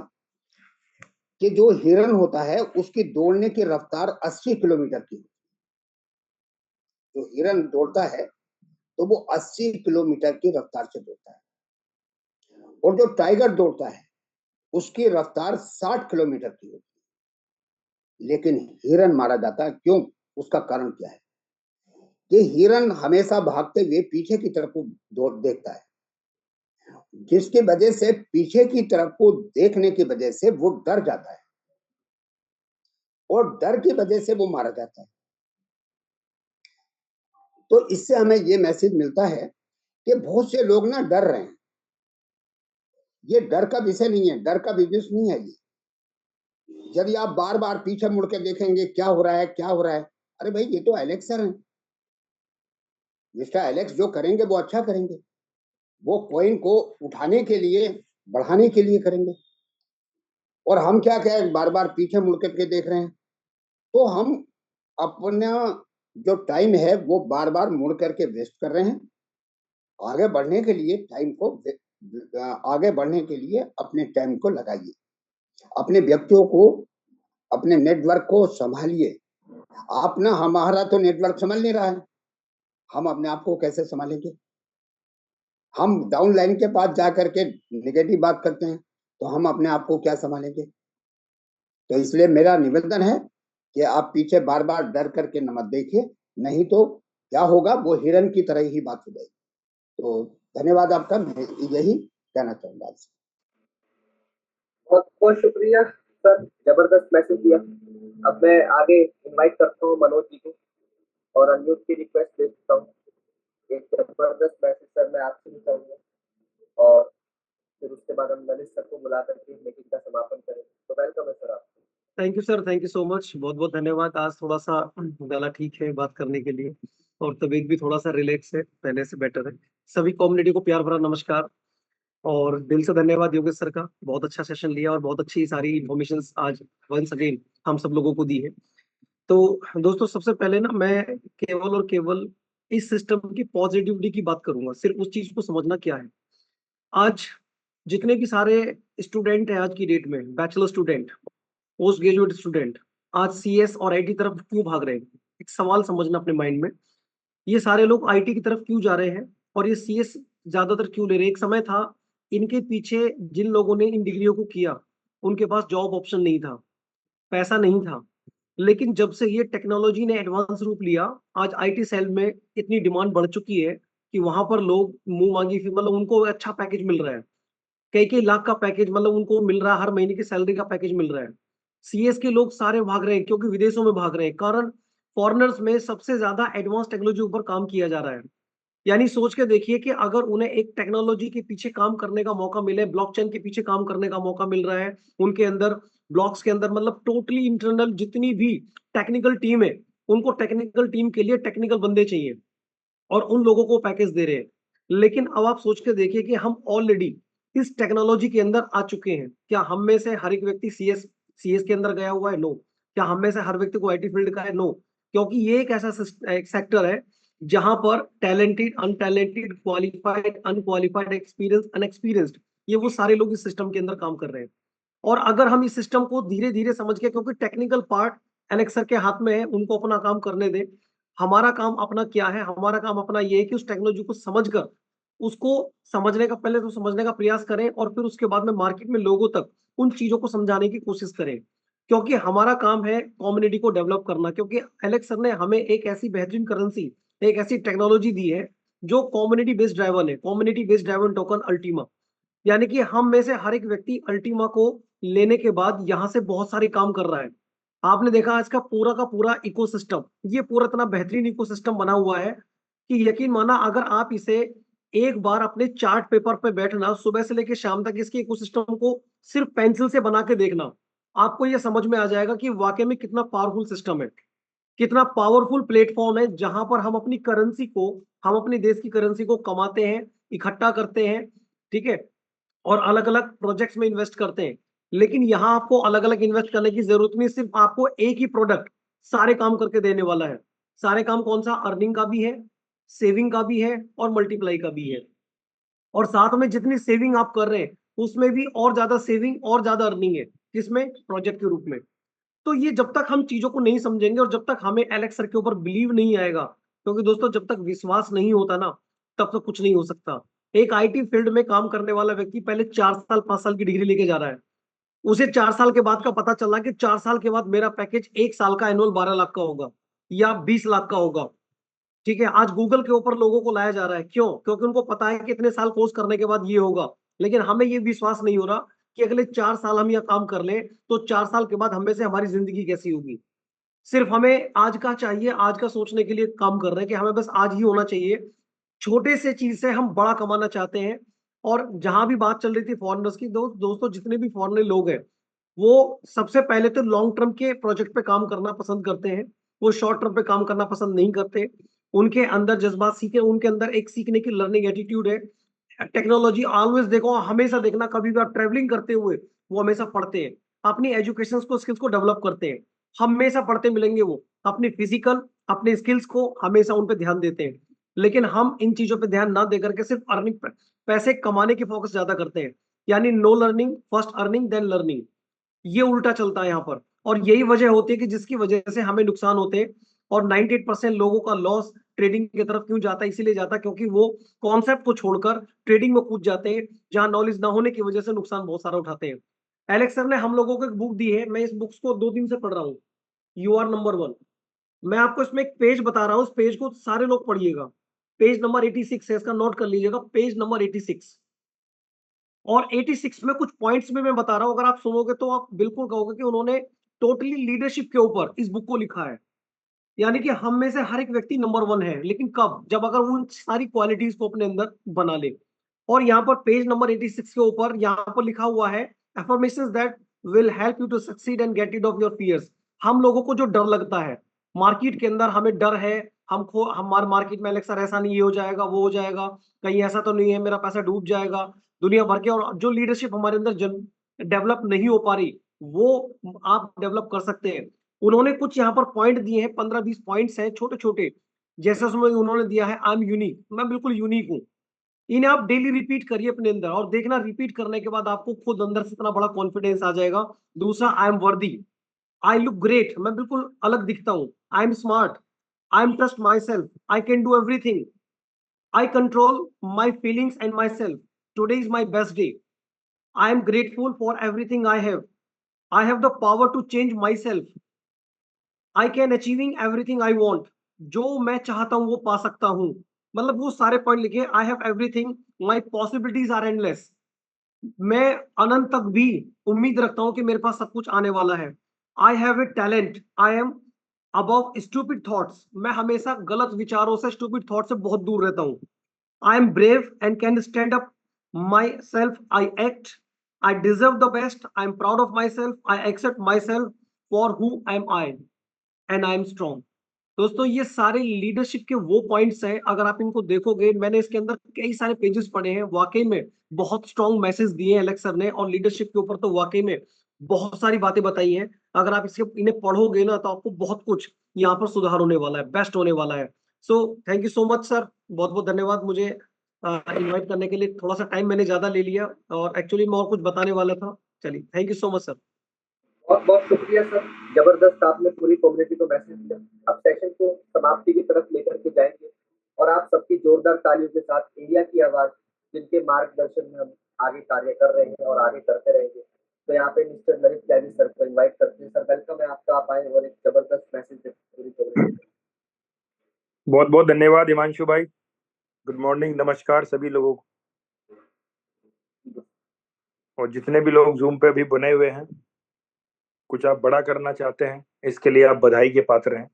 कि जो हिरन होता है उसकी दौड़ने की रफ्तार 80 किलोमीटर की। जो हिरन दौड़ता है तो वो 80 किलोमीटर की रफ्तार से दौड़ता है, और जो टाइगर दौड़ता है उसकी रफ्तार 60 किलोमीटर की होती है। लेकिन हिरन मारा जाता है, क्यों? उसका कारण क्या है कि हिरन हमेशा भागते हुए पीछे की तरफ को दौड़ देखता है, जिसकी वजह से पीछे की तरफ को देखने की वजह से वो डर जाता है और डर की वजह से वो मारा जाता है। तो इससे हमें ये मैसेज मिलता है कि बहुत से लोग ना डर रहे हैं। ये डर का विषय नहीं है, डर का बिजनेस नहीं है ये। यदि आप बार बार पीछे मुड़ के देखेंगे क्या हो रहा है क्या हो रहा है, अरे भाई ये तो एलेक्स सर हैं, मिस्टर एलेक्स जो करेंगे वो अच्छा करेंगे, वो कॉइन को उठाने के लिए बढ़ाने के लिए करेंगे। और हम क्या कहें, बार बार पीछे मुड़ करके देख रहे हैं, तो हम अपना जो टाइम है वो बार बार मुड़ करके वेस्ट कर रहे हैं। आगे बढ़ने के लिए टाइम को आगे बढ़ने के लिए अपने टाइम को लगाइए, अपने व्यक्तियों को, अपने नेटवर्क को संभालिए। आप ना, हमारा तो नेटवर्क संभाल नहीं रहा है, हम अपने आप को कैसे संभालेंगे? हम डाउन लाइन के पास जाकर के नेगेटिव बात करते हैं तो हम अपने आप को क्या संभालेंगे? तो इसलिए मेरा निवेदन है कि आप पीछे बार बार डर करके मत देखिए, नहीं तो क्या होगा, वो हिरन की तरह ही बात हो जाएगी। तो धन्यवाद आपका, मैं यही कहना चाहूंगा आपसे। बहुत बहुत शुक्रिया सर, जबरदस्त मैसेज दिया। अब मैं आगे इनवाइट करता हूँ मनोज जी को और अनम्यूट की रिक्वेस्ट भेजता हूँ। एक जबरदस्त मैसेज सर मैं आपसे भी चाहूंगा और फिर उसके बाद हम ललित सर को बुला करके मीटिंग का समापन करेंगे। तो वेलकम है सर आप। Thank you sir, thank you so much, बहुत बहुत धन्यवाद। आज थोड़ा सा गला ठीक है बात करने के लिए और तबीयत भी थोड़ा सा रिलैक्स है, पहले से बेटर है। सभी कम्युनिटी को प्यार भरा नमस्कार और दिल से धन्यवाद योगेश सर का, बहुत अच्छा सेशन लिया और बहुत अच्छी सारी इन्फॉर्मेशन आज वंस अगेन हम सब लोगों को दी है। तो दोस्तों, सबसे पहले ना मैं केवल और केवल इस सिस्टम की पॉजिटिविटी की बात करूंगा। सिर्फ उस चीज को समझना क्या है, आज जितने भी सारे स्टूडेंट हैं आज की डेट में, bachelor student, post graduate student, आज सीएस और आईटी तरफ क्यों भाग रहे हैं? एक सवाल समझना अपने माइंड में, ये सारे लोग आईटी की तरफ क्यों जा रहे हैं और ये सीएस ज्यादातर क्यों ले रहे हैं? एक समय था इनके पीछे जिन लोगों ने इन डिग्रियों को किया उनके पास जॉब ऑप्शन नहीं था, पैसा नहीं था। लेकिन जब से ये टेक्नोलॉजी ने एडवांस रूप लिया, आज आईटी सेल में इतनी डिमांड बढ़ चुकी है कि वहां पर लोग मुंह मांगी फी, मतलब उनको अच्छा पैकेज मिल रहा है, कई कई लाख का पैकेज, मतलब उनको मिल रहा है, हर महीने की सैलरी का पैकेज मिल रहा है। सीएस के लोग सारे भाग रहे हैं क्योंकि विदेशों में भाग रहे हैं, कारण फॉरेनर्स में सबसे ज्यादा एडवांस टेक्नोलॉजी ऊपर काम किया जा रहा है। यानी सोच के देखिए कि अगर उन्हें एक टेक्नोलॉजी के पीछे काम करने का मौका मिले, ब्लॉकचेन के पीछे काम करने का मौका मिल रहा है, उनके अंदर ब्लॉक्स के अंदर मतलब टोटली इंटरनल जितनी भी टेक्निकल टीम है, उनको टेक्निकल टीम के लिए टेक्निकल बंदे चाहिए और उन लोगों को पैकेज दे रहे हैं। लेकिन अब आप सोच के देखिए कि हम ऑलरेडी इस टेक्नोलॉजी के अंदर आ चुके हैं। क्या हम में से हर एक व्यक्ति सीएस के अंदर गया हुआ है? नो। क्या हम में से हर व्यक्ति को आईटी फील्ड का है? नो। क्योंकि ये एक ऐसा एक सेक्टर है जहां पर talented, untalented, qualified, unqualified, experience, unexperienced, ये वो सारे लोग इस सिस्टम के अंदर काम कर रहे हैं। और अगर हम इस सिस्टम को धीरे धीरे समझ के, क्योंकि टेक्निकल पार्ट एलेक्स सर के हाथ में है, उनको अपना काम करने दें। हमारा काम अपना क्या है? हमारा काम अपना ये है कि उस टेक्नोलॉजी को समझकर उसको समझने का, पहले तो समझने का प्रयास करें और फिर उसके बाद में मार्केट में लोगों तक उन चीजों को समझाने की कोशिश करें। क्योंकि हमारा काम है कम्युनिटी को डेवलप करना। क्योंकि एलेक्स सर ने हमें एक ऐसी बेहतरीन करेंसी, एक ऐसी टेक्नोलॉजी दी है जो कम्युनिटी बेस्ड ड्राइवन है, community based driven token Ultima. यानी कि हम में से हर एक व्यक्ति अल्टीमा को लेने के बाद यहां से बहुत सारे काम कर रहा है। आपने देखा आज का पूरा इकोसिस्टम, ये पूरा इतना बेहतरीन इकोसिस्टम बना हुआ है कि यकीन माना अगर आप इसे एक बार अपने चार्ट पेपर पे बैठना, सुबह से लेकर शाम तक इसके इकोसिस्टम को सिर्फ पेंसिल से बना के देखना, आपको ये समझ में आ जाएगा कि वाकई में कितना पावरफुल सिस्टम है, कितना पावरफुल प्लेटफॉर्म है, जहां पर हम अपनी करेंसी को, हम अपने देश की करेंसी को कमाते हैं, इकट्ठा करते हैं, ठीक है, और अलग अलग प्रोजेक्ट्स में इन्वेस्ट करते हैं। लेकिन यहां आपको अलग अलग इन्वेस्ट करने की जरूरत नहीं, सिर्फ आपको एक ही प्रोडक्ट सारे काम करके देने वाला है। सारे काम कौन सा? अर्निंग का भी है, सेविंग का भी है और मल्टीप्लाई का भी है। और साथ में जितनी सेविंग आप कर रहे हैं उसमें भी और ज्यादा सेविंग और ज्यादा अर्निंग है। किसमें? प्रोजेक्ट के रूप में। तो ये जब तक हम चीजों को नहीं समझेंगे और जब तक हमें एलेक्स सर के ऊपर बिलीव नहीं आएगा, क्योंकि दोस्तों जब तक विश्वास नहीं होता ना, तब तक कुछ नहीं हो सकता। एक आईटी फील्ड में काम करने वाला व्यक्ति पहले 4 साल 5 साल की डिग्री लेके जा रहा है, उसे 4 साल के बाद का पता चला कि 4 साल के बाद मेरा पैकेज 1 साल का एनुअल 12 लाख का होगा या 20 लाख का होगा। ठीक है, आज गूगल के ऊपर लोगों को लाया जा रहा है। क्यों? क्योंकि उनको पता है कि इतने साल कोर्स करने के बाद ये होगा। लेकिन हमें ये विश्वास नहीं हो रहा कि अगले 4 साल हम यहाँ काम कर लें तो 4 साल के बाद हमें से हमारी जिंदगी कैसी होगी। सिर्फ हमें आज का चाहिए, आज का सोचने के लिए काम कर रहे हैं कि हमें बस आज ही होना चाहिए। छोटे से चीज से हम बड़ा कमाना चाहते हैं। और जहां भी बात चल रही थी फॉरेनर्स की, दोस्तों जितने भी फॉरेनर लोग हैं वो सबसे पहले तो लॉन्ग टर्म के प्रोजेक्ट पे काम करना पसंद करते हैं, वो शॉर्ट टर्म पे काम करना पसंद नहीं करते। उनके अंदर जज्बात सीखे, उनके अंदर एक सीखने की लर्निंग एटीट्यूड है। टेक्नोलॉजी ऑलवेज देखो, हमेशा देखना, कभी भी आप ट्रेवलिंग करते हुए वो हमेशा पढ़ते हैं, अपनी एजुकेशन को, स्किल्स को डेवलप करते हैं, हमेशा पढ़ते मिलेंगे वो। अपनी फिजिकल, अपने स्किल्स को हमेशा उन पे ध्यान देते हैं। लेकिन हम इन चीजों पे ध्यान ना देकर के सिर्फ अर्निंग, पैसे कमाने की फोकस ज्यादा करते हैं। यानी no learning, first earning then learning, ये उल्टा चलता है यहाँ पर। और यही वजह होती है कि जिसकी वजह से हमें नुकसान होते हैं। और 98% लोगों का लॉस ट्रेडिंग की तरफ क्यों जाता है? इसीलिए जाता है क्योंकि वो कॉन्सेप्ट को छोड़कर ट्रेडिंग में कूद जाते हैं, जहां नॉलेज ना होने की वजह से नुकसान बहुत सारा उठाते हैं। एलेक्स सर ने हम लोगों को एक बुक दी है, मैं इस बुक्स को 2 दिन से पढ़ रहा हूँ, यू आर नंबर 1। मैं आपको इसमें एक पेज बता रहा हूँ, उस पेज को सारे लोग पढ़िएगा। पेज नंबर 86 है, इसका नोट कर लीजिएगा, पेज नंबर 86। और 86 में कुछ पॉइंट्स में मैं बता रहा हूं, अगर आप सुनोगे तो आप बिल्कुल कहोगे कि उन्होंने टोटली लीडरशिप के ऊपर इस बुक को लिखा है। यानी कि हम में से हर एक व्यक्ति नंबर 1 है, लेकिन कब? जब अगर वो उन सारी क्वालिटीज को अपने अंदर बना ले। और यहाँ पर पेज नंबर 86 के ऊपर यहाँ पर लिखा हुआ है, affirmations that will help you to succeed and get rid of your fears. हम लोगों को जो डर लगता है मार्केट के अंदर, हमें डर है, हमारे मार्केट में अलेक्सा ऐसा नहीं, ये हो जाएगा, वो हो जाएगा, कहीं ऐसा तो नहीं है मेरा पैसा डूब जाएगा, दुनिया भर के। और जो लीडरशिप हमारे अंदर डेवलप नहीं हो पा रही, वो आप डेवलप कर सकते हैं। उन्होंने कुछ यहाँ पर पॉइंट दिए हैं, 15-20 पॉइंट्स हैं छोटे छोटे। जैसे उसमें उन्होंने दिया है, आई एम यूनिक, मैं बिल्कुल यूनिक हूँ। इन्हें आप डेली रिपीट करिए अपने अंदर और देखना, रिपीट करने के बाद आपको खुद अंदर से इतना बड़ा कॉन्फिडेंस आ जाएगा। दूसरा, आई एम वर्दी, आई लुक ग्रेट, मैं बिल्कुल अलग दिखता हूँ। I am smart, I am trust myself, I can do everything, I control my feelings and myself, today is my best day, I am grateful for everything I have the power to change myself, I can achieving everything I want, जो मैं चाहता हूं वो पा सकता हूं। मतलब वो सारे पॉइंट लिखे, I have everything, my possibilities are endless, मैं अनंत तक भी उम्मीद रखता हूं कि मेरे पास सब कुछ आने वाला है। I have a talent, I am above stupid thoughts, मैं हमेशा गलत विचारों से, स्टूपिड थॉट से बहुत दूर रहता हूं। I am brave and can stand up myself. I act. I deserve the best. I am proud of myself. I accept myself for who am I, and I am strong. दोस्तों ये सारे लीडरशिप के वो पॉइंट्स हैं, अगर आप इनको देखोगे, मैंने इसके अंदर कई सारे पेजेस पढ़े हैं, वाकई में बहुत स्ट्रॉन्ग मैसेज दिए हैं एलेक्स सर ने, और लीडरशिप के ऊपर तो वाकई में बहुत सारी बातें बताई हैं। अगर आप इसके इन्हें पढ़ोगे ना, तो आपको बहुत कुछ यहाँ पर सुधार होने वाला है, बेस्ट होने वाला है। So thank you so much sir, बहुत बहुत धन्यवाद मुझे इन्वाइट करने के लिए। थोड़ा सा टाइम मैंने ज्यादा ले लिया, और एक्चुअली मैं और कुछ बताने वाला था। चलिए, thank you so much sir. बहुत बहुत शुक्रिया सर, जबरदस्त आपने पूरी कम्युनिटी को मैसेज दिया। अब सेशन को समाप्ति की तरफ लेकर के जाएंगे, और आप सबकी जोरदार तालियों के साथ इंडिया की आवाज, जिनके मार्गदर्शन में हम आगे कार्य कर रहे हैं और आगे करते रहेंगे, तो यहाँ पे मिस्टर ललित त्यागी सर को इन्वाइट करते हैं। सर वेलकम है आपका, आप आए और एक जबरदस्त मैसेज दें पूरी कम्युनिटी को। बहुत बहुत धन्यवाद हिमांशु भाई। गुड मॉर्निंग, नमस्कार सभी लोगों को, और जितने भी लोग जूम पे अभी बने हुए हैं, कुछ आप बड़ा करना चाहते हैं, इसके लिए आप बधाई के पात्र हैं।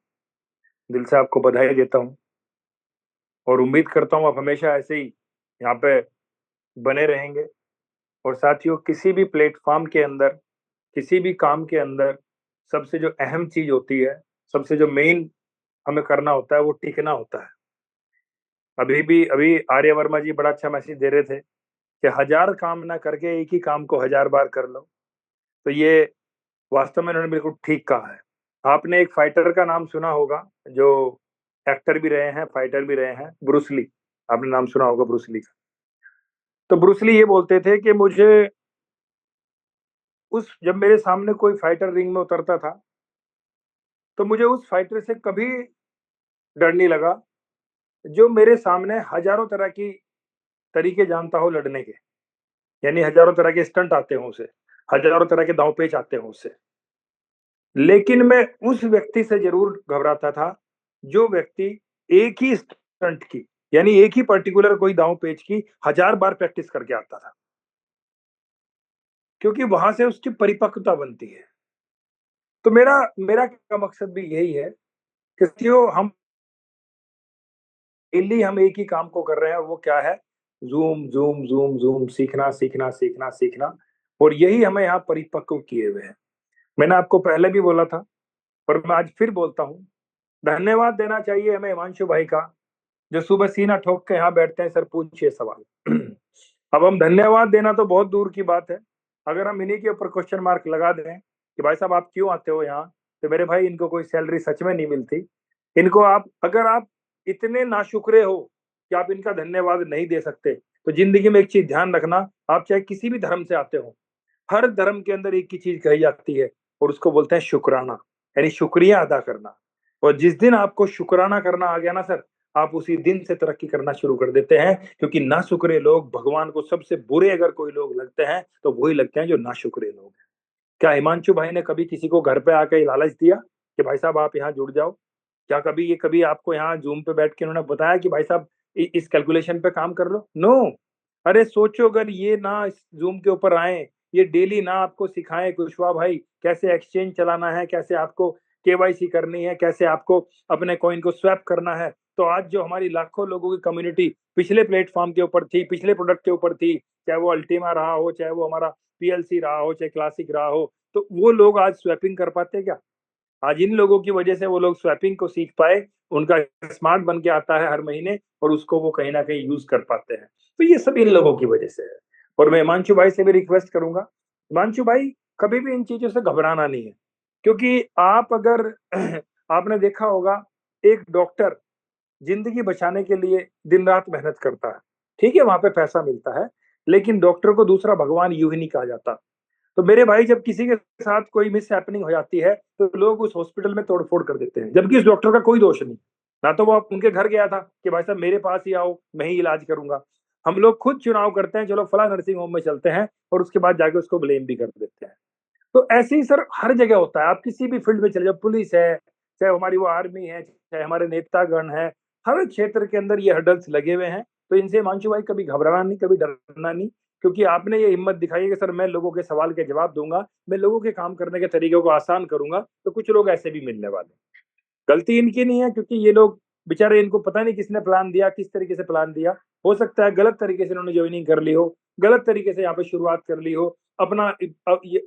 दिल से आपको बधाई देता हूं, और उम्मीद करता हूं आप हमेशा ऐसे ही यहाँ पे बने रहेंगे। और साथियों, किसी भी प्लेटफॉर्म के अंदर, किसी भी काम के अंदर सबसे जो अहम चीज होती है, सबसे जो मेन हमें करना होता है, वो टिकना होता है। अभी आर्य वर्मा जी बड़ा अच्छा मैसेज दे रहे थे कि 1000 काम ना करके एक ही काम को 1000 बार कर लो। तो ये वास्तव में उन्होंने बिल्कुल ठीक कहा है। आपने एक फाइटर का नाम सुना होगा, जो एक्टर भी रहे हैं, फाइटर भी रहे हैं, ब्रूस ली। आपने नाम सुना होगा ब्रूस ली का। तो ब्रूस ली ये बोलते थे कि मुझे जब मेरे सामने कोई फाइटर रिंग में उतरता था, तो मुझे उस फाइटर से कभी डर नहीं लगा जो मेरे सामने हजारों तरह की तरीके जानता हो लड़ने के, यानी हजारों तरह के स्टंट आते हों उसे, हजारों तरह के दांव पेच आते हों उससे। लेकिन मैं उस व्यक्ति से जरूर घबराता था जो व्यक्ति एक ही स्टंट की, यानी एक ही पर्टिकुलर कोई दांव पेच की 1000 बार प्रैक्टिस करके आता था, क्योंकि वहां से उसकी परिपक्वता बनती है। तो मेरा का मकसद भी यही है कि हम डेली हम एक ही काम को कर रहे हैं, और वो क्या है? जूम जूम जूम जूम, सीखना सीखना सीखना सीखना, और यही हमें यहाँ परिपक्व किए हुए हैं। मैंने आपको पहले भी बोला था, और मैं आज फिर बोलता हूँ, धन्यवाद देना चाहिए हमें हिमांशु भाई का, जो सुबह सीना ठोक के यहाँ बैठते हैं, सर पूछिए सवाल। अब हम धन्यवाद देना तो बहुत दूर की बात है, अगर हम इन्हीं के ऊपर क्वेश्चन मार्क लगा दें कि भाई साहब आप क्यों आते हो यहाँ, तो मेरे भाई इनको कोई सैलरी सच में नहीं मिलती। इनको अगर आप इतने नाशुक्रे हो कि आप इनका धन्यवाद नहीं दे सकते, तो जिंदगी में एक चीज ध्यान रखना, आप चाहे किसी भी धर्म से आते हो, हर धर्म के अंदर एक ही चीज कही जाती है, और उसको बोलते हैं शुक्राना, यानी शुक्रिया अदा करना। और जिस दिन आपको शुक्राना करना आ गया ना सर, आप उसी दिन से तरक्की करना शुरू कर देते हैं, क्योंकि नाशुक्रे लोग भगवान को सबसे बुरे अगर कोई लोग लगते हैं, तो वही लगते हैं जो नाशुक्रे लोग हैं। क्या हिमांशु भाई ने कभी किसी को घर पे आके लालच दिया कि भाई साहब आप यहाँ जुड़ जाओ? क्या कभी आपको यहाँ जूम पे बैठ के उन्होंने बताया कि भाई साहब इस कैलकुलेशन पे काम कर लो? नो। अरे सोचो, अगर ये ना इस जूम के ऊपर आए, ये डेली ना आपको सिखाएं कुशवाहा भाई कैसे एक्सचेंज चलाना है, कैसे आपको केवाईसी करनी है, कैसे आपको अपने कॉइन को स्वैप करना है, तो आज जो हमारी लाखों लोगों की कम्युनिटी पिछले प्लेटफॉर्म के ऊपर थी, पिछले प्रोडक्ट के ऊपर थी, चाहे वो अल्टीमा रहा हो, चाहे वो हमारा पीएलसी रहा हो, चाहे क्लासिक रहा हो, तो वो लोग आज स्वैपिंग कर पाते क्या? आज इन लोगों की वजह से वो लोग स्वैपिंग को सीख पाए, उनका स्मार्ट बन के आता है हर महीने, और उसको वो कहीं ना कहीं यूज कर पाते हैं। तो ये सब इन लोगों की वजह से है। और मैं हिमांशु भाई से भी रिक्वेस्ट करूंगा, हिमांशु भाई कभी भी इन चीजों से घबराना नहीं है, क्योंकि आप अगर आपने देखा होगा, एक डॉक्टर जिंदगी बचाने के लिए दिन रात मेहनत करता है, ठीक है, वहां पे पैसा मिलता है, लेकिन डॉक्टर को दूसरा भगवान यूं ही नहीं कहा जाता। तो मेरे भाई, जब किसी के साथ कोई मिस हैपनिंग हो जाती है, तो लोग उस हॉस्पिटल में तोड़फोड़ कर देते हैं, जबकि उस डॉक्टर का कोई दोष नहीं। ना तो वो उनके घर गया था कि भाई साहब मेरे पास ही आओ, मैं ही इलाज करूंगा। हम लोग खुद चुनाव करते हैं, चलो फला नर्सिंग होम में चलते हैं, और उसके बाद जाके उसको ब्लेम भी कर देते हैं। तो ऐसे ही सर हर जगह होता है, आप किसी भी फील्ड में चले जाओ, पुलिस है, चाहे हमारी वो आर्मी है, चाहे हमारे नेतागण है, हर क्षेत्र के अंदर ये हर्डल्स लगे हुए हैं। तो इनसे हिमांशु भाई कभी घबराना नहीं, कभी डरना नहीं, क्योंकि आपने ये हिम्मत दिखाई है कि सर मैं लोगों के सवाल के जवाब दूंगा, मैं लोगों के काम करने के तरीकों को आसान करूंगा। तो कुछ लोग ऐसे भी मिलने वाले, गलती इनकी नहीं है, क्योंकि ये लोग बेचारे, इनको पता नहीं किसने प्लान दिया, किस तरीके से प्लान दिया, हो सकता है गलत तरीके से उन्होंने ज्वाइनिंग कर ली हो, गलत तरीके से यहाँ पे शुरुआत कर ली हो, अपना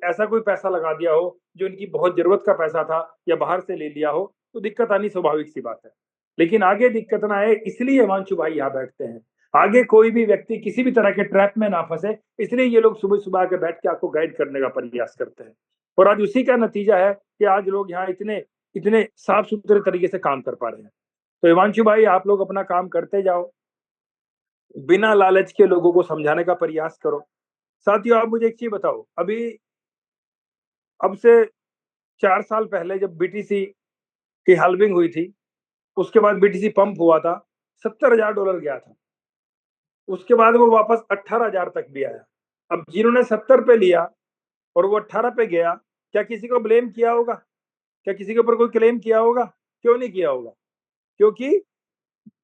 ऐसा कोई पैसा लगा दिया हो जो इनकी बहुत जरूरत का पैसा था या बाहर से ले लिया हो, तो दिक्कत आनी स्वाभाविक सी बात है। लेकिन आगे दिक्कत ना आए इसलिए हिमांशु भाई यहाँ बैठते हैं, आगे कोई भी व्यक्ति किसी भी तरह के ट्रैप में ना फंसे, इसलिए ये लोग सुबह सुबह आके बैठ के आपको गाइड करने का प्रयास करते हैं। और आज उसी का नतीजा है कि आज लोग यहाँ इतने इतने साफ सुथरे तरीके से काम कर पा रहे हैं। तो हिमांशु भाई आप लोग अपना काम करते जाओ, बिना लालच के लोगों को समझाने का प्रयास करो। साथियों आप मुझे एक चीज बताओ, अभी अब से 4 साल पहले जब बीटीसी की हाल्विंग हुई थी, उसके बाद बीटीसी पंप हुआ था, $70,000 गया था। उसके बाद वो वापस 18,000 तक भी आया। अब जिन्होंने 70 पे लिया और वो 18 पे गया, क्या किसी को ब्लेम किया होगा? क्या किसी के ऊपर कोई क्लेम किया होगा? क्यों नहीं किया होगा? क्योंकि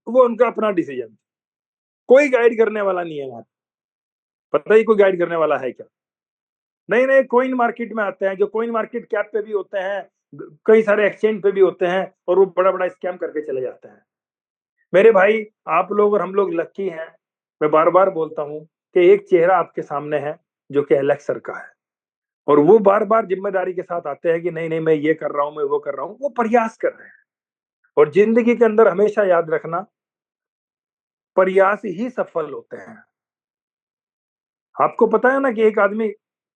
वो उनका अपना डिसीजन, कोई गाइड करने वाला नहीं है वहां। पता ही कोई गाइड करने वाला है क्या? नए नए कॉइन मार्केट में आते हैं, जो कॉइन मार्केट कैप पे भी होते हैं, कई सारे एक्सचेंज पे भी होते हैं, और वो बड़ा बड़ा स्कैम करके चले जाते हैं। मेरे भाई आप लोग और हम लोग लकी हैं। मैं बार बार बोलता हूँ कि एक चेहरा आपके सामने है जो कि एलेक्स सर का है, और वो बार बार जिम्मेदारी के साथ आते हैं कि नहीं नहीं मैं ये कर रहा हूँ, मैं वो कर रहा हूँ, वो प्रयास कर रहे हैं। और जिंदगी के अंदर हमेशा याद रखना, प्रयास ही सफल होते हैं। आपको पता है ना कि एक आदमी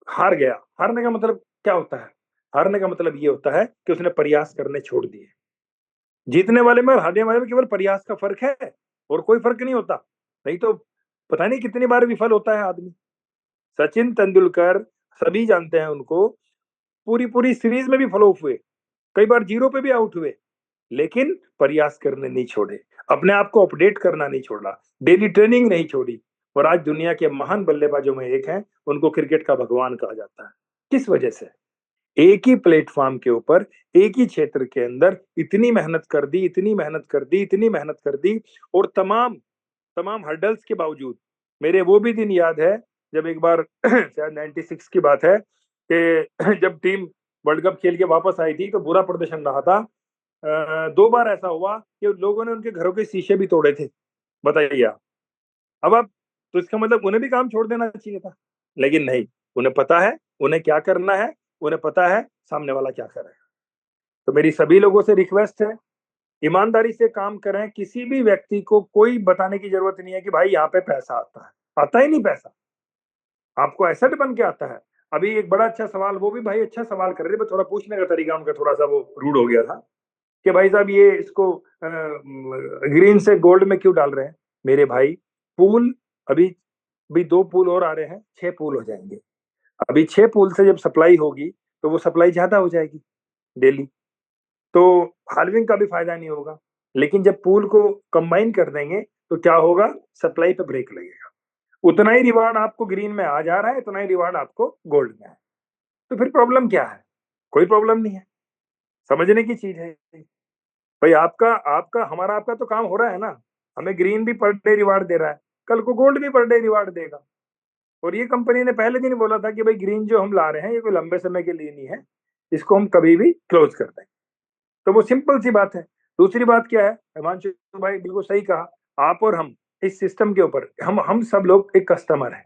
हार गया, हारने का मतलब क्या होता है? हारने का मतलब ये होता है कि उसने प्रयास करने छोड़ दिए। जीतने वाले में और हारने वाले में केवल प्रयास का फर्क है, और कोई फर्क नहीं होता। नहीं तो पता नहीं कितनी बार विफल होता है आदमी। सचिन तेंदुलकर सभी जानते हैं उनको, पूरी पूरी सीरीज में भी फ्लॉप हुए, कई बार जीरो पे भी आउट हुए, लेकिन प्रयास करने नहीं छोड़े, अपने आप को अपडेट करना नहीं छोड़ा, डेली ट्रेनिंग नहीं छोड़ी, और आज दुनिया के महान बल्लेबाजों में एक हैं, उनको क्रिकेट का भगवान कहा जाता है। किस वजह से? एक ही प्लेटफॉर्म के ऊपर, एक ही क्षेत्र के अंदर इतनी मेहनत कर दी, इतनी मेहनत कर दी, इतनी मेहनत कर दी, और तमाम तमाम हर्डल्स के बावजूद। मेरे वो भी दिन याद है जब एक बार शायद 96 की बात है कि जब टीम वर्ल्ड कप खेल के वापस आई थी तो बुरा प्रदर्शन रहा था। 2 बार ऐसा हुआ कि लोगों ने उनके घरों के शीशे भी तोड़े थे। बताइए आप। अब आप, तो इसका मतलब उन्हें भी काम छोड़ देना चाहिए था, लेकिन नहीं, उन्हें पता है उन्हें क्या करना है, उन्हें पता है सामने वाला क्या कर रहा है। तो मेरी सभी लोगों से रिक्वेस्ट है, ईमानदारी से काम करें। किसी भी व्यक्ति को कोई बताने की जरूरत नहीं है कि भाई यहाँ पे पैसा आता है, आता ही नहीं पैसा, आपको एसेट बन के आता है। अभी एक बड़ा अच्छा सवाल, वो भी भाई अच्छा सवाल कर रहे थे, थोड़ा पूछने का तरीका उनका थोड़ा सा वो रूड हो गया था कि भाई साहब ये इसको ग्रीन से गोल्ड में क्यों डाल रहे हैं? मेरे भाई पूल अभी अभी 2 पूल और आ रहे हैं, 6 पूल हो जाएंगे। अभी 6 पूल से जब सप्लाई होगी तो वो सप्लाई ज्यादा हो जाएगी डेली, तो हार्विंग का भी फायदा नहीं होगा। लेकिन जब पूल को कंबाइन कर देंगे तो क्या होगा? सप्लाई पे ब्रेक लगेगा, उतना ही रिवार्ड आपको ग्रीन में आ जा रहा है, उतना ही रिवार्ड आपको गोल्ड में है। तो फिर प्रॉब्लम क्या है? कोई प्रॉब्लम नहीं है, समझने की चीज है भाई। आपका आपका हमारा आपका तो काम हो रहा है ना, हमें ग्रीन भी पर डे रिवार्ड दे रहा है, कल को गोल्ड भी पर डे रिवार्ड देगा। और ये कंपनी ने पहले दिन बोला था कि भाई ग्रीन जो हम ला रहे हैं ये कोई लंबे समय के लिए नहीं है, इसको हम कभी भी क्लोज कर दें। तो वो सिंपल सी बात है। दूसरी बात क्या है, हिमांशु भाई बिल्कुल सही कहा, आप और हम इस सिस्टम के ऊपर, हम सब लोग एक कस्टमर है,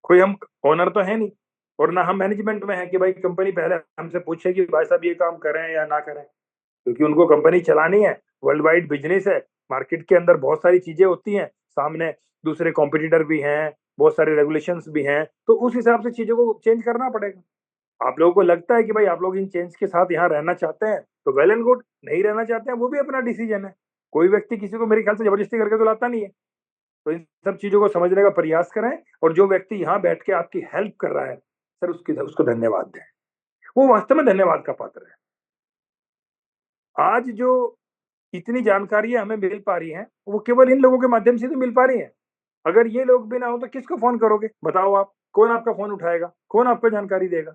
कोई हम ओनर तो है नहीं, और ना हम मैनेजमेंट में है कि भाई कंपनी पहले हमसे पूछे कि भाई साहब ये काम करें या ना करें, क्योंकि उनको कंपनी चलानी है, वर्ल्ड वाइड बिजनेस है, मार्केट के अंदर बहुत सारी चीजें होती हैं, सामने दूसरे कॉम्पिटिटर भी हैं, बहुत सारे रेगुलेशंस भी हैं, तो उस हिसाब से चीजों को चेंज करना पड़ेगा। आप लोगों को लगता है कि भाई आप लोग इन चेंज के साथ यहाँ रहना चाहते हैं तो वेल एंड गुड, नहीं रहना चाहते हैं वो भी अपना डिसीजन है। कोई व्यक्ति किसी को मेरे ख्याल से जबरदस्ती करके तो लाता नहीं है। तो इन सब चीजों को समझने का प्रयास करें, और जो व्यक्ति यहाँ बैठ के आपकी हेल्प कर रहा है सर, उसको धन्यवाद दें, वो वास्तव में धन्यवाद का पात्र है। आज जो इतनी जानकारियां हमें मिल पा रही हैं वो केवल इन लोगों के माध्यम से तो मिल पा रही हैं। अगर ये लोग भी ना हो तो किसको फोन करोगे? बताओ आप, कौन आपका फोन उठाएगा, कौन आपको जानकारी देगा?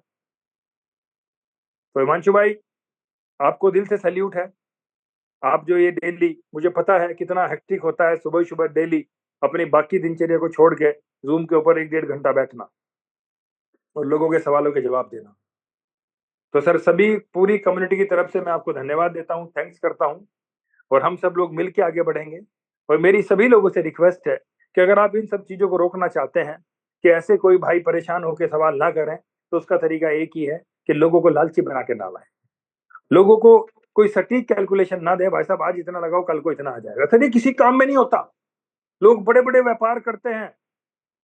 तो हिमांशु भाई आपको दिल से सैल्यूट है। आप जो ये डेली, मुझे पता है कितना हेक्टिक होता है सुबह सुबह डेली अपनी बाकी दिनचर्या को छोड़ के जूम के ऊपर 1-1.5 घंटा बैठना और लोगों के सवालों के जवाब देना। तो सर सभी पूरी कम्युनिटी की तरफ से मैं आपको धन्यवाद देता हूँ, थैंक्स करता हूँ, और हम सब लोग मिल के आगे बढ़ेंगे। और मेरी सभी लोगों से रिक्वेस्ट है कि अगर आप इन सब चीजों को रोकना चाहते हैं कि ऐसे कोई भाई परेशान होकर सवाल ना करें, तो उसका तरीका एक ही है कि लोगों को लालची बना के ना लाएं। लोगों को कोई सटीक कैलकुलेशन ना दे, भाई साहब आज इतना लगाओ कल को इतना आ जाएगा। सर ये किसी काम में नहीं होता। लोग बड़े बड़े व्यापार करते हैं।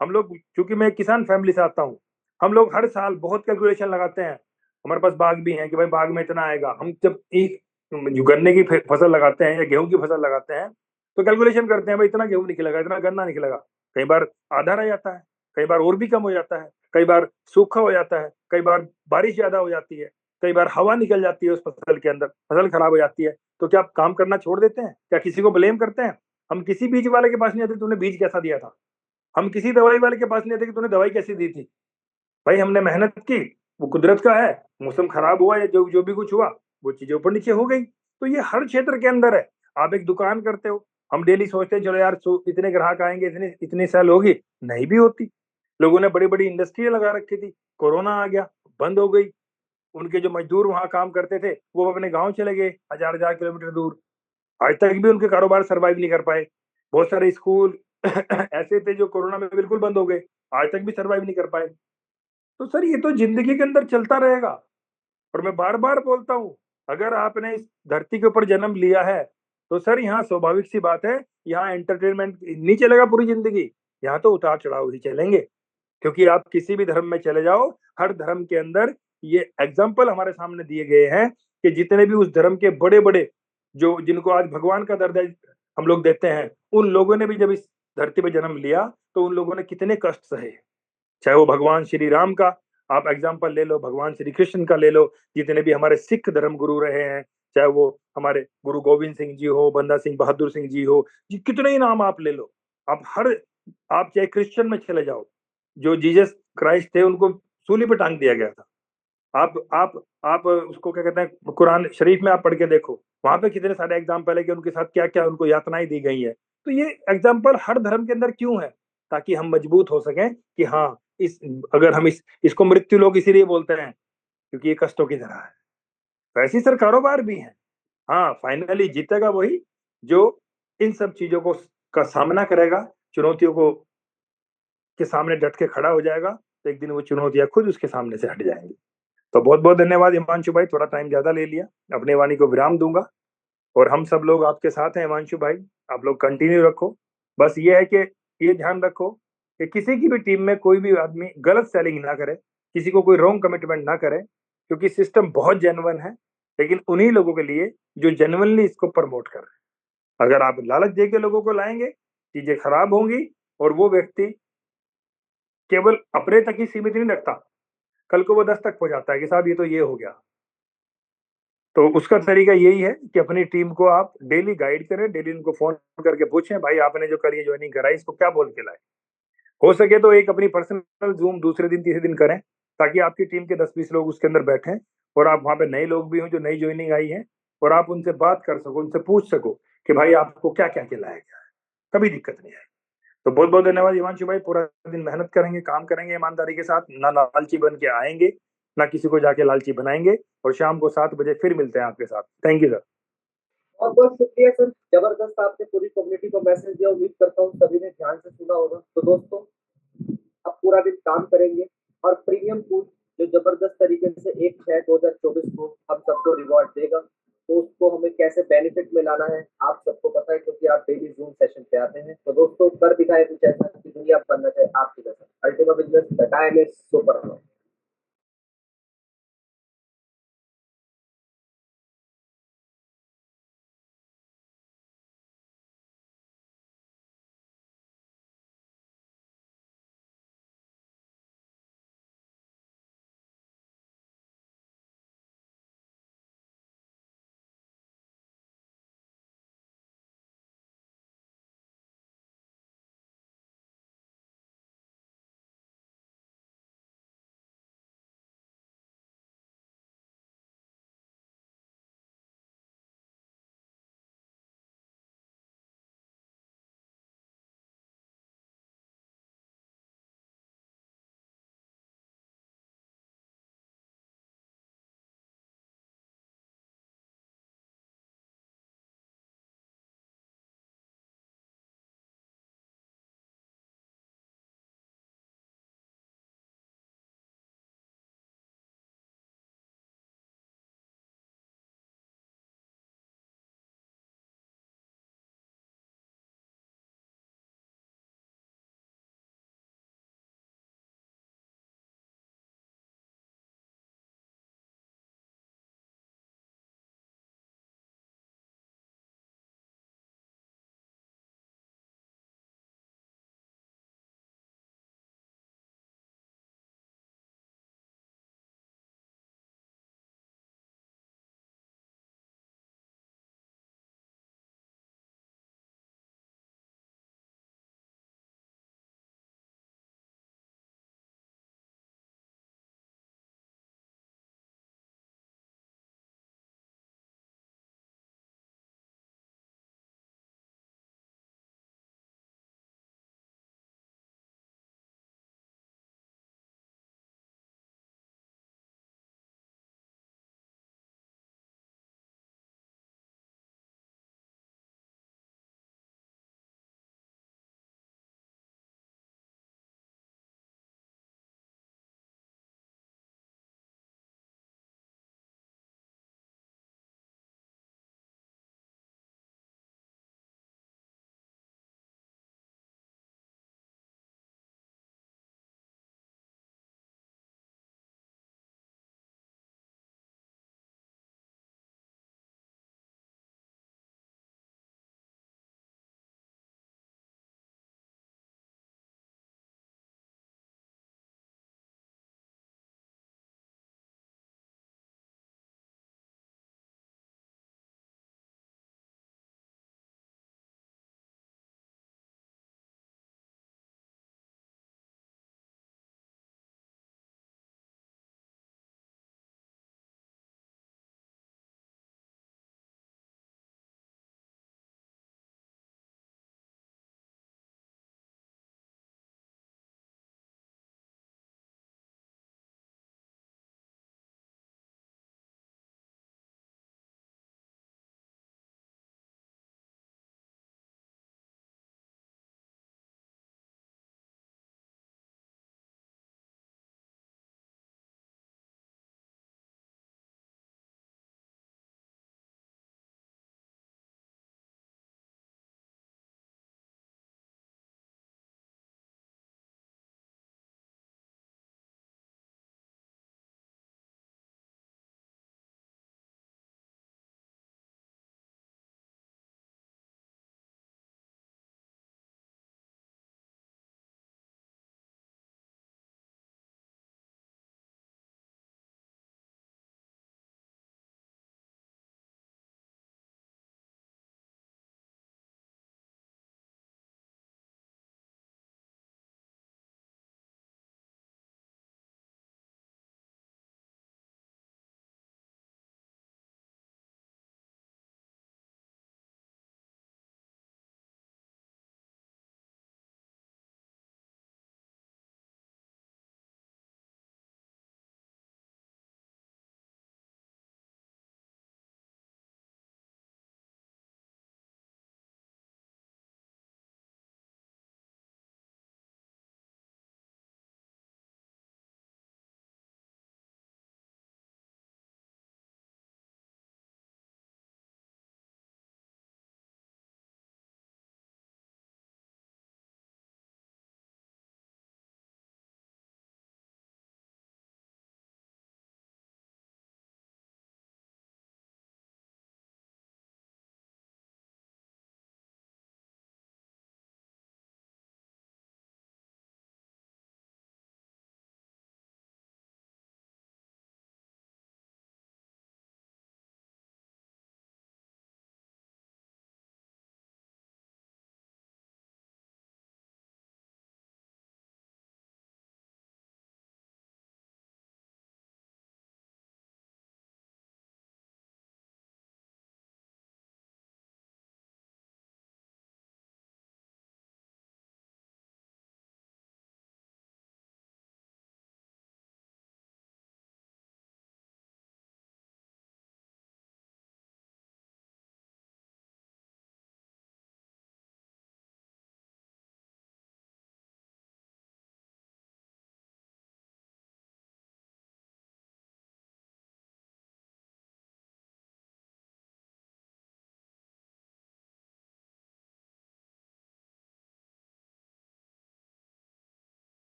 हम लोग, चूंकि मैं किसान फैमिली से आता हूँ, हम लोग हर साल बहुत कैलकुलेशन लगाते हैं। हमारे पास बाग भी है कि भाई बाग में इतना आएगा। हम जब एक जो गन्ने की फसल लगाते हैं या गेहूं की फसल लगाते हैं, तो कैलकुलेशन करते हैं भाई इतना गेहूं निकलेगा, इतना गन्ना निकलेगा। कई बार आधा रह जाता है, कई बार और भी कम हो जाता है, कई बार सूखा हो जाता है, कई बार बारिश ज्यादा हो जाती है, कई बार हवा निकल जाती है उस फसल के अंदर, फसल खराब हो जाती है। तो क्या आप काम करना छोड़ देते हैं? क्या किसी को ब्लेम करते हैं? हम किसी बीज वाले के पास नहीं आते तूने बीज कैसा दिया था। हम किसी दवाई वाले के पास नहीं आते कि तूने दवाई कैसी दी थी। भाई हमने मेहनत की, वो कुदरत का है, मौसम खराब हुआ या जो जो भी कुछ हुआ, वो चीजें ऊपर नीचे हो गई। तो ये हर क्षेत्र के अंदर है। आप एक दुकान करते हो, हम डेली सोचते हैं चलो यार इतने ग्राहक आएंगे, इतनी इतनी सेल होगी, नहीं भी होती। लोगों ने बड़ी बड़ी इंडस्ट्री लगा रखी थी, कोरोना आ गया, बंद हो गई। उनके जो मजदूर वहां काम करते थे वो अपने गांव चले गए, हजार हजार किलोमीटर दूर। आज तक भी उनके कारोबार सरवाइव नहीं कर पाए। बहुत सारे स्कूल ऐसे थे जो कोरोना में बिल्कुल बंद हो गए, आज तक भी सरवाइव नहीं कर पाए। तो सर ये तो जिंदगी के अंदर चलता रहेगा। और मैं बार बार बोलता हूँ, अगर आपने इस धरती के ऊपर जन्म लिया है तो सर यहाँ स्वाभाविक सी बात है, यहाँ एंटरटेनमेंट नहीं चलेगा पूरी जिंदगी, यहाँ तो उतार चढ़ाव ही चलेंगे। क्योंकि आप किसी भी धर्म में चले जाओ, हर धर्म के अंदर ये एग्जाम्पल हमारे सामने दिए गए हैं कि जितने भी उस धर्म के बड़े बड़े जो जिनको आज भगवान का दर्जा हम लोग देते हैं, उन लोगों ने भी जब इस धरती पे जन्म लिया तो उन लोगों ने कितने कष्ट सहे। चाहे वो भगवान श्री राम का आप एग्जाम्पल ले लो, भगवान श्री कृष्ण का ले लो, जितने भी हमारे सिख धर्म गुरु रहे हैं, चाहे वो हमारे गुरु गोविंद सिंह जी हो, बंदा सिंह बहादुर सिंह जी हो, कितने ही नाम आप ले लो। आप चाहे क्रिश्चियन में चले जाओ, जो जीसस क्राइस्ट थे उनको सूली पे टांग दिया गया था। आप उसको क्या कहते हैं, कुरान शरीफ में आप पढ़ के देखो, वहां पे कितने सारे एग्जाम्पल है कि उनके साथ क्या क्या उनको यातनाएं दी गई है। तो ये एग्जाम्पल हर धर्म के अंदर क्यों है? ताकि हम मजबूत हो सकें कि हाँ, इस अगर हम इसको मृत्यु लोग इसीलिए बोलते हैं क्योंकि ये कष्टों की तरह है। वैसे सर कारोबार भी है। हाँ, फाइनली जीतेगा वही जो इन सब चीजों को का सामना करेगा, चुनौतियों को के सामने डट के खड़ा हो जाएगा, तो एक दिन वो चुनौतियां खुद उसके सामने से हट जाएंगी। तो बहुत बहुत धन्यवाद हिमांशु भाई, थोड़ा टाइम ज्यादा ले लिया, अपने वाणी को विराम दूंगा। और हम सब लोग आपके साथ हैं हिमांशु भाई, आप लोग कंटिन्यू रखो। बस ये है कि ये ध्यान रखो कि किसी की भी टीम में कोई भी आदमी गलत सेलिंग ना करे, किसी को कोई रॉन्ग कमिटमेंट ना करे, क्योंकि सिस्टम बहुत जेन्युइन है, लेकिन उन्हीं लोगों के लिए जो जेन्युइनली इसको प्रमोट कर रहे हैं। अगर आप लालच दे के लोगों को लाएंगे, चीजें खराब होंगी और वो व्यक्ति केवल अपने तक ही सीमित नहीं रखता, कल को वो 10 तक पहुंचाता है कि साहब ये तो ये हो गया। तो उसका तरीका यही है कि अपनी टीम को आप डेली गाइड करें, डेली उनको फोन करके पूछें भाई आपने जो करिए ज्वाइनिंग कराई इसको क्या बोल के लाए। हो सके तो एक अपनी पर्सनल जूम दूसरे दिन तीसरे दिन करें, ताकि आपकी टीम के 10-20 लोग उसके अंदर बैठें और आप वहां पे नए लोग भी हों जो नई ज्वाइनिंग आई है, और आप उनसे बात कर सको, उनसे पूछ सको कि भाई आपको क्या क्या खिलाया गया है, कभी दिक्कत नहीं आएगी। तो बहुत बहुत धन्यवाद हिमांशु भाई, पूरा दिन मेहनत करेंगे, काम करेंगे ईमानदारी के साथ, ना लालची बन के आएंगे, ना किसी को जाके लालची बनाएंगे। और शाम को 7 बजे फिर मिलते हैं आपके साथ। Thank you sir. बहुत बहुत शुक्रिया सर, जबरदस्त आपने पूरी कम्युनिटी को मैसेज दिया। उम्मीद करता हूँ सभी ने ध्यान से सुना होगा। तो दोस्तों, अब पूरा दिन काम करेंगे और प्रीमियम पूल जो जबरदस्त तरीके से 1/6/2024 को हम सबको रिवॉर्ड देगा, तो उसको हमें कैसे बेनिफिट में लाना है आप सबको पता है, क्योंकि आप डेली जूम सेशन पे आते हैं। तो दोस्तों, कर दिखाए कुछ ऐसा कि दुनिया बनना चाहे आपकी तरफ। Ultima business, the time is super.